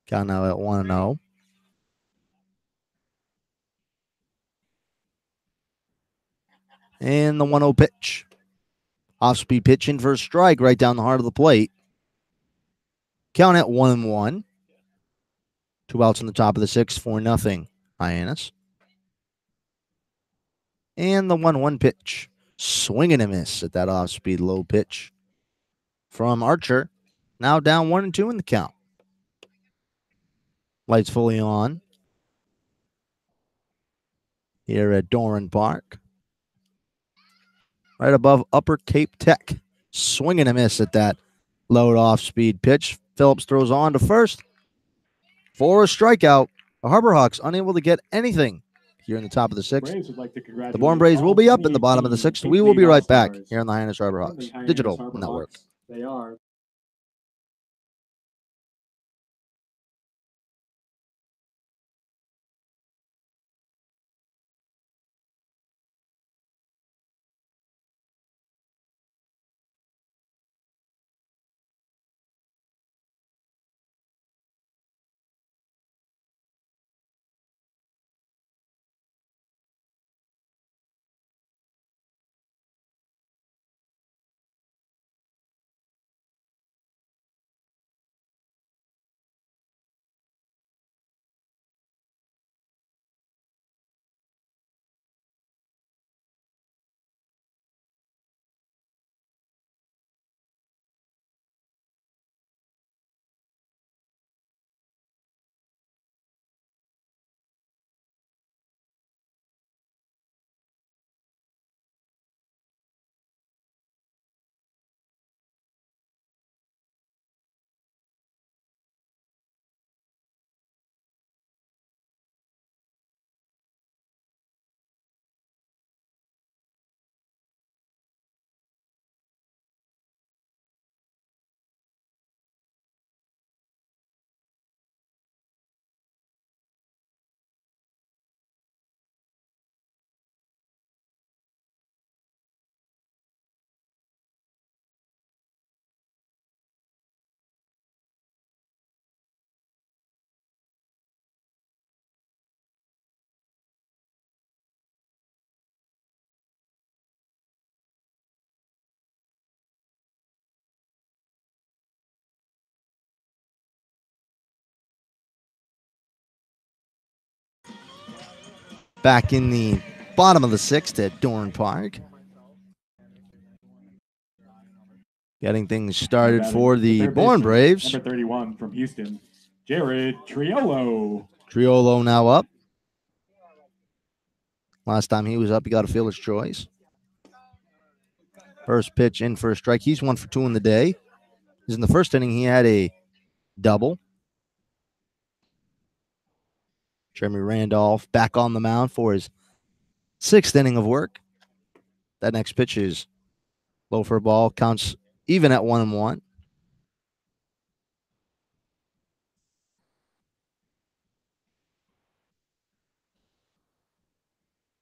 Count now at 1-0. And the 1-0 pitch. Off-speed pitch in for a strike right down the heart of the plate. Count at 1-1. 2 outs in the top of the 6th, 4-0 Hyannis. And the 1-1 pitch. Swing and a miss at that off-speed low pitch from Archer. Now down 1-2 in the count. Lights fully on here at Doran Park. Right above Upper Cape Tech. Swing and a miss at that low off-speed pitch. Phillips throws on to first for a strikeout. The Harbor Hawks unable to get anything here in the top of the 6th. Would like to The Bourne Braves will be up in the bottom of the 6th. We will be right back here on the Hyannis Harbor Hawks Digital Network. They are. Back in the bottom of the 6th at Doran Park. Getting things started for the Bourne Braves. Number 31 from Houston, Jared Triolo. Triolo now up. Last time he was up, he got a fielder's choice. First pitch in for a strike. He's 1 for 2 in the day. In the first inning, he had a double. Jeremy Randolph back on the mound for his 6th inning of work. That next pitch is low for a ball. Counts even at 1-1.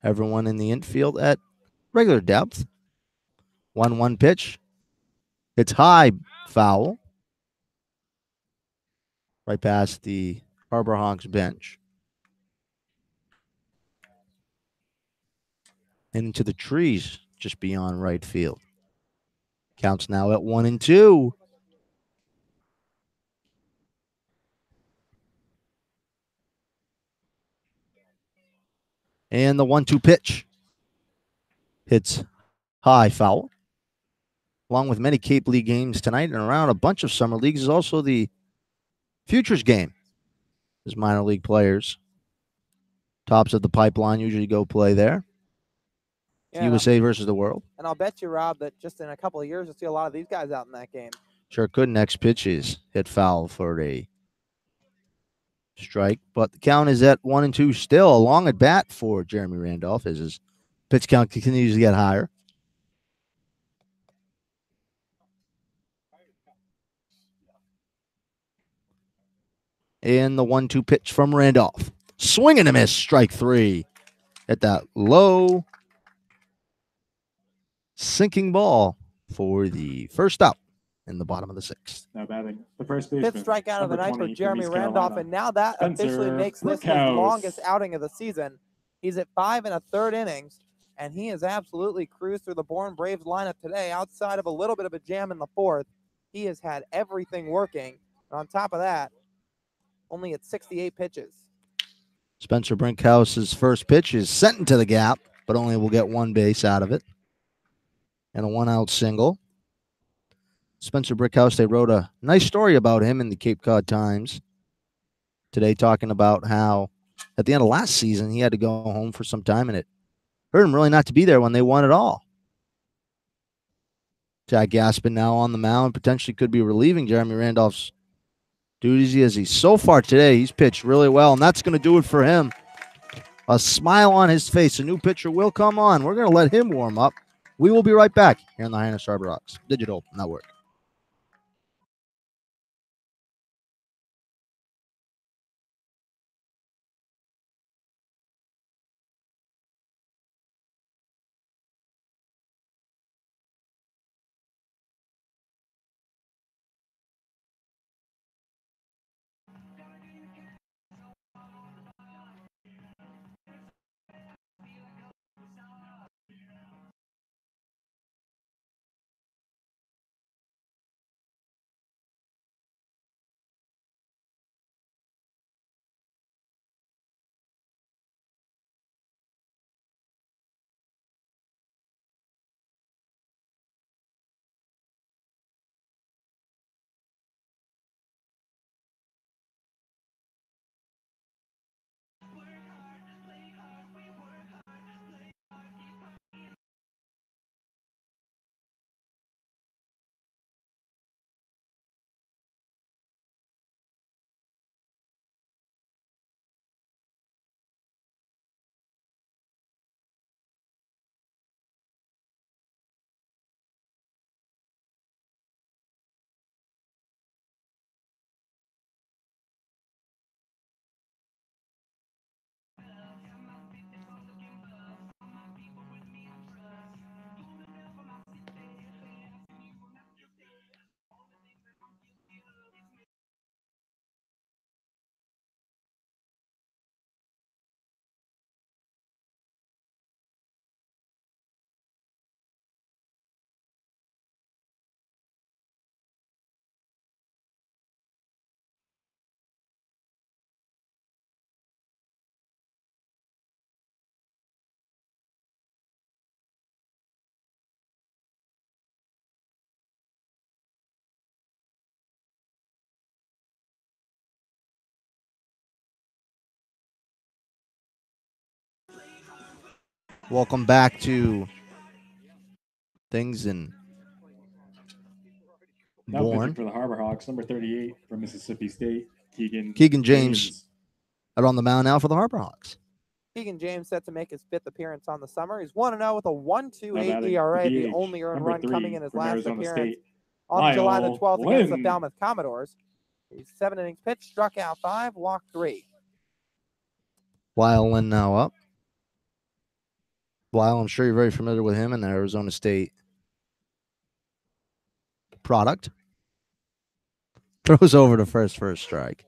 Everyone in the infield at regular depth. 1-1 pitch. It's high, foul. Right past the Harbor Hawks bench. Into the trees just beyond right field. Counts now at 1-2. And the 1-2 pitch. Hits high, foul. Along with many Cape League games tonight and around a bunch of summer leagues is also the Futures game. As minor league players, tops of the pipeline, usually go play there. Yeah, USA versus the world. And I'll bet you, Rob, that just in a couple of years, you'll see a lot of these guys out in that game. Sure could. Next pitch is hit foul for a strike, but the count is at 1-2 still. A long at bat for Jeremy Randolph as his pitch count continues to get higher. And the 1-2 pitch from Randolph. Swing and a miss, strike 3. At that low, sinking ball for the first out in the bottom of the 6th. Now batting the first baseman. 5th strikeout of the night for 20 Jeremy East Randolph, Carolina. and now that officially Spencer makes this his Brookhouse. longest outing of the season. He's at 5 1/3 innings, and he has absolutely cruised through the Bourne Braves lineup today. Outside of a little bit of a jam in the 4th, he has had everything working. And on top of that, only at 68 pitches. Spencer Brinkhouse's first pitch is sent into the gap, but only will get 1 base out of it. And a 1-out single. Spencer Brickhouse, they wrote a nice story about him in the Cape Cod Times today, talking about how at the end of last season he had to go home for some time, and it hurt him really not to be there when they won it all. Jack Gaspin now on the mound, potentially could be relieving Jeremy Randolph's duties as he so far today he's pitched really well, and that's going to do it for him. A smile on his face. A new pitcher will come on. We're going to let him warm up. We will be right back here on the Hyannis Harbor Hawks Digital Network. Welcome back to things in Now pitching Bourne. for the Harbor Hawks, number 38 from Mississippi State, Keegan James are on the mound now for the Harbor Hawks. Keegan James set to make his 5th appearance on the summer. He's 1-0 with a 1.28 batting ERA, the the DH, only earned number run 3 coming in his from last Arizona appearance State, on July the Lyle 12th against the Lynn. Falmouth Commodores. He's 7 innings pitched, struck out 5, walked 3. Lyle Lynn now up. Lyle, I'm sure you're very familiar with him, an Arizona State product. Throws over to first strike.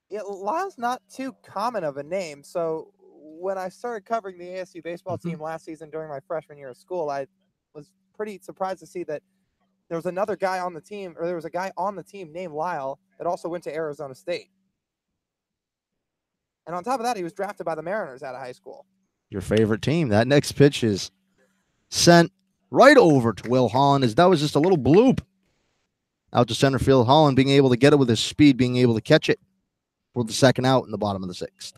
Yeah, Lyle's not too common of a name. So when I started covering the ASU baseball team last season during my freshman year of school, I was pretty surprised to see that there was another guy on the team, or there was a guy on the team named Lyle that also went to Arizona State. And on top of that, he was drafted by the Mariners out of high school. Your favorite team. That next pitch is sent right over to Will Holland, as that was just a little bloop out to center field. Holland being able to get it with his speed, being able to catch it for the second out in the bottom of the 6th.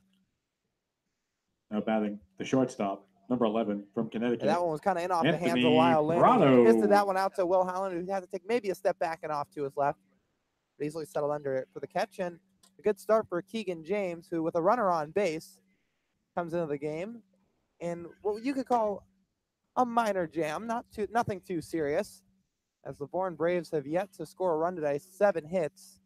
Now batting the shortstop, number 11 from Connecticut. And that one was kind of in off the hands of Anthony Lyle Lynn. Prado. He fisted that one out to Will Holland, who had to take maybe a step back and off to his left. But easily settled under it for the catch. And a good start for Keegan James, who with a runner on base comes into the game. And what you could call a minor jam, nothing too serious, as the Bourne Braves have yet to score a run today, 7 hits.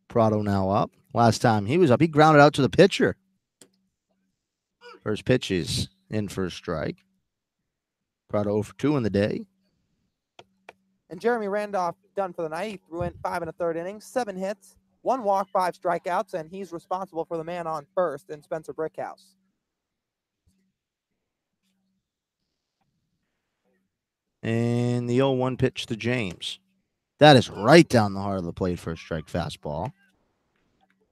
Prado now up. Last time he was up, he grounded out to the pitcher. First pitch is in for a strike. Prado 0 for 2 in the day. And Jeremy Randolph done for the night. He threw in 5 1/3 innings, 7 hits, 1 walk, 5 strikeouts, and he's responsible for the man on first in Spencer Brickhouse. And the 0-1 pitch to James. That is right down the heart of the plate for a strike fastball.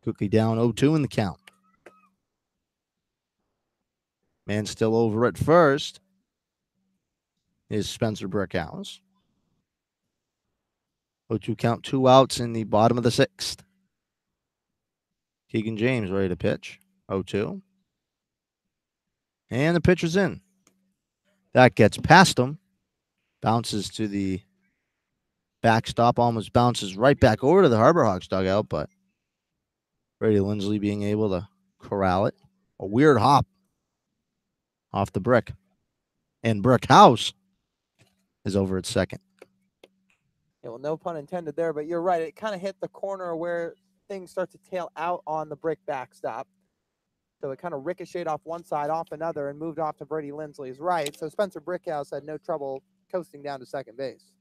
Quickly down 0-2 in the count. Man still over at first is Spencer Brickhouse. 0-2 count, 2 outs in the bottom of the 6th. Keegan James ready to pitch. 0-2. And the pitch is in. That gets past him. Bounces to the backstop. Almost bounces right back over to the Harbor Hawks dugout, but Brady Lindsley being able to corral it. A weird hop off the brick. And Brickhouse is over at second. Yeah, well, no pun intended there, but you're right. It kind of hit the corner where things start to tail out on the brick backstop. So it kind of ricocheted off one side, off another, and moved off to Brady Lindsley's right. So Spencer Brickhouse had no trouble coasting down to second base.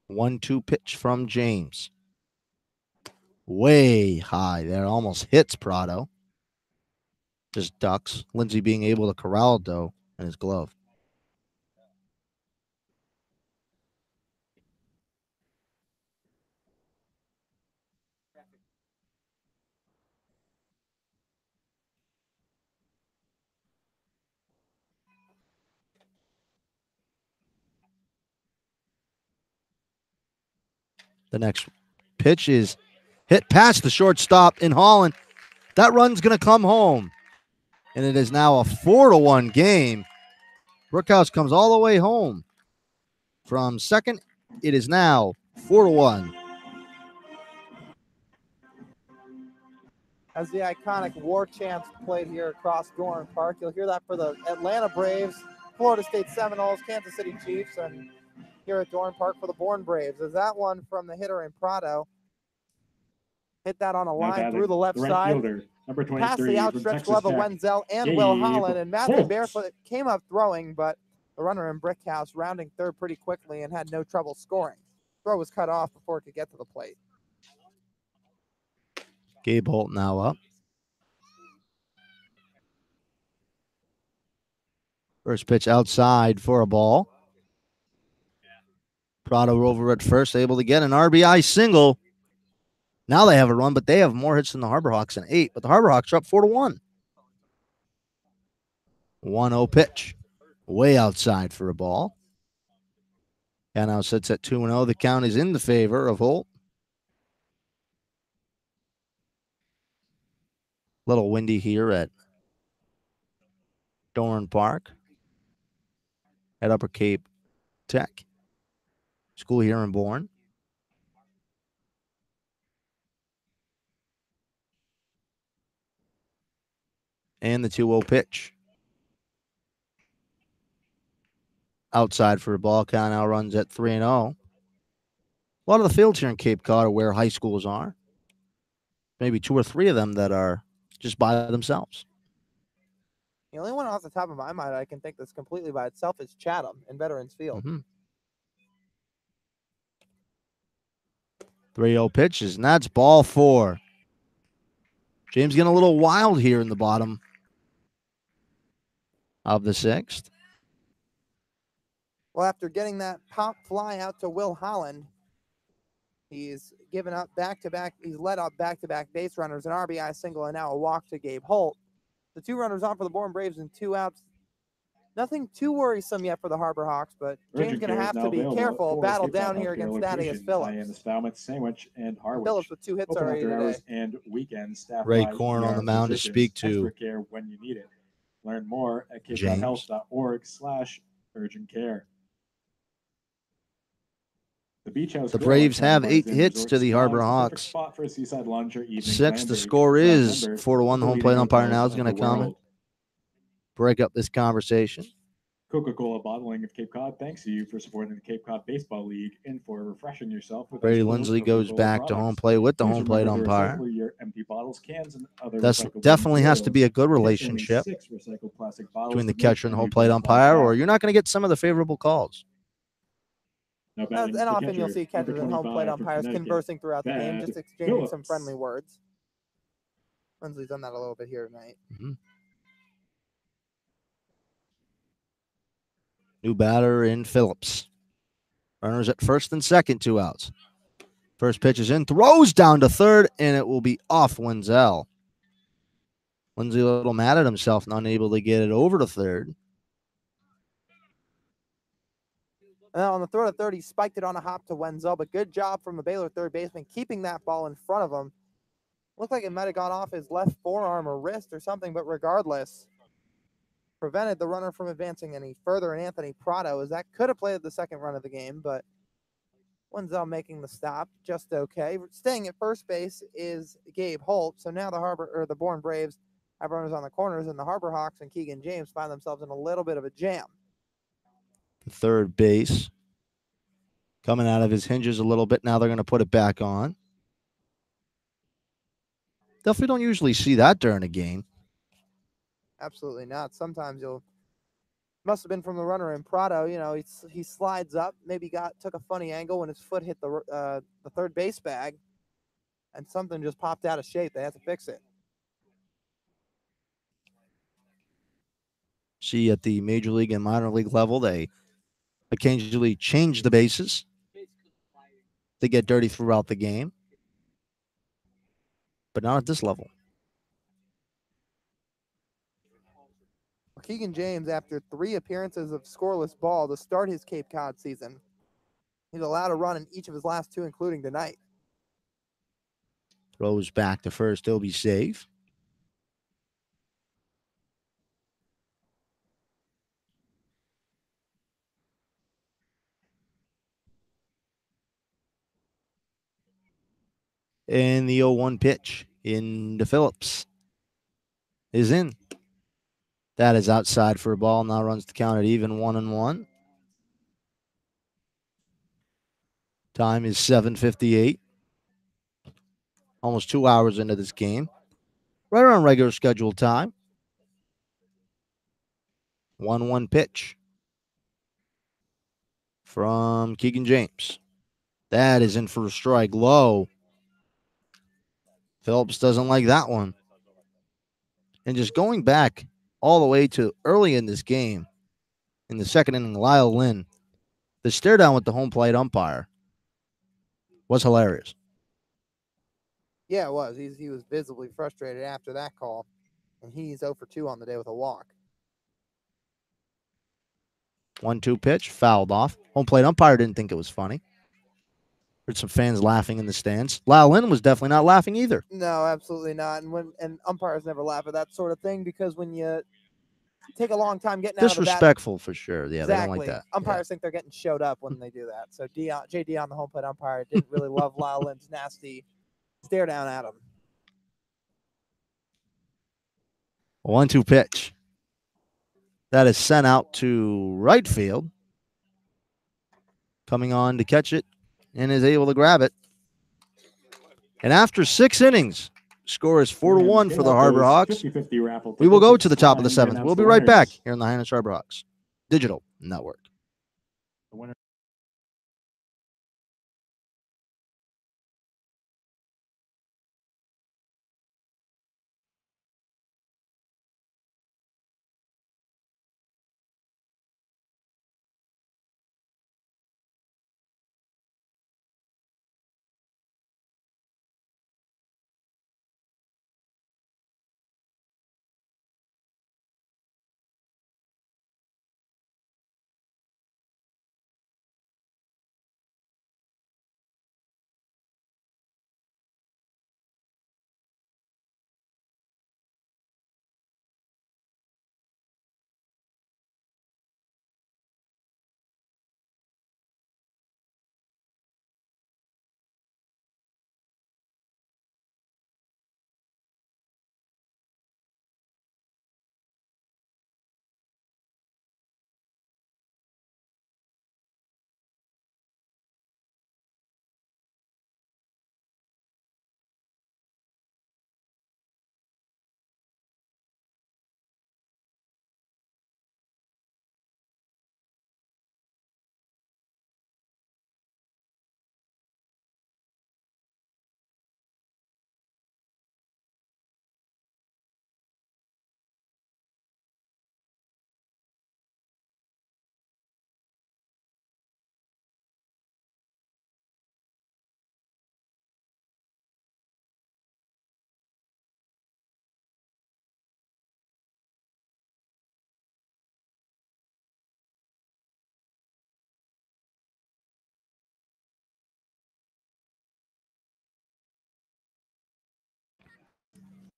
One-two pitch from James. Way high there. Almost hits Prado. Just ducks. Lindsey being able to corral it, though, in his glove. The next pitch is hit past the shortstop in Holland. That run's going to come home. And it is now a 4-1 game. Brickhouse comes all the way home from second. It is now 4-1. As the iconic war chants played here across Gorham Park, you'll hear that for the Atlanta Braves, Florida State Seminoles, Kansas City Chiefs, and here at Dorn Park for the Bourne Braves. As that one from the hitter in Prado hit that on a line through the left side, number 23, past the outstretched glove of Wenzel and Will Holland, and Matthew Barefoot came up throwing, but the runner in Brickhouse rounding third pretty quickly and had no trouble scoring. Throw was cut off before it could get to the plate. Gabe Holt now up. First pitch outside for a ball. Prado over at first, able to get an RBI single. Now they have a run, but they have more hits than the Harbor Hawks in 8. But the Harbor Hawks are up 4-1. 1-0 pitch. Way outside for a ball. And now sits at 2-0. The count is in the favor of Holt. Little windy here at Dorn Park at Upper Cape Tech. School here in Bourne. And the 2-0 pitch. Outside for a ball. Count now runs at 3-0. A lot of the fields here in Cape Cod are where high schools are. Maybe 2 or 3 of them that are just by themselves. The only one off the top of my mind I can think that's completely by itself is Chatham in Veterans Field. 3-0 pitches, and that's ball 4. James getting a little wild here in the bottom of the 6th. Well, after getting that pop fly out to Will Holland, he's given up back-to-back. He's led up back-to-back base runners, an RBI single, and now a walk to Gabe Holt. The 2 runners on for the Bourne Braves and 2 outs. Nothing too worrisome yet for the Harbor Hawks, but James going to have to be careful. Battle down here against Thaddeus Phillips. Hyannis, Falmouth, Sandwich, and Harwich. Phillips with 2 hits already today. And weekends staffed Ray by Corn on ER the mound to physicians. speak to Extra care when you need it. Learn more at James. capecodehealth.org/urgent care. The Beach House The Grill Braves at have Sandwich 8 and hits Resort to the Spa Harbor is the perfect Hawks. spot for a seaside lunch or evening 6, the clam score bake. is Remember, 4-1. The home plate leading umpire now hotels is going of to the come and world. break up this conversation. Coca-Cola Bottling of Cape Cod thanks you for supporting the Cape Cod Baseball League and for refreshing yourself with Brady ice cold Lindsley goes Coca-Cola back to products. home plate with the Please home plate remember to umpire. recycle your empty bottles, cans, and other That's recyclable definitely has to be a good materials. Get only relationship 6 recycled plastic bottles between the to make catcher and the every home plate baseball umpire, or count. you're not going to get some of the favorable calls. Now And batting the often you'll catcher, see catchers and number home plate 25 from umpires Connecticut, conversing throughout the game, Thad just exchanging some Phillips. friendly words. Lindsley's done that a little bit here tonight. New batter in Phillips. Runners at first and second, 2 outs. First pitch is in, throws down to third, and it will be off Wenzel. Lindsay a little mad at himself, not able to get it over to third. And on the throw to third, he spiked it on a hop to Wenzel, but good job from the Baylor third baseman keeping that ball in front of him. Looked like it might have gone off his left forearm or wrist or something, but regardless, prevented the runner from advancing any further. And Anthony Prado, as that could have played the second run of the game, but Wenzel making the stop just okay. Staying at first base is Gabe Holt. So now the Bourne Braves have runners on the corners, and the Harbor Hawks and Keegan James find themselves in a little bit of a jam. Third base. Coming out of his hinges a little bit. Now they're going to put it back on. Definitely don't usually see that during a game. Absolutely not. Sometimes must have been from the runner in Prado. You know, he slides up, maybe took a funny angle when his foot hit the third base bag, and something just popped out of shape. They have to fix it. See, at the major league and minor league level, they occasionally change the bases. They get dirty throughout the game, but not at this level. Keegan James, after 3 appearances of scoreless ball to start his Cape Cod season, he's allowed a run in each of his last 2, including tonight. Throws back to first. He'll be safe. And the 0-1 pitch into Phillips is in. That is outside for a ball. Now runs the count at even 1-1. Time is 7:58. Almost 2 hours into this game. Right around regular scheduled time. 1-1 pitch from Keegan James. That is in for a strike low. Phillips doesn't like that one. And just going back all the way to early in this game, in the second inning, Lyle Lynn, the stare down with the home plate umpire was hilarious. Yeah, it was. He was visibly frustrated after that call, and he's 0 for 2 on the day with a walk. 1-2 pitch, fouled off. Home plate umpire didn't think it was funny. Heard some fans laughing in the stands. Lyle was definitely not laughing either. No, absolutely not. And umpires never laugh at that sort of thing because when you take a long time getting out of the bat. Disrespectful for sure. Yeah, Exactly. they don't like that. Umpires think they're getting showed up when they do that. So JD on the home plate umpire didn't really love Lyle Lynn's nasty stare down at him. 1-2 pitch. That is sent out to right field. Coming on to catch it and is able to grab it. And after 6 innings, score is 4-1 for the Harbor Hawks. We will go to the top of the 7th. We'll be right back here on the Hyannis Harbor Hawks Digital Network.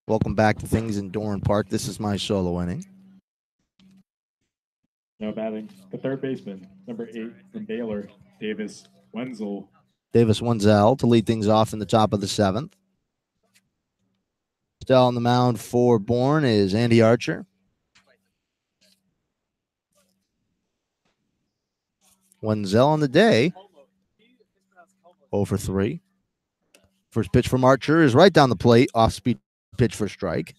Welcome back to Things in Dorn Park. This is my solo inning. Now batting the third baseman, number 8 from Baylor, Davis Wenzel. Davis Wenzel to lead things off in the top of the 7th. Still on the mound for Bourne is Andy Archer. Wenzel on the day, 0 for 3. First pitch from Archer is right down the plate, off-speed pitch for strike.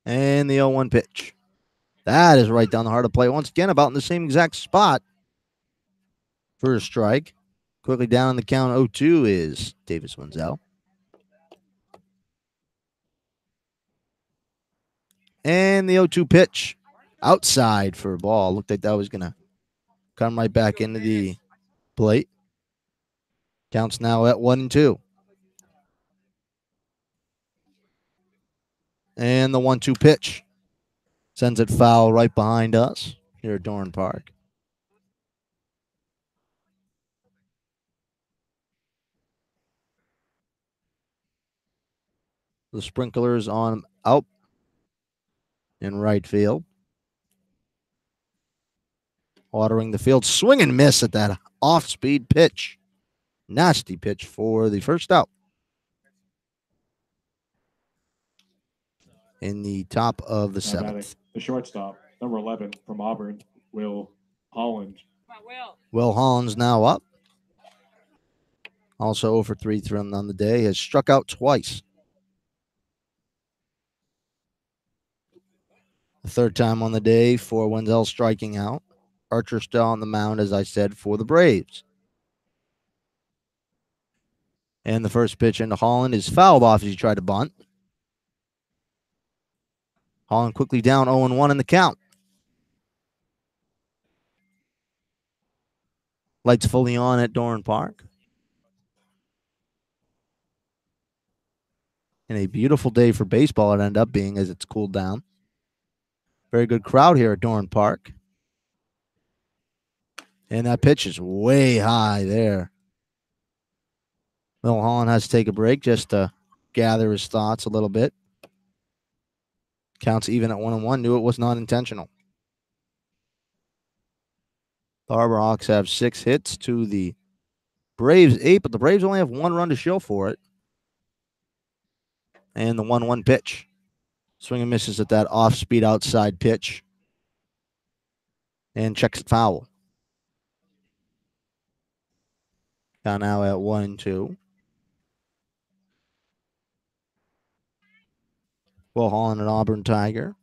And the 0-1 pitch. That is right down the heart of plate. Once again, about in the same exact spot for a strike. Quickly down on the count, 0-2 is Davis Wenzel. And the 0-2 pitch. Outside for a ball. Looked like that was going to come right back into the plate. Counts now at 1-2. And the 1-2 pitch sends it foul right behind us here at Dorn Park. The sprinklers on out in right field. Watering the field. Swing and miss at that off-speed pitch. Nasty pitch for the first out. In the top of the 7th. The shortstop, number 11 from Auburn, Will Holland. Will Holland's now up. Also 0 for 3 from on the day. Has struck out twice. The third time on the day for Wenzel striking out. Archer still on the mound, as I said, for the Braves. And the first pitch into Holland is fouled off as he tried to bunt. Holland quickly down 0-1 in the count. Lights fully on at Dorn Park. And a beautiful day for baseball it ended up being as it's cooled down. Very good crowd here at Dorn Park. And that pitch is way high there. Will Holland has to take a break just to gather his thoughts a little bit. Counts even at 1-1. Knew it was not intentional. The Harbor Hawks have 6 hits to the Braves 8, but the Braves only have 1 run to show for it. And the 1-1 pitch. Swing and misses at that off-speed outside pitch. And checks it foul. Count now at 1-2. Will Holland, an Auburn Tiger.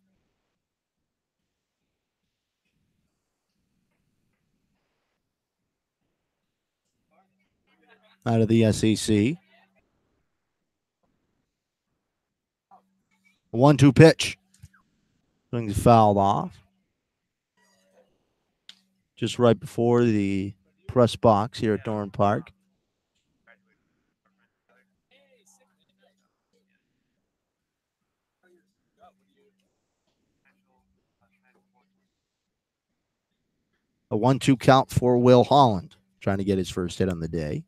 Out of the SEC. 1-2 pitch. Swings fouled off. Just right before the press box here at Dorn Park. A 1-2 count for Will Holland, trying to get his first hit on the day.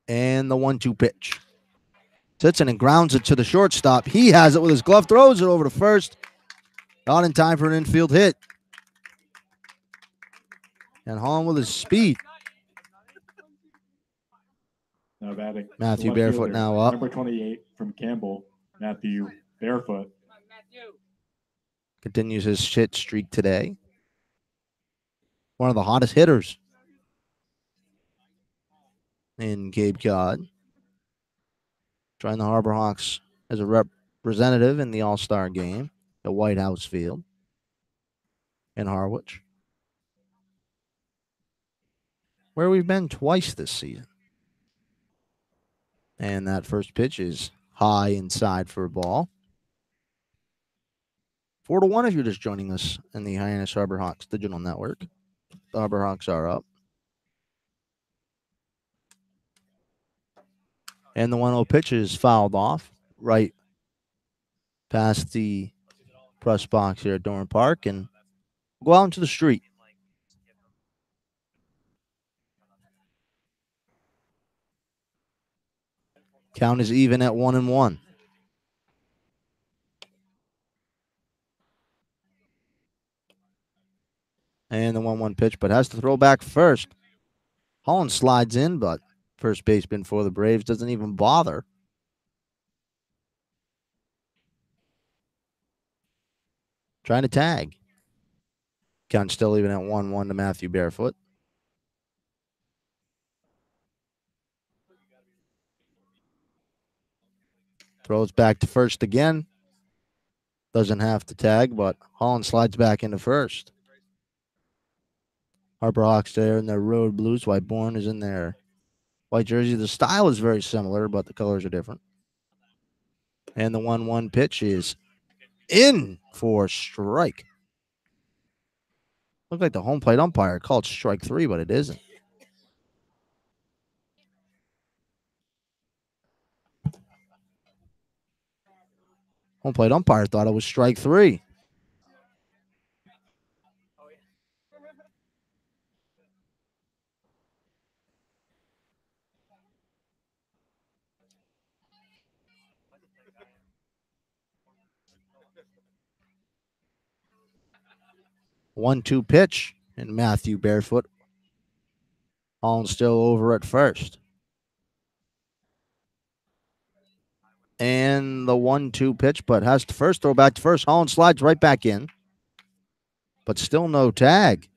And the 1-2 pitch. Sits in and grounds it to the shortstop. He has it with his glove, throws it over to first. Not in time for an infield hit. And Holland with his speed. Now batting. Matthew Left Barefoot fielder, now up. Number 28 from Campbell, Matthew Barefoot. Continues his hit streak today. One of the hottest hitters in Cape Cod. Joined the Harbor Hawks as a representative in the All-Star game at White House Field in Harwich, where we've been twice this season. And that first pitch is high inside for a ball. 4-1 if you're just joining us in the Hyannis Harbor Hawks digital network. The Harbor Hawks are up. And the 1-0 pitch is fouled off right past the press box here at Dorn Park and go out into the street. Count is even at 1-1. And the 1-1 pitch, but has to throw back first. Holland slides in, but first baseman for the Braves doesn't even bother. Trying to tag. Count still even at 1-1 to Matthew Barefoot. Throws back to first again. Doesn't have to tag, but Holland slides back into first. Harbor Hawks there in their road blues, while Bourne is in their white jersey. The style is very similar, but the colors are different. And the 1-1 pitch is in for strike. Looked like the home plate umpire called strike 3, but it isn't. Home plate umpire thought it was strike 3. One-two pitch, and Matthew Barefoot. Holland still over at first. And the 1-2 pitch, but has to first throw back to first. Holland slides right back in, but still no tag.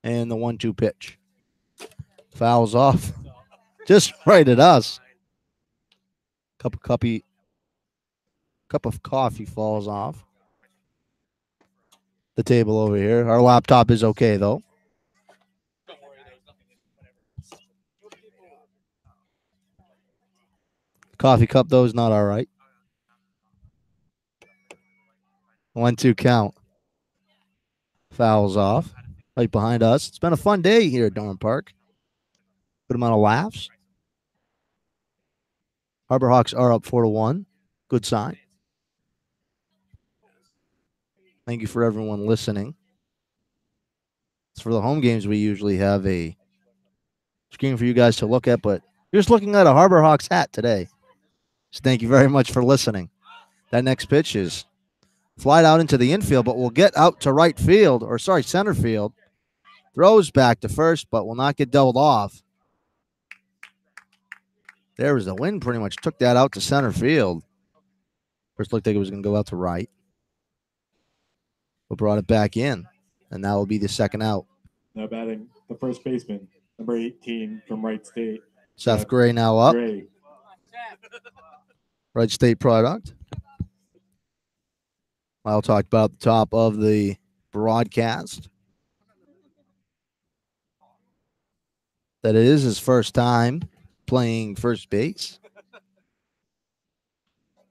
And the 1-2 pitch. Fouls off. Just right at us. Cup of coffee falls off the table over here. Our laptop is okay, though. Coffee cup, though, is not all right. 1-2 count. Fouls off. Right behind us. It's been a fun day here at Dorn Park. Good amount of laughs. Harbor Hawks are up 4-1. Good sign. Thank you for everyone listening. As for the home games, we usually have a screen for you guys to look at, but you're just looking at a Harbor Hawks hat today. So thank you very much for listening. That next pitch is flied out into the infield, but will get out to right field, or sorry, center field. Throws back to first, but will not get doubled off. There was the wind, pretty much took that out to center field. First looked like it was going to go out to right, but brought it back in, and that will be the second out. Now batting the first baseman, number 18 from Wright State. Seth Gray now up. Gray. Wright State product. Lyle talked about the top of the broadcast. That it is his first time playing first base.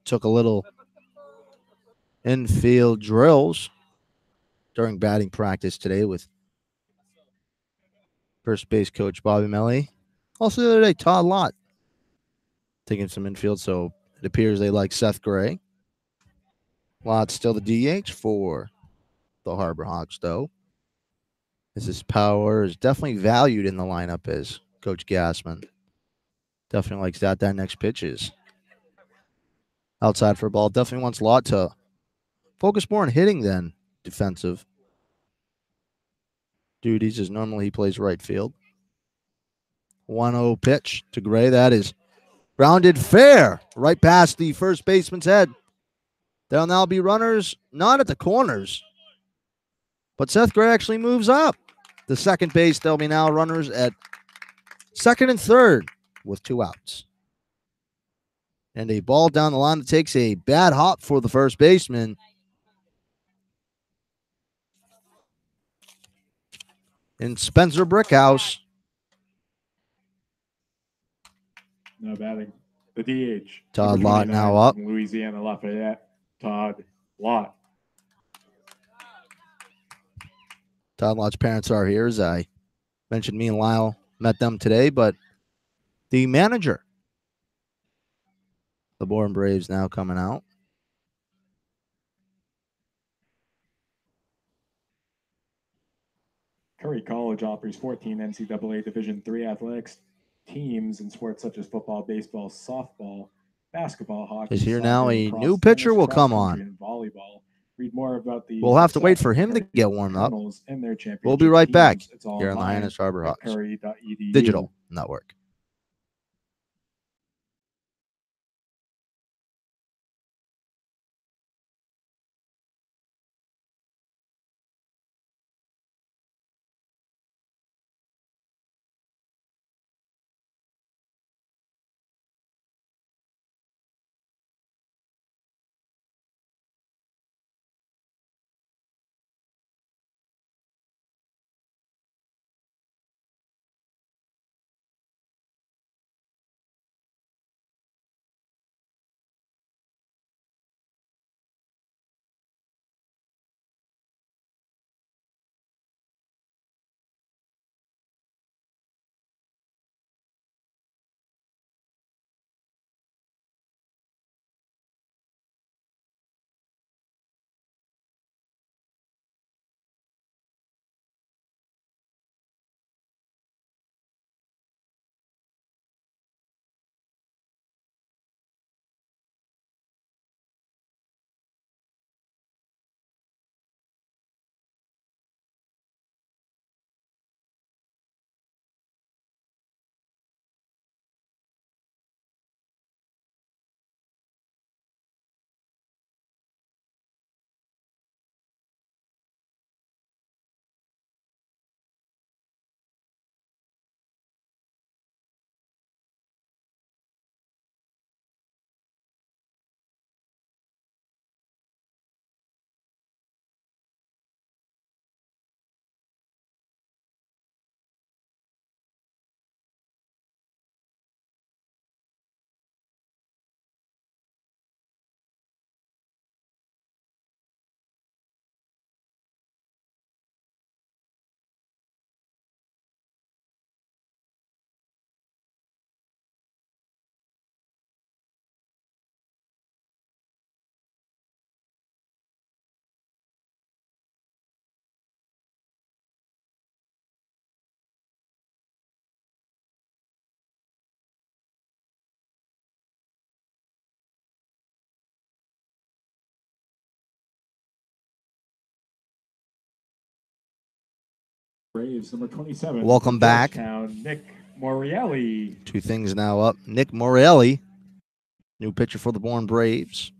Took a little infield drills during batting practice today with first base coach Bobby Melly. Also the other day, Todd Lott taking some infield, so it appears they like Seth Gray. Lott's still the DH for the Harbor Hawks, though. His power is definitely valued in the lineup as Coach Gassman definitely likes that. That next pitch is outside for a ball. Definitely wants Lott to focus more on hitting than defensive duties, as normally he plays right field. 1-0 pitch to Gray. That is grounded fair right past the first baseman's head. There'll now be runners not at the corners, but Seth Gray actually moves up the second base. There'll be now runners at second and third with 2 outs. And a ball down the line that takes a bad hop for the first baseman. In Spencer Brickhouse. Now batting the DH. Todd number Lott 29 now up. from Louisiana Lafayette. Todd Lott. Todd Lott's parents are here, as I mentioned. Me and Lyle met them today, but the manager, the Bourne Braves, now coming out. Curry College offers 14 NCAA Division III athletics teams in sports such as football, baseball, softball, basketball, hockey. Is here soccer, now a cross new pitcher tennis, will cross come country, on. and volleyball. Read more about the We'll have to wait for success him to Curry get warmed up. Colonels and their We'll be right back teams. It's all here on the online Hyannis Harbor at Hawks curry.edu. Digital Network. Braves, number 27. Welcome back. Georgetown, Nick Morelli. Two things now up. Nick Morelli, new pitcher for the Bourne Braves.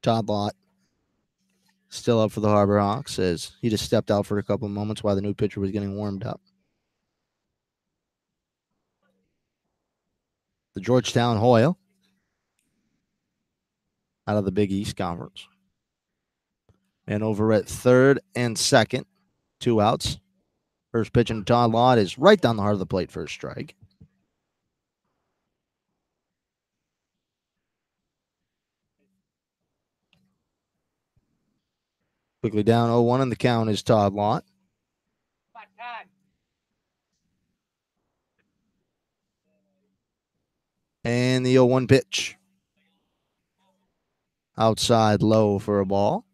Todd Lott still up for the Harbor Hawks as he just stepped out for a couple of moments while the new pitcher was getting warmed up. The Georgetown Hoyle out of the Big East Conference. And over at third and second, 2 outs. First pitch to Todd Lott is right down the heart of the plate for a strike. Quickly down 0-1, and the count is Todd Lott. And the 0-1 pitch. Outside low for a ball.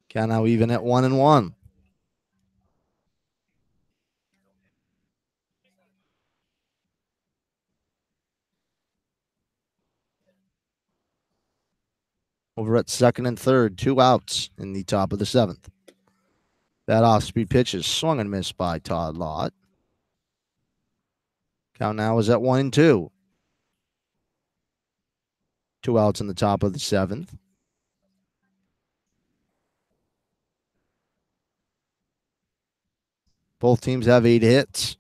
Count now even at 1-1. Over at second and third, 2 outs in the top of the 7th. That off-speed pitch is swung and missed by Todd Lott. Count now is at 1-2. 2 outs in the top of the 7th. Both teams have 8 hits.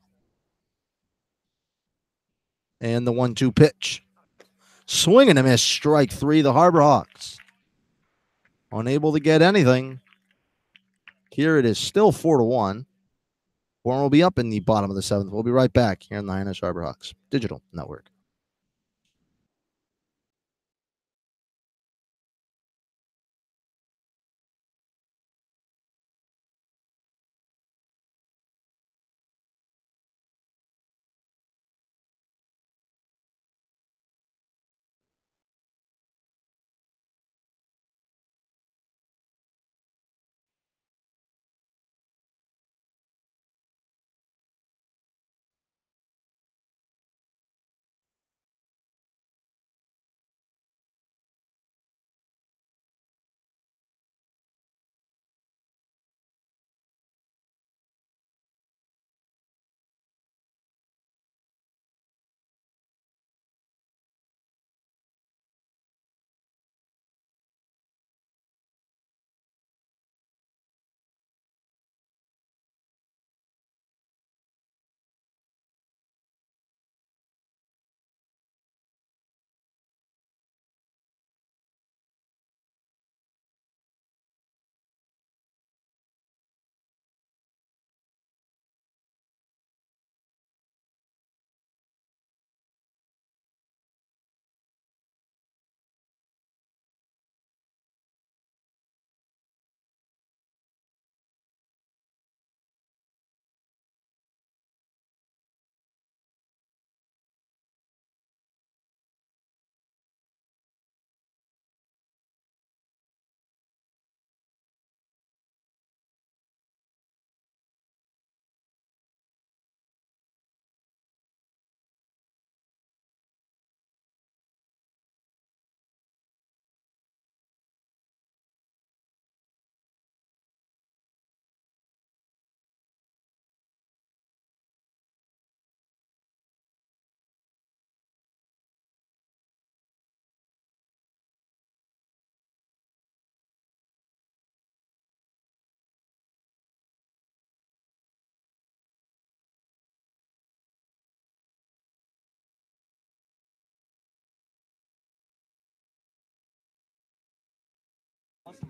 And the 1-2 pitch. Swing and a miss, strike 3, the Harbor Hawks. Unable to get anything. Here it is still 4-1. Bourne will be up in the bottom of the 7th. We'll be right back here on the Hyannis Harbor Hawks Digital Network.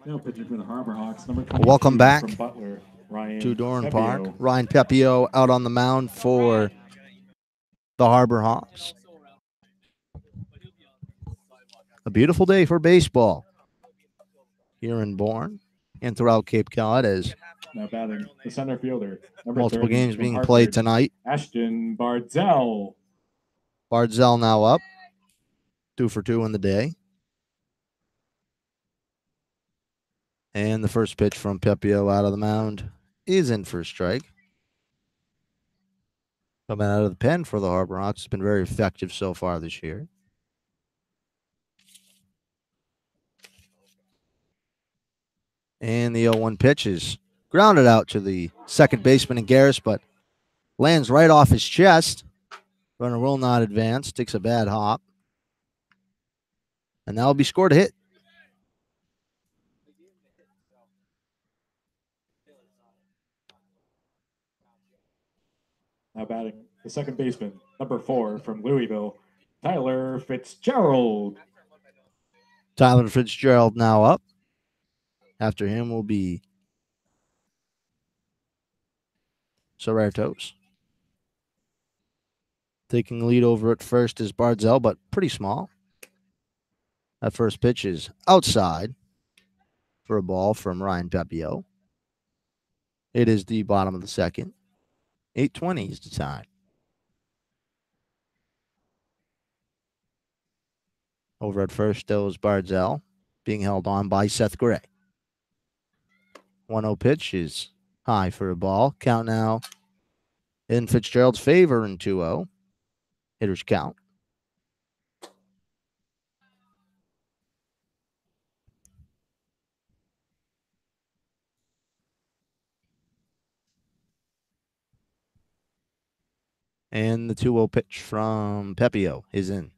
Now pitching for the Harbor Hawks, number 22 Welcome back from Butler, Ryan to Dorn Pepio. Park. Ryan Pepio out on the mound for the Harbor Hawks. A beautiful day for baseball here in Bourne and throughout Cape Cod as Now batting the center fielder, number multiple 30 games from being Hartford, played tonight. Ashton Bardzell. Bardzell now up, 2 for 2 in the day. And the first pitch from Pepio out of the mound is in for a strike. Coming out of the pen for the Harbor Hawks has been very effective so far this year. And the 0-1 pitch is grounded out to the second baseman in Garris, but lands right off his chest. Runner will not advance. Takes a bad hop. And that'll be scored a hit. Now batting the second baseman, number 4 from Louisville, Tyler Fitzgerald. Tyler Fitzgerald now up. After him will be Serratos. Taking the lead over at first is Barzell, but pretty small. That first pitch is outside for a ball from Ryan Pepio. It is the bottom of the second. 8:20 is the time. Over at first, though, is Barzell, being held on by Seth Gray. 1-0 pitch is high for a ball. Count now in Fitzgerald's favor in 2-0. Hitter's count. And the 2-0 pitch from Pepio is in.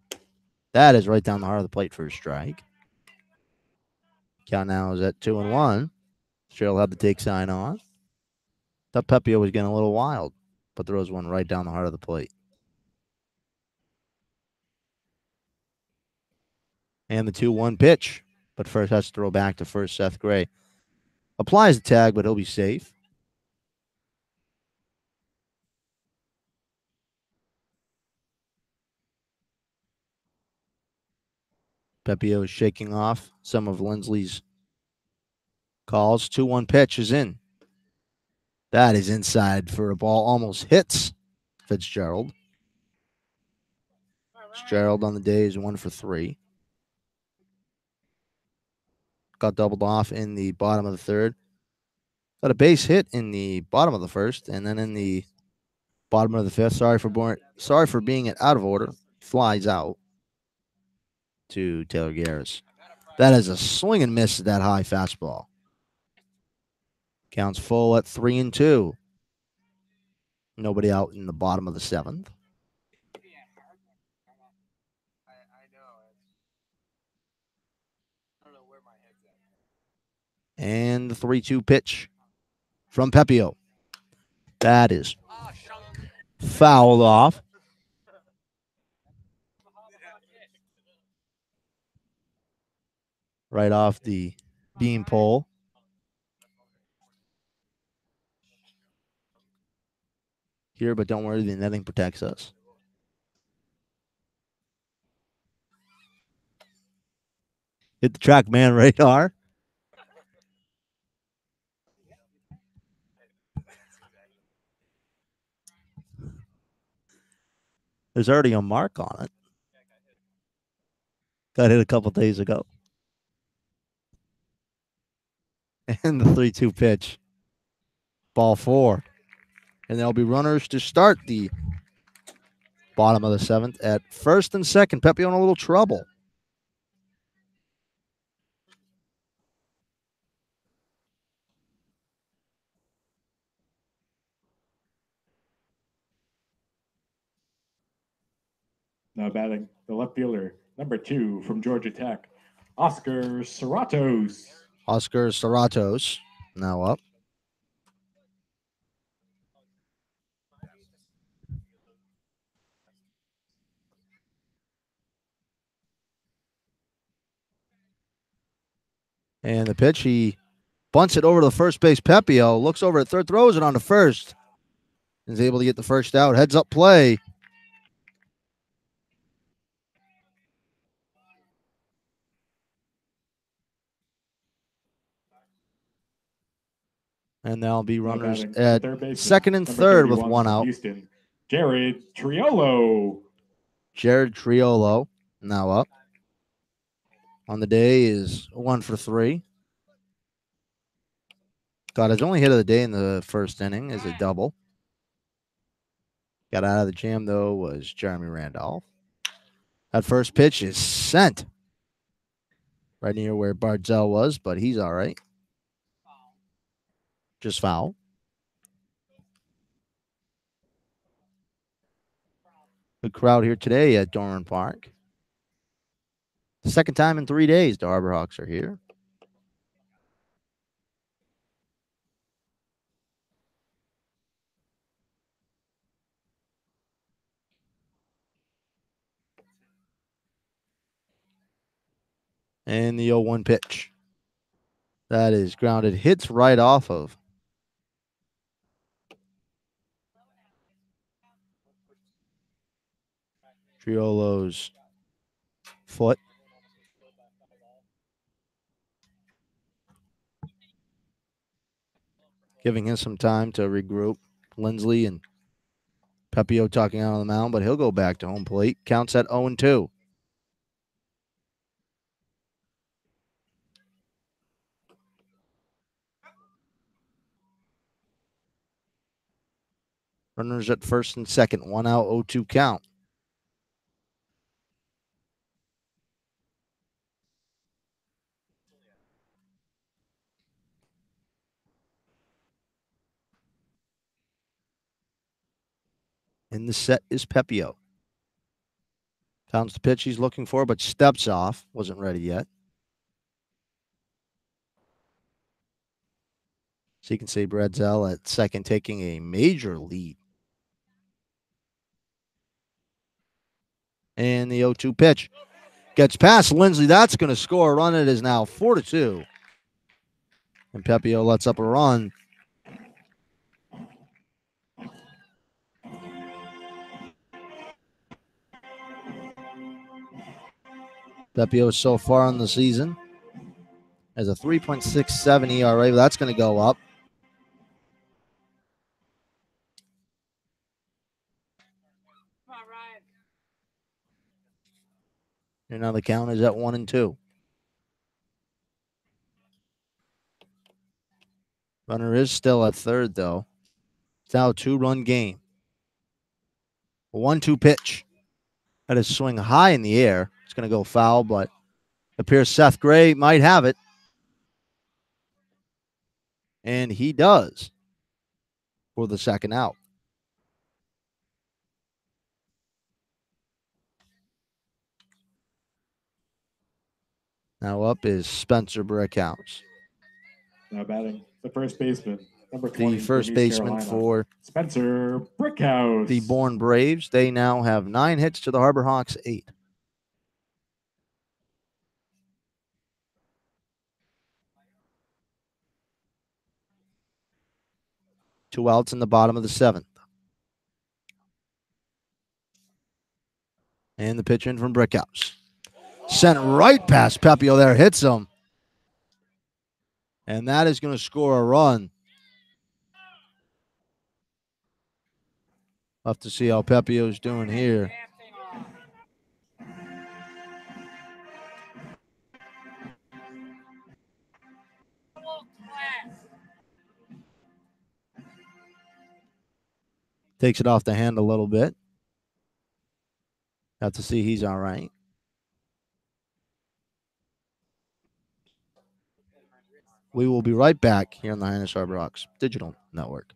That is right down the heart of the plate for a strike. Count now is at 2-1. Fitzgerald had the take sign on. Thought Pepio was getting a little wild, but throws one right down the heart of the plate. And the 2-1 pitch, but first has to throw back to first Seth Gray. Applies the tag, but he'll be safe. Pepio is shaking off some of Lindsley's calls. 2-1 pitch is in. That is inside for a ball. Almost hits Fitzgerald. Fitzgerald on the day is 1 for 3. Got doubled off in the bottom of the third. Got a base hit in the bottom of the first, and then in the bottom of the fifth. Sorry for being out of order. Flies out to Taylor Garris. That is a swing and miss at that high fastball. Counts full at 3-2. Nobody out in the bottom of the seventh. And the 3-2 pitch from Pepio. That is fouled off. Right off the beam pole. Here, but don't worry, the netting protects us. Hit the track man radar. There's already a mark on it. Got hit a couple days ago. And the 3-2 pitch. Ball 4. And there'll be runners to start the bottom of the seventh at first and second. Pepio in a little trouble. Now batting the left fielder, number 2 from Georgia Tech, Oscar Serratos. Oscar Serratos now up. And the pitch, he bunts it over to the first base. Pepio looks over at third, throws it on to first. Is able to get the first out. Heads up play. And there'll be runners at second and third with one out. Houston, Jared Triolo. Jared Triolo now up. On the day is 1 for 3. Got his only hit of the day in the first inning is a double. Got out of the jam, though, was Jeremy Randolph. That first pitch is sent right near where Barzell was, but he's all right. Just foul. Good crowd here today at Dorman Park. The second time in 3 days the Harborhawks are here. And the 0-1 pitch. That is grounded. Hits right off of Triolo's foot. Giving him some time to regroup. Lindsley and Pepio talking out on the mound, but he'll go back to home plate. Counts at 0-2. Runners at first and second. 1 out, 0-2 count. In the set is Pepio. Pounds the pitch he's looking for, but steps off. Wasn't ready yet. So you can see Bredzel at second taking a major lead. And the 0-2 pitch gets past Lindsley. That's going to score a run. It is now 4-2. And Pepio lets up a run. Pepio so far on the season has a 3.67 ERA. That's going to go up. And now the count is at 1-2. Runner is still at third, though. It's now a 2-run game. A 1-2 pitch. That is swing high in the air. It's going to go foul, but appears Seth Gray might have it. And he does for the second out. Now up is Spencer Brickhouse. Now batting the first baseman, number 20. The first baseman for Spencer Brickhouse. The Bourne Braves. They now have 9 hits to the Harborhawks 8. Two outs in the bottom of the 7th. And the pitch in from Brickhouse. Sent right past Pepio there. Hits him. And that is going to score a run. We'll have to see how Pepio's doing here. Takes it off the hand a little bit. Have to see he's all right. We will be right back here on the Hyannis Harborhawks Digital Network.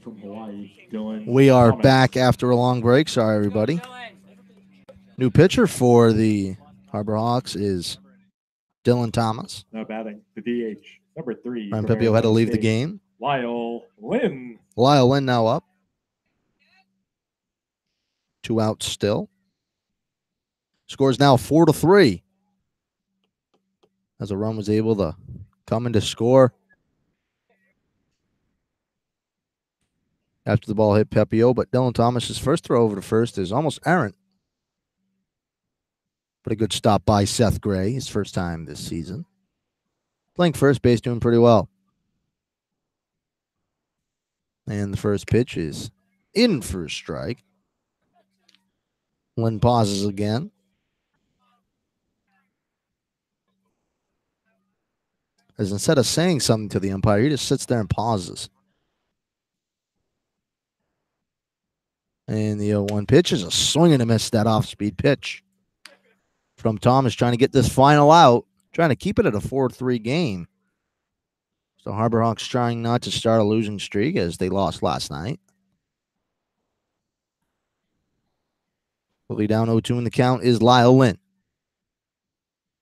From Hawaii, Dylan. We are Thomas. back after a long break. Sorry, everybody. New pitcher for the Harbor Hawks is Dylan Thomas. Now batting the DH, number 3. Ryan from Pepio had to Arizona leave the State, game. Lyle Lynn. Lyle Lynn now up. 2 outs still. Scores now 4-3. As a run was able to come in to score after the ball hit Pepio, but Dylan Thomas's first throw over to first is almost errant. But a good stop by Seth Gray, his first time this season. Playing first base, doing pretty well. And the first pitch is in for a strike. Lynn pauses again. As instead of saying something to the umpire, he just sits there and pauses. And the 0-1 pitch is a swing and a miss, that off-speed pitch from Thomas, trying to get this final out, trying to keep it at a 4-3 game. So Harbor Hawks trying not to start a losing streak as they lost last night. Will be down 0-2 in the count is Lyle Lynn.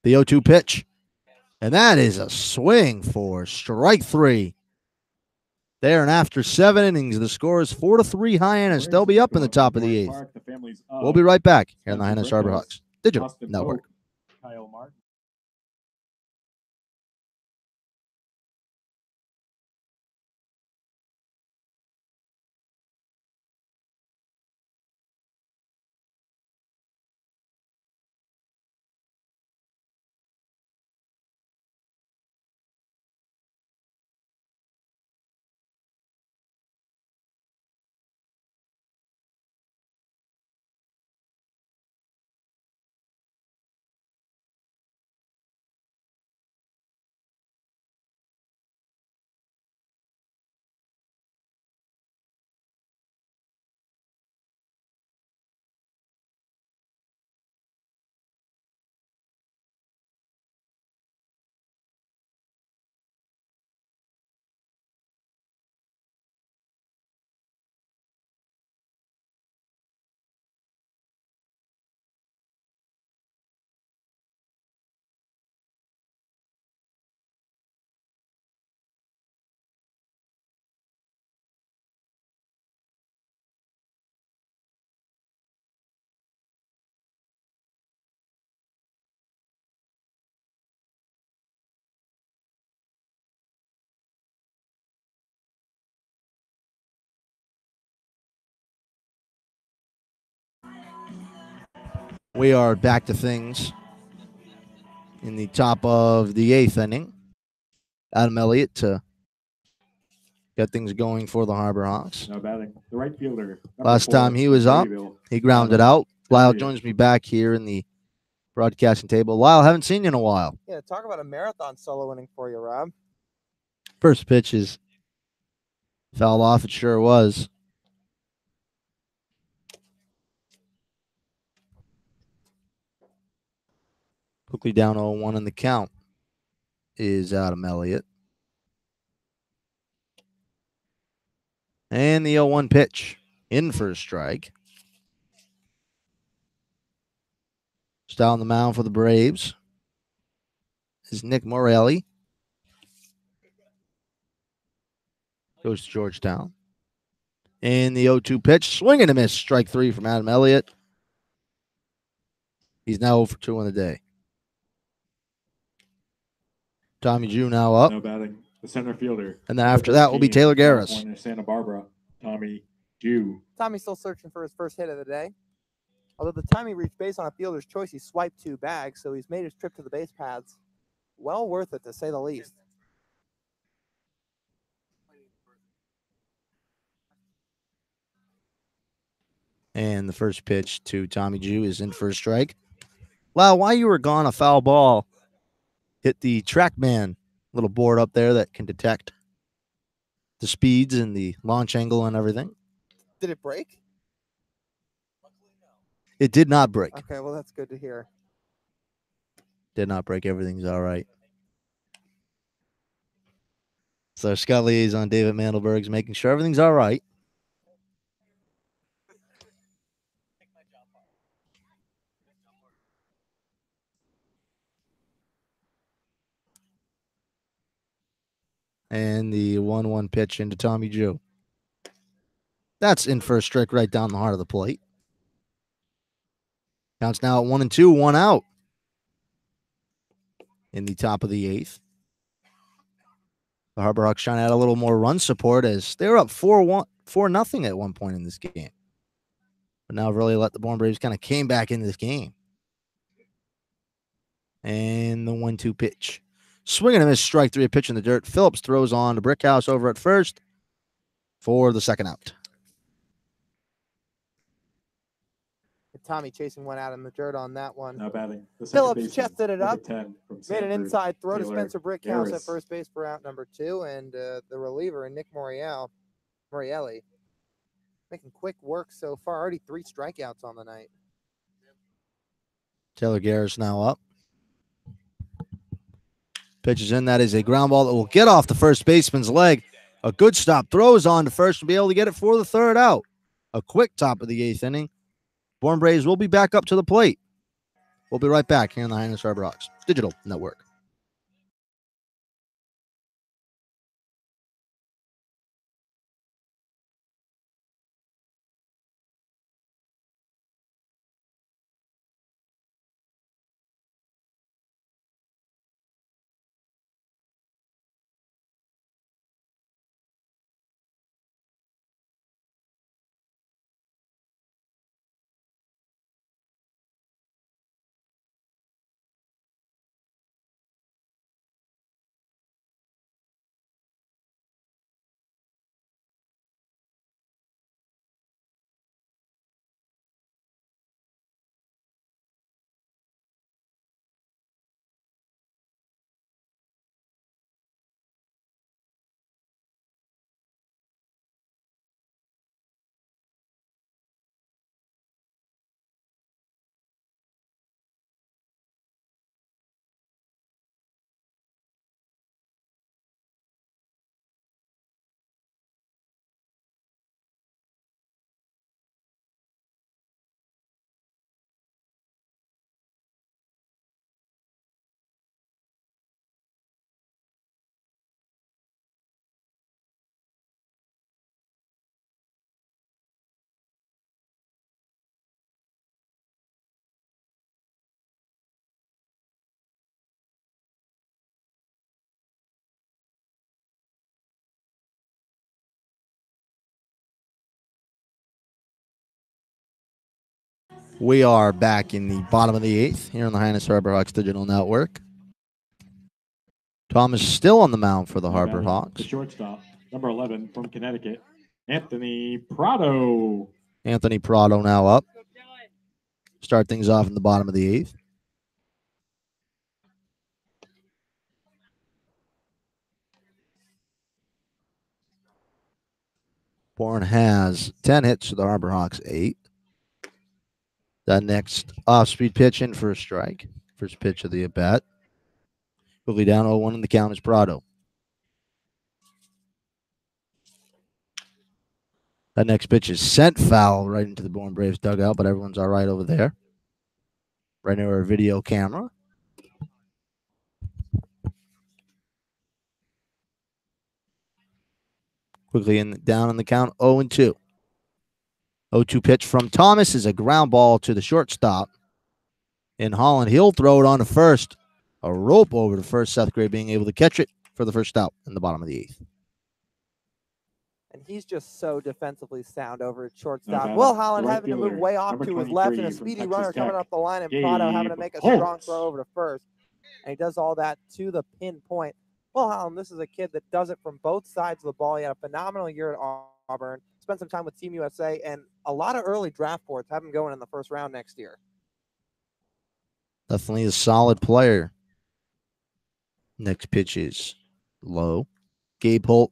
The 0-2 pitch. And that is a swing for strike 3. There, and after 7 innings, the score is 4-3 Hyannis. They'll be up in the top of the 8th. We'll be right back here on the Hyannis Harbor Hawks Digital Network. Kyle Martin. We are back to things in the top of the 8th inning. Adam Elliott to get things going for the Harbor Hawks. Now batting the right fielder. Last time he was up, he grounded out. Lyle joins me back here in the broadcasting table. Lyle, haven't seen you in a while. Yeah, talk about a marathon solo inning for you, Rob. First pitch is fouled off. It sure was. Quickly down 0-1 in the count is Adam Elliott. And the 0-1 pitch in for a strike. Just on the mound for the Braves is Nick Morelli. Goes to Georgetown. And the 0-2 pitch, swing and a miss. Strike 3 from Adam Elliott. He's now 0 for 2 on the day. Tommy Jew now up. Now batting the center fielder. And then after that will be Taylor Garris. Santa Barbara, Tommy Jew. Tommy's still searching for his first hit of the day. Although the time he reached base on a fielder's choice, he swiped 2 bags, so he's made his trip to the base paths well worth it, to say the least. And the first pitch to Tommy Jew is in for a strike. Wow, while you were gone, a foul ball hit the TrackMan little board up there that can detect the speeds and the launch angle and everything. Did it break? It did not break. Okay, well, that's good to hear. Did not break. Everything's all right. So our Scott liaison, David Mandelberg's making sure everything's all right. And the 1-1 pitch into Tommy Joe. That's in for a strike right down the heart of the plate. Counts now at 1-2, 1 out. In the top of the 8th. The Harbor Hawks trying to add a little more run support as they were up 4-0 at one point in this game. But now really let the Bourne Braves kind of came back into this game. And the 1-2 pitch. Swinging a miss, strike 3, a pitch in the dirt. Phillips throws on to Brickhouse over at first for the second out. Tommy chasing one out in the dirt on that one. Now batting. Phillips chested it up, 10 from made an Sanford, inside throw to Taylor Spencer Brickhouse at Harris. first base for out number 2, and the reliever, Nick Morielli, making quick work so far. Already 3 strikeouts on the night. Taylor Garris now up. Pitches in. That is a ground ball that will get off the first baseman's leg. A good stop. Throws on to first to be able to get it for the third out. A quick top of the 8th inning. Bourne Braves will be back up to the plate. We'll be right back here on the Hyannis Harbor Hawks Digital Network. We are back in the bottom of the 8th here on the Hyannis Harbor Hawks Digital Network. Thomas still on the mound for the Harbor Hawks. The shortstop, number 11 from Connecticut, Anthony Prado. Anthony Prado now up. Start things off in the bottom of the 8th. Bourne has 10 hits to the Harbor Hawks 8. That next off-speed pitch in for a strike. First pitch of the at-bat. Quickly down 0-1 in the count is Prado. That next pitch is sent foul right into the Bourne Braves dugout, but everyone's all right over there. Right near our video camera. Quickly down in the count, 0-2. 0-2 pitch from Thomas is a ground ball to the shortstop. In Holland, he'll throw it on to first. A rope over to first. Seth Gray being able to catch it for the first out in the bottom of the 8th. And he's just so defensively sound over at shortstop. Will Holland having to move way off to his left, and a speedy runner coming up the line, and Prado having to make a strong throw over to first. And he does all that to the pinpoint. Will Holland, this is a kid that does it from both sides of the ball. He had a phenomenal year at Auburn. Spent some time with Team USA, and a lot of early draft boards have him going in the first round next year. Definitely a solid player. Next pitch is low. Gabe Holt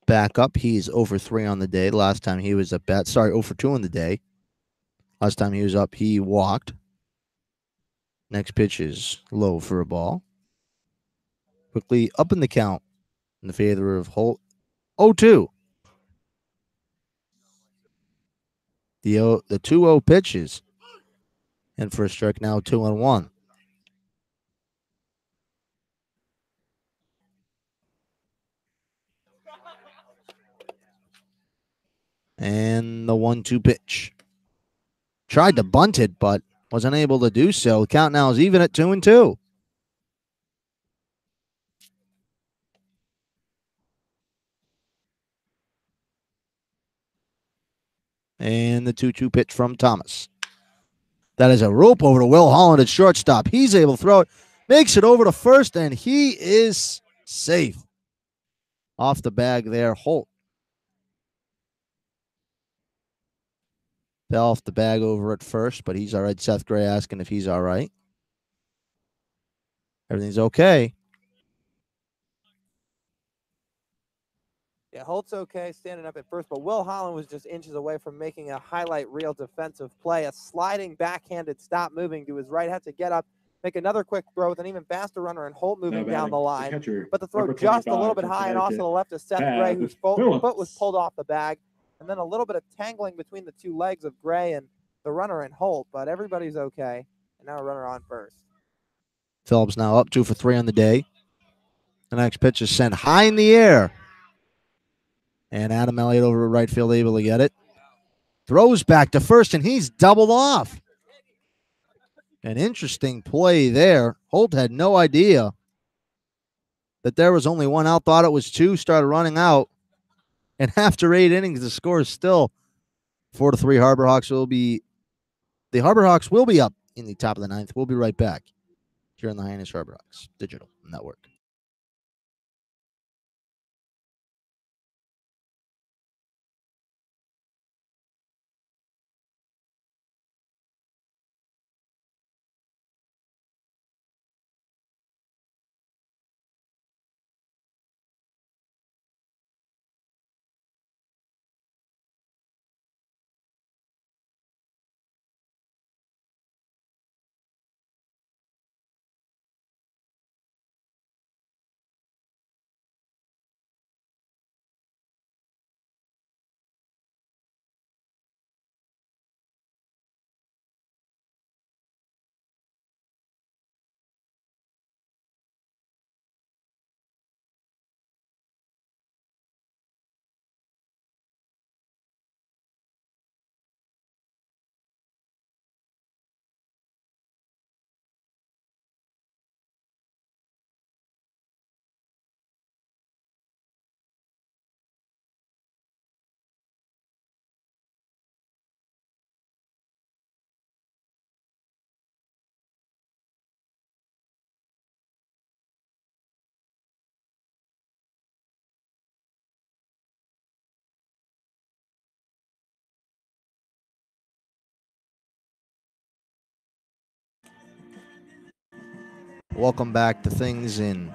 back up. He's 0 for 3 on the day. Last time he was at bat. 0 for 2 on the day. Last time he was up, he walked. Next pitch is low for a ball. Quickly up in the count in the favor of Holt. 0-2. The 2-0 pitches. And for a strike now 2-1. And the 1-2 pitch. Tried to bunt it, but was unable to do so. The count now is even at 2-2. And the 2-2 pitch from Thomas. That is a rope over to Will Holland at shortstop. He's able to throw it, makes it over to first, and he is safe. Off the bag there, Holt. Fell off the bag over at first, but he's all right. Seth Gray asking if he's all right. Everything's okay. Yeah, Holt's okay standing up at first, but Will Holland was just inches away from making a highlight reel defensive play. A sliding backhanded stop moving to his right. Had to get up, make another quick throw with an even faster runner, and Holt moving down the line. But the throw just a little bit high and off to the left of Seth Gray, whose foot was pulled off the bag. And then a little bit of tangling between the two legs of Gray and the runner and Holt, but everybody's okay. And now a runner on first. Phillips now up 2 for 3 on the day. The next pitch is sent high in the air. And Adam Elliott over at right field able to get it. Throws back to first, and he's doubled off. An interesting play there. Holt had no idea that there was only one out. Thought it was 2, started running out. And after 8 innings, the score is still 4-3. The Harbor Hawks will be up in the top of the 9th. We'll be right back here on the Hyannis Harbor Hawks Digital Network. Welcome back to things in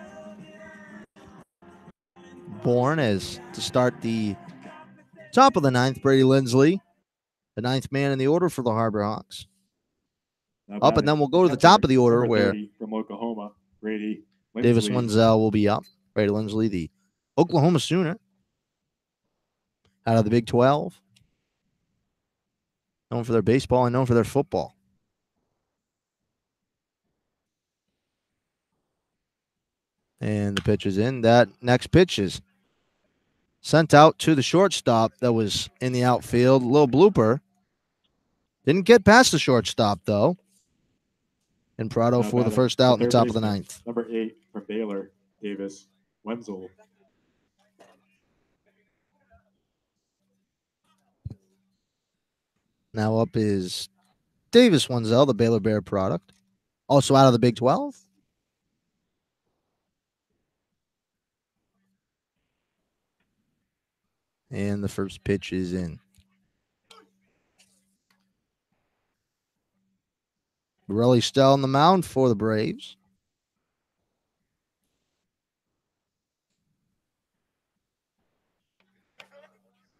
Bourne as to start the top of the 9th. Brady Lindsley, the 9th man in the order for the Harbor Hawks. Up, and then we'll go to the top of the order where from Oklahoma, Brady Davis Wenzel will be up. Brady Lindsley, the Oklahoma Sooner, out of the Big 12. Known for their baseball and known for their football. And the pitch is in. That next pitch is sent out to the shortstop that was in the outfield. A little blooper. Didn't get past the shortstop, though. And Prado for the first out in the top of the 9th. Number 8 from Baylor, Davis Wenzel. Now up is Davis Wenzel, the Baylor Bear product. Also out of the Big 12. And the first pitch is in. Borelli still on the mound for the Braves.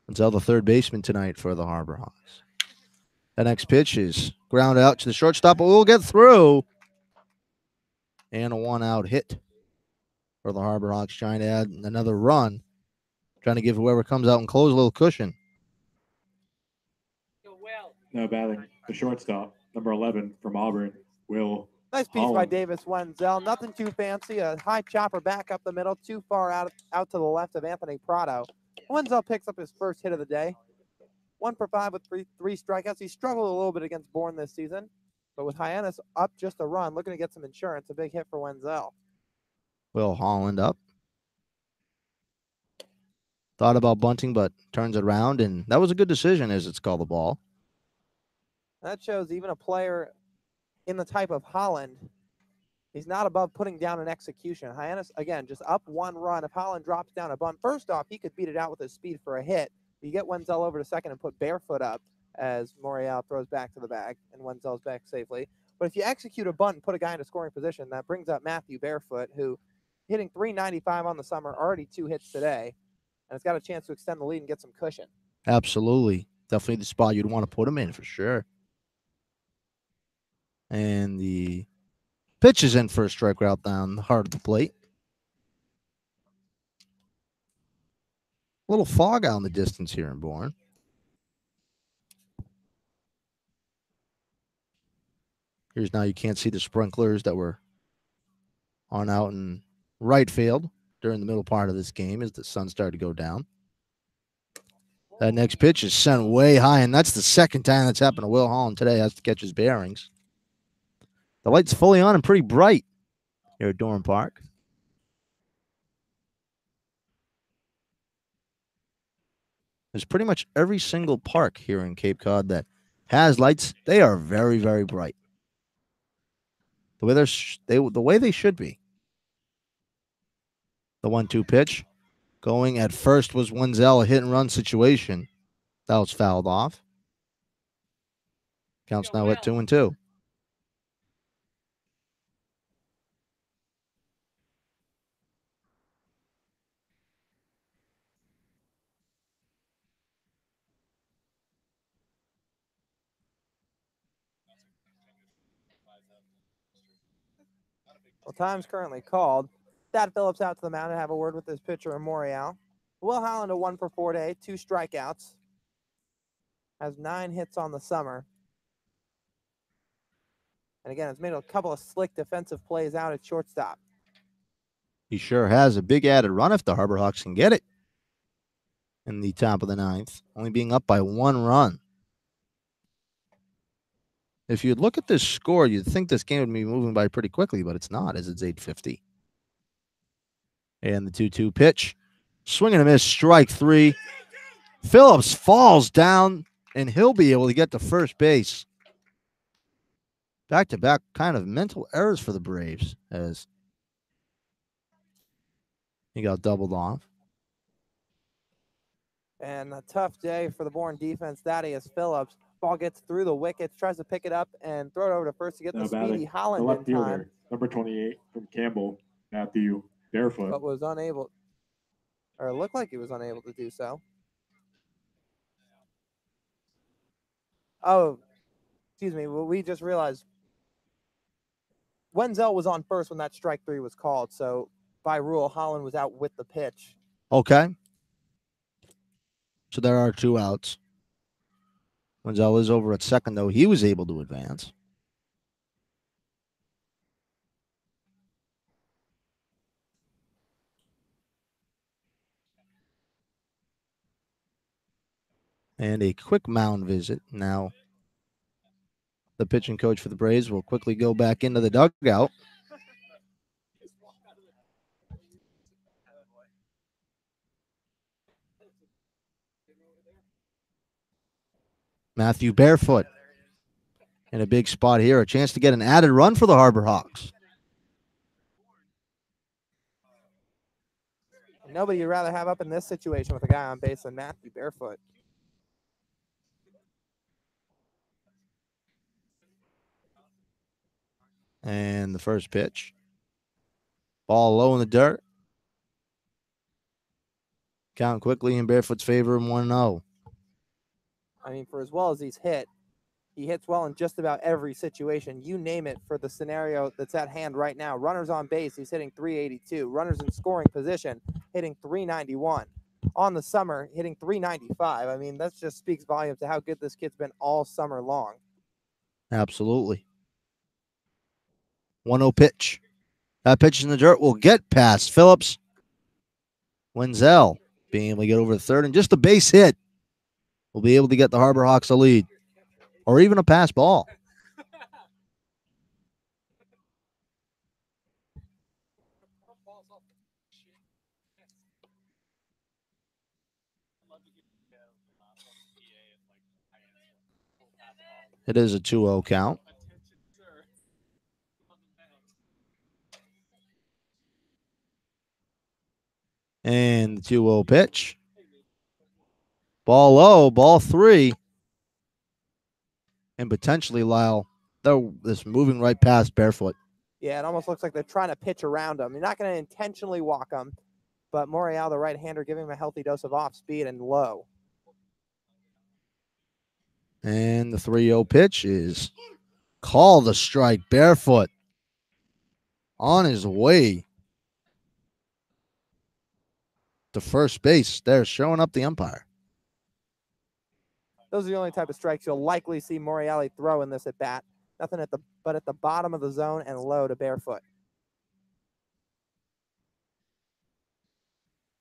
Wenzel, the third baseman tonight for the Harbor Hawks. The next pitch is ground out to the shortstop, but we'll get through. And a 1-out hit for the Harbor Hawks, trying to add another run, trying to give whoever comes out and close a little cushion. Now batting the shortstop, number 11 from Auburn, Will Nice piece by Holland. Davis Wenzel. Nothing too fancy. A high chopper back up the middle, too far out to the left of Anthony Prado. Wenzel picks up his first hit of the day. 1 for 5 with three strikeouts. He struggled a little bit against Bourne this season, but with Hyannis up just a run, looking to get some insurance, a big hit for Wenzel. Will Holland up. Thought about bunting, but turns it around, and that was a good decision as it's called the ball. That shows even a player in the type of Holland, he's not above putting down an execution. Hyannis, again, just up 1 run. If Holland drops down a bunt, first off, he could beat it out with his speed for a hit. You get Wenzel over to second and put Barefoot up as Morial throws back to the bag, and Wenzel's back safely. But if you execute a bunt and put a guy in a scoring position, that brings up Matthew Barefoot, who hitting .395 on the summer, already 2 hits today, and has got a chance to extend the lead and get some cushion. Absolutely. Definitely the spot you'd want to put him in for sure. And the pitch is in for a strike route down the heart of the plate. A little fog out in the distance here in Bourne. Here's now you can't see the sprinklers that were on out in right field during the middle part of this game as the sun started to go down. That next pitch is sent way high, and that's the second time that's happened to Will Holland today. Has to catch his bearings. The light's fully on and pretty bright here at Durham Park. There's pretty much every single park here in Cape Cod that has lights. They are very, very bright. The way they should be. The 1-2 pitch going at first was Wenzel, a hit and run situation. That was fouled off. Counts now at 2-2. Well, time's currently called. Thad Phillips out to the mound to have a word with his pitcher, Morial. Will Holland, a 1 for 4 day, 2 strikeouts. Has 9 hits on the summer. And again, has made a couple of slick defensive plays out at shortstop. He sure has a big added run if the Harbor Hawks can get it in the top of the 9th, only being up by 1 run. If you'd look at this score, you'd think this game would be moving by pretty quickly, but it's not, as it's 8:50. And the 2-2 pitch. Swing and a miss, strike 3. Phillips falls down, and he'll be able to get to first base. Back-to-back kind of mental errors for the Braves as he got doubled off. And a tough day for the Bourne defense. Thaddeus Phillips. Ball gets through the wickets, tries to pick it up and throw it over to first to get the speedy Holland the left in fielder, time. number 28 from Campbell, Matthew Barefoot. But was unable, or looked like he was unable to do so. Oh, excuse me. Well, we just realized Wenzel was on first when that strike 3 was called. So by rule, Holland was out with the pitch. Okay. So there are 2 outs. Wenzel is over at second, though. He was able to advance. And a quick mound visit. Now, the pitching coach for the Braves will quickly go back into the dugout. Matthew Barefoot in a big spot here. A chance to get an added run for the Harbor Hawks. Nobody you'd rather have up in this situation with a guy on base than Matthew Barefoot. And the first pitch. Ball low in the dirt. Count quickly in Barefoot's favor, 1-0. I mean, for as well as he's hit, He hits well in just about every situation. You name it for the scenario that's at hand right now. Runners on base, he's hitting 382. Runners in scoring position, hitting 391. On the summer, hitting 395. I mean, that just speaks volumes to how good this kid's been all summer long. Absolutely. 1-0 pitch. That pitch in the dirt will get past Phillips. Wenzel being able to get over the third, and just a base hit will be able to get the Harbor Hawks a lead, or even a pass ball. It is a 2-0 count. And the 2-0 pitch. Ball low, ball 3. And potentially, Lyle, they're just moving right past Barefoot. Yeah, it almost looks like they're trying to pitch around him. You're not going to intentionally walk him, but Morial, the right-hander, giving him a healthy dose of off-speed and low. And the 3-0 pitch is called a strike. Barefoot on his way to first base. They're showing up the umpire. Those are the only type of strikes you'll likely see Morial throw in this at-bat. Nothing but at the bottom of the zone and low to Barefoot.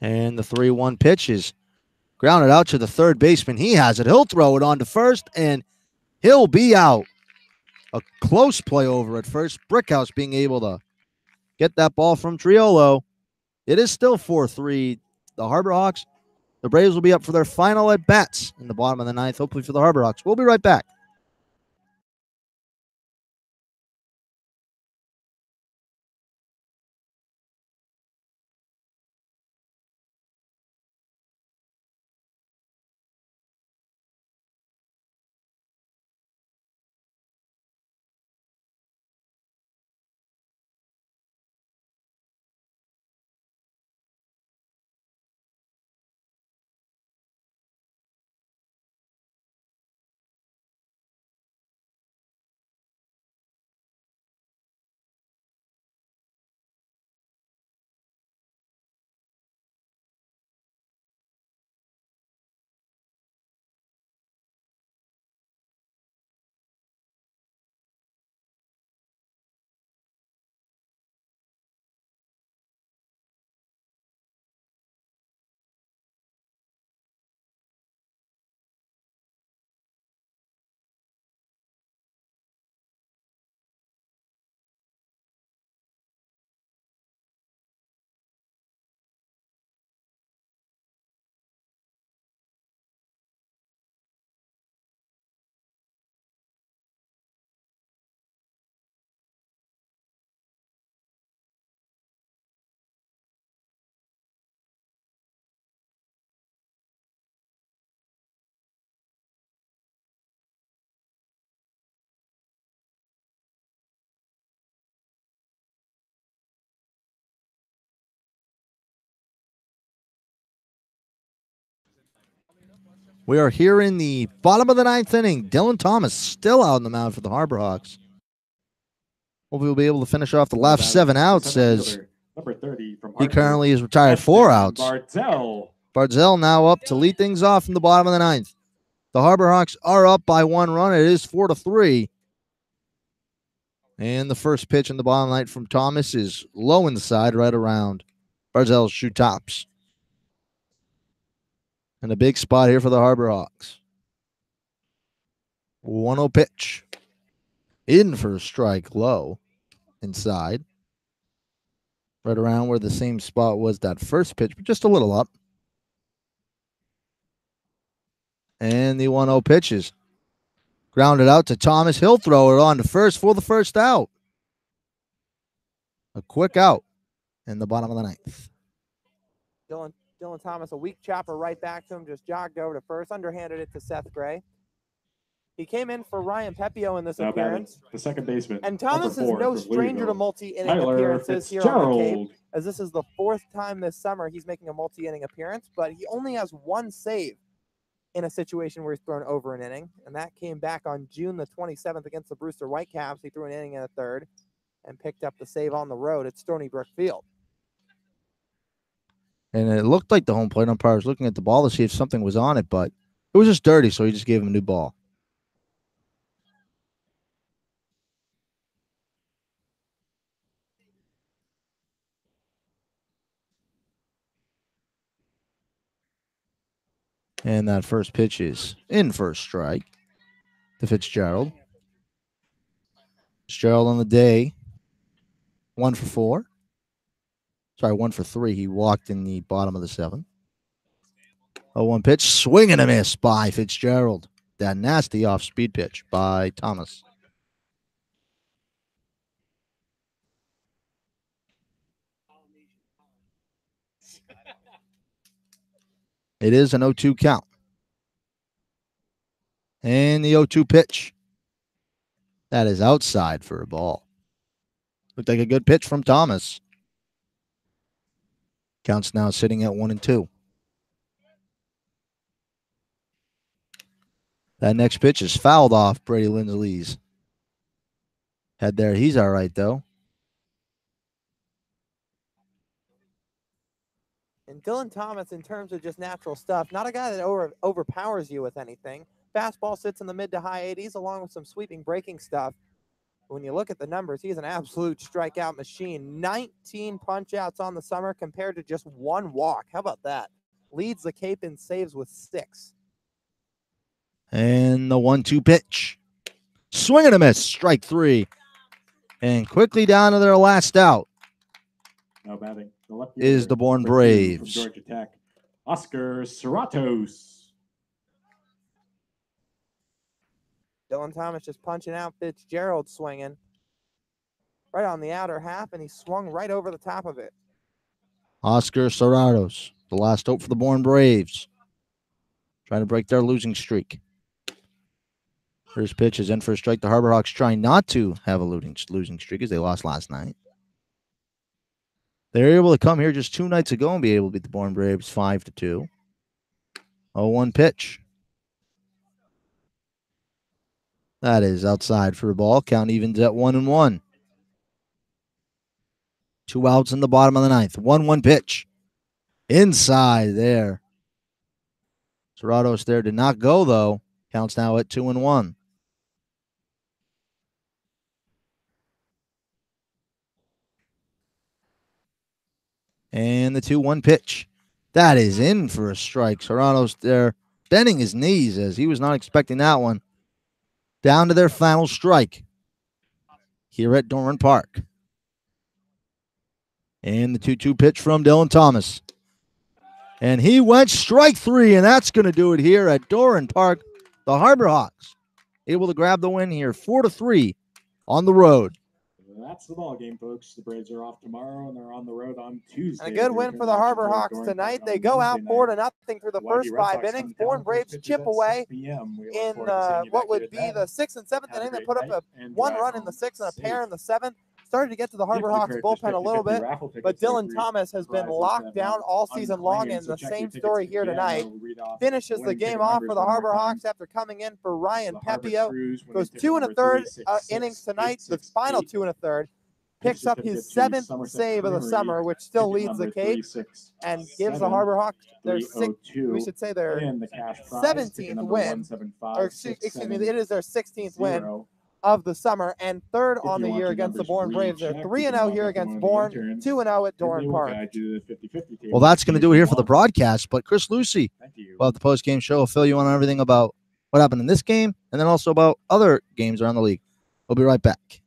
And the 3-1 pitch is grounded out to the third baseman. He has it. He'll throw it on to first, and he'll be out. A close play over at first. Brickhouse being able to get that ball from Triolo. It is still 4-3. The Harbor Hawks. The Braves will be up for their final at-bats in the bottom of the ninth, hopefully for the Harbor Hawks. We'll be right back. We are here in the bottom of the ninth inning. Dylan Thomas still out on the mound for the Harbor Hawks. Hopefully we'll be able to finish off the last 7 outs as he currently is retired 4 outs. Barzell now up to lead things off in the bottom of the ninth. The Harbor Hawks are up by 1 run. It is 4-3. And the first pitch in the bottom of the ninth from Thomas is low inside, right around Barzell's shoe tops. And a big spot here for the Harbor Hawks. 1-0 pitch. In for a strike, low, inside. Right around where the same spot was that first pitch, but just a little up. And the 1-0 pitch is grounded out to Thomas. He'll throw it on to first for the first out. A quick out in the bottom of the ninth. Dylan Thomas, a weak chopper right back to him, just jogged over to first, underhanded it to Seth Gray. He came in for Ryan Pepio in this appearance. The second baseman. And Thomas is no stranger to multi-inning appearances here on the Cape, as this is the 4th time this summer he's making a multi-inning appearance, but he only has 1 save in a situation where he's thrown over an inning, and that came back on June the 27th against the Brewster Whitecaps. He threw an inning in a third and picked up the save on the road at Stony Brook Field. And it looked like the home plate umpire was looking at the ball to see if something was on it, but it was just dirty, so he just gave him a new ball. And that first pitch is in for a strike to Fitzgerald. Fitzgerald on the day, 1 for 4. Sorry, 1 for 3. He walked in the bottom of the 7th. 0-1 pitch, swing and a miss by Fitzgerald. That nasty off-speed pitch by Thomas. It is an 0-2 count. And the 0-2 pitch. That is outside for a ball. Looked like a good pitch from Thomas. Count's now sitting at 1-2. That next pitch is fouled off Brady Lindsley's head there. He's all right, though. And Dylan Thomas, in terms of just natural stuff, not a guy that overpowers you with anything. Fastball sits in the mid to high 80s along with some sweeping breaking stuff. When you look at the numbers, he's an absolute strikeout machine. 19 punch-outs on the summer compared to just 1 walk. How about that? Leads the Cape in saves with 6. And the 1-2 pitch. Swing and a miss. Strike 3. And quickly down to their last out. Now batting the left is the Bourne from Braves. Georgia Tech, Oscar Serratos. Dylan Thomas just punching out Fitzgerald swinging right on the outer half, and he swung right over the top of it. Oscar Serratos, the last hope for the Bourne Braves. Trying to break their losing streak. First pitch is in for a strike. The Harbor Hawks trying not to have a losing streak as they lost last night. They were able to come here just 2 nights ago and be able to beat the Bourne Braves 5-2. 0-1 pitch. That is outside for a ball. Count evens at 1-1. 2 outs in the bottom of the 9th. 1-1 pitch. Inside there. Serratos there did not go, though. Counts now at 2-1. And the 2-1 pitch. That is in for a strike. Serratos there bending his knees as he was not expecting that one. Down to their final strike here at Doran Park. And the 2-2 pitch from Dylan Thomas. And he went strike 3, and that's going to do it here at Doran Park. The Harbor Hawks able to grab the win here, 4-3 on the road. That's the ball game, folks. The Braves are off tomorrow, and they're on the road on Tuesday. And a good win for the Harbor Hawks tonight. They go out 4-0 through the first 5 innings. Bourne Braves chip away in what would be the 6th and 7th inning. They put up a 1 run in the 6th and a pair in the 7th. Started to get to the Harbor Hawks bullpen a little bit, but Dylan Thomas has been locked down all season long, and the same story here tonight. Finishes the game off for the Harbor Hawks after coming in for Ryan Pepio. Goes 2 1/3 innings tonight, the final 2 1/3. Picks up his 7th save of the summer, which still leads the Cape, and gives the Harbor Hawks their 17th win. Or excuse me, it is their 16th win of the summer, and 3rd on the year against the Bourne Braves. They're 3-0 here against Bourne, 2-0 at Doran Park. Well, that's going to do it here for the broadcast, but Chris Lucey, well, the post-game show, will fill you on everything about what happened in this game and then also about other games around the league. We'll be right back.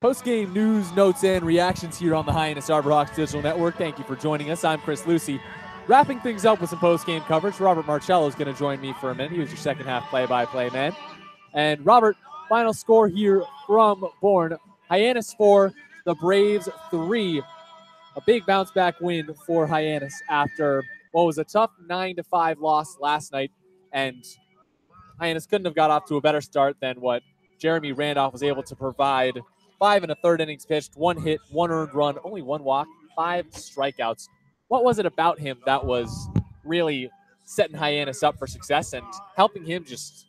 Post-game news, notes, and reactions here on the Hyannis Arborhawks Digital Network. Thank you for joining us. I'm Chris Lucey. Wrapping things up with some post-game coverage, Robert Marcello is going to join me for a minute. He was your second half play-by-play man. And Robert, final score here from Bourne. Hyannis 4, the Braves 3. A big bounce-back win for Hyannis after what was a tough 9-5 loss last night. And Hyannis couldn't have got off to a better start than what Jeremy Randolph was able to provide. 5 1/3 innings pitched, 1 hit, 1 earned run, only 1 walk, 5 strikeouts. What was it about him that was really setting Hyannis up for success and helping him just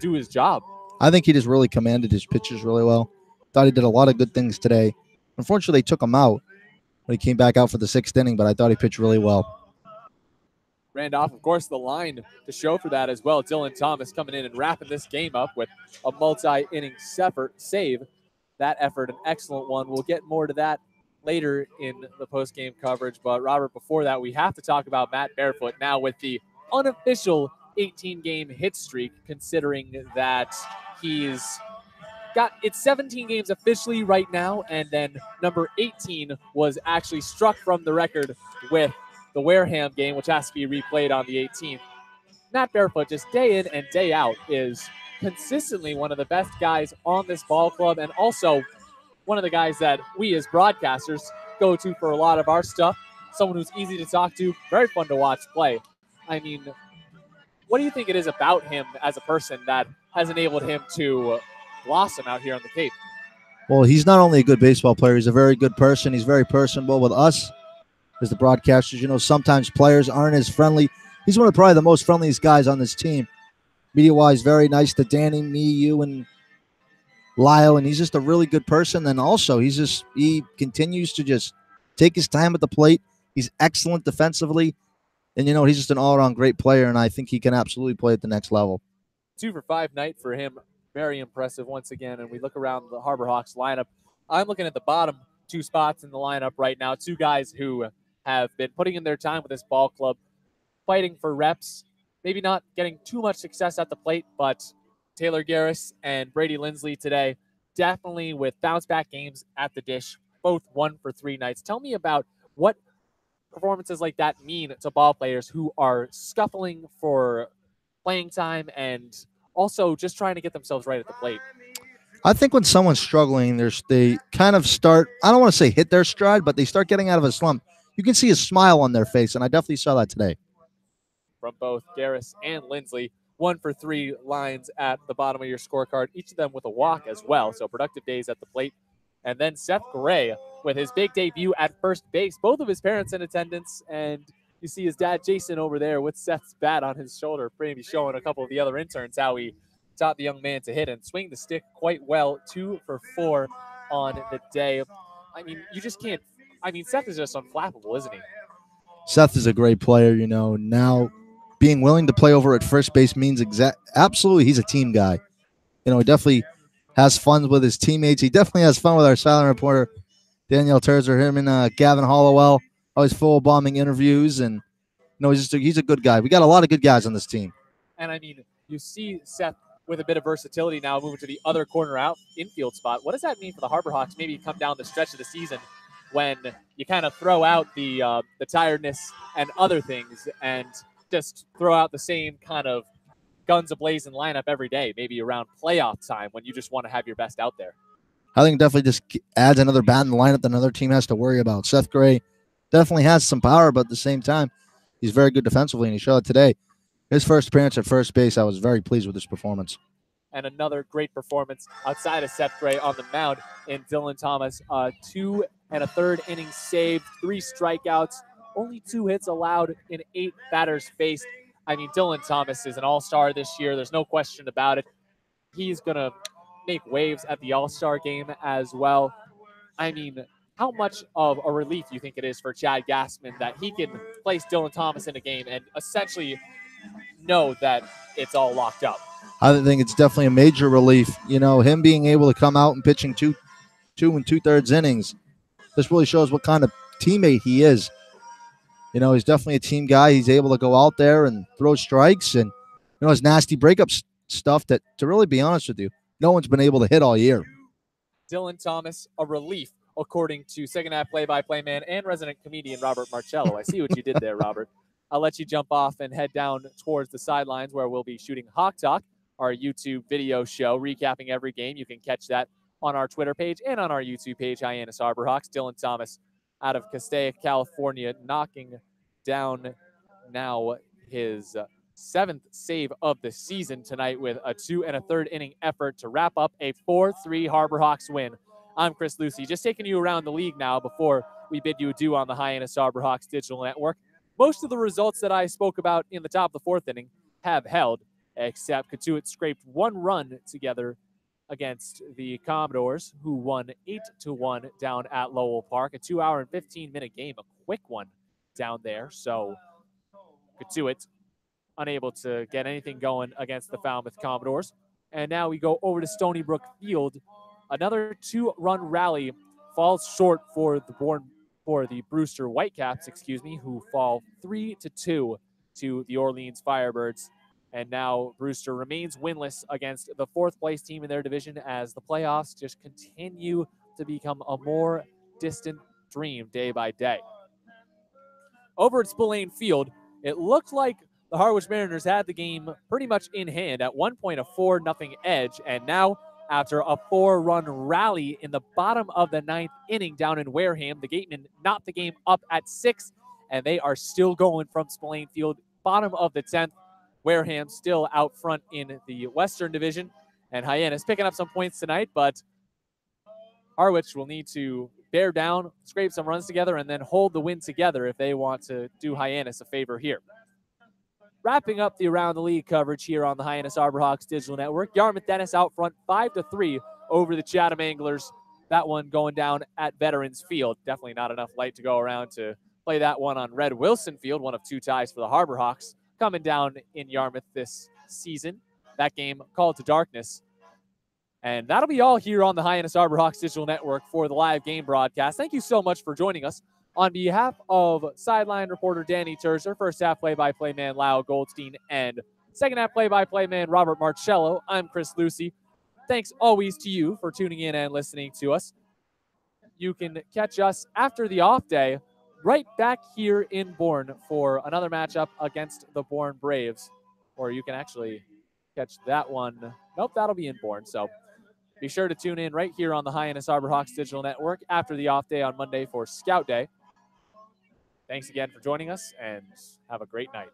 do his job? I think he just really commanded his pitches really well. Thought he did a lot of good things today. Unfortunately, they took him out when he came back out for the 6th inning, but I thought he pitched really well. Randolph, of course, the line to show for that as well. Dylan Thomas coming in and wrapping this game up with a multi-inning save. That effort, an excellent one. We'll get more to that later in the post-game coverage. But, Robert, before that, we have to talk about Matt Barefoot now with the unofficial 18-game hit streak, considering that he's got it's 17 games officially right now, and then number 18 was actually struck from the record with the Wareham game, which has to be replayed on the 18th. Matt Barefoot, just day in and day out, is consistently one of the best guys on this ball club, and also one of the guys that we as broadcasters go to for a lot of our stuff. Someone who's easy to talk to, very fun to watch play. I mean, what do you think it is about him as a person that has enabled him to blossom out here on the Cape? Well, he's not only a good baseball player, he's a very good person. He's very personable with us as the broadcasters. You know, sometimes players aren't as friendly. He's one of probably the most friendliest guys on this team. Media-wise, very nice to Dani, me, you, and Lyle, and he's just a really good person. And also, he continues to just take his time at the plate. He's excellent defensively, and, you know, he's just an all-around great player, and I think he can absolutely play at the next level. 2 for 5 night for him. Very impressive once again. And we look around the Harborhawks lineup. I'm looking at the bottom 2 spots in the lineup right now. 2 guys who have been putting in their time with this ball club, fighting for reps, maybe not getting too much success at the plate, but Taylor Garris and Brady Lindsley today, definitely with bounce-back games at the dish, both 1 for 3 nights. Tell me about what performances like that mean to ball players who are scuffling for playing time and also just trying to get themselves right at the plate. I think when someone's struggling, they kind of start, I don't want to say hit their stride, but they start getting out of a slump. You can see a smile on their face, and I definitely saw that today. From both Garris and Lindsley, 1 for 3 lines at the bottom of your scorecard, each of them with a walk as well, so productive days at the plate. And then Seth Gray with his big debut at first base, both of his parents in attendance, and you see his dad Jason over there with Seth's bat on his shoulder, maybe showing a couple of the other interns how he taught the young man to hit and swing the stick quite well. 2 for 4 on the day. I mean, you just can't, I mean, Seth is just unflappable, isn't he? Seth is a great player, you know. Now, being willing to play over at first base means absolutely he's a team guy. You know, he definitely has fun with his teammates. He definitely has fun with our silent reporter, Danielle Terzer, him and Gavin Hollowell, always full bombing interviews. And, you know, he's a good guy. We got a lot of good guys on this team. And, I mean, you see Seth with a bit of versatility now moving to the other corner out infield spot. What does that mean for the Harborhawks maybe come down the stretch of the season when you kind of throw out the tiredness and other things and just throw out the same kind of guns a-blazing lineup every day, maybe around playoff time when you just want to have your best out there? I think it definitely just adds another bat in the lineup that another team has to worry about. Seth Gray definitely has some power, but at the same time, he's very good defensively, and he showed it today. His first appearance at first base, I was very pleased with his performance. And another great performance outside of Seth Gray on the mound in Dylan Thomas. 2 1/3 innings saved, 3 strikeouts, only 2 hits allowed in 8 batters faced. I mean, Dylan Thomas is an all-star this year. There's no question about it. He's going to make waves at the all-star game as well. I mean, how much of a relief do you think it is for Chad Gassman that he can place Dylan Thomas in a game and essentially know that it's all locked up? I think it's definitely a major relief. You know, him being able to come out and pitching 2 2/3 innings, this really shows what kind of teammate he is. You know, he's definitely a team guy. He's able to go out there and throw strikes and, you know, his nasty breakup stuff that, to really be honest with you, no one's been able to hit all year. Dylan Thomas, a relief, according to second half play-by-play man and resident comedian Robert Marcello. I see what you did there, Robert. I'll let you jump off and head down towards the sidelines where we'll be shooting Hawk Talk, our YouTube video show, recapping every game. You can catch that on our Twitter page and on our YouTube page, Hyannis Harborhawks. Dylan Thomas out of Castaic, California, knocking down now his seventh save of the season tonight with a 2 1/3 inning effort to wrap up a 4-3 Harborhawks win. I'm Chris Lucey, just taking you around the league now before we bid you adieu on the Hyannis Harborhawks digital network. Most of the results that I spoke about in the top of the fourth inning have held, except Katuitt scraped one run together against the Commodores, who won 8-1 down at Lowell Park. A 2 hour and 15-minute game, a quick one down there. So Katuitt unable to get anything going against the Falmouth Commodores. And now we go over to Stony Brook Field. Another 2-run rally falls short for the Brewster Whitecaps, who fall 3-2 to the Orleans Firebirds. And now Brewster remains winless against the fourth place team in their division as the playoffs just continue to become a more distant dream day by day. Over at Spillane Field, it looked like the Harwich Mariners had the game pretty much in hand. At one point, a 4-0 edge. And now, after a 4-run rally in the bottom of the ninth inning down in Wareham, the Gatemen knocked the game up at 6, and they are still going from Spillane Field, bottom of the 10th. Wareham still out front in the Western Division, and Hyannis picking up some points tonight, but Harwich will need to bear down, scrape some runs together, and then hold the win together if they want to do Hyannis a favor here. Wrapping up the Around the League coverage here on the Hyannis Harborhawks Digital Network, Yarmouth Dennis out front 5-3 over the Chatham Anglers. That one going down at Veterans Field. Definitely not enough light to go around to play that one on Red Wilson Field, one of 2 ties for the Harborhawks coming down in Yarmouth this season. That game called to darkness. And that'll be all here on the Hyannis Harborhawks Digital Network for the live game broadcast. Thank you so much for joining us. On behalf of sideline reporter Dani Terzer, first half play-by-play man Lyle Goldstein, and second half play-by-play man Robert Marcello, I'm Chris Lucey. Thanks always to you for tuning in and listening to us. You can catch us after the off day right back here in Bourne for another matchup against the Bourne Braves. Or you can actually catch that one. Nope, that'll be in Bourne. So be sure to tune in right here on the Hyannis Harborhawks Digital Network after the off day on Monday for Scout Day. Thanks again for joining us, and have a great night.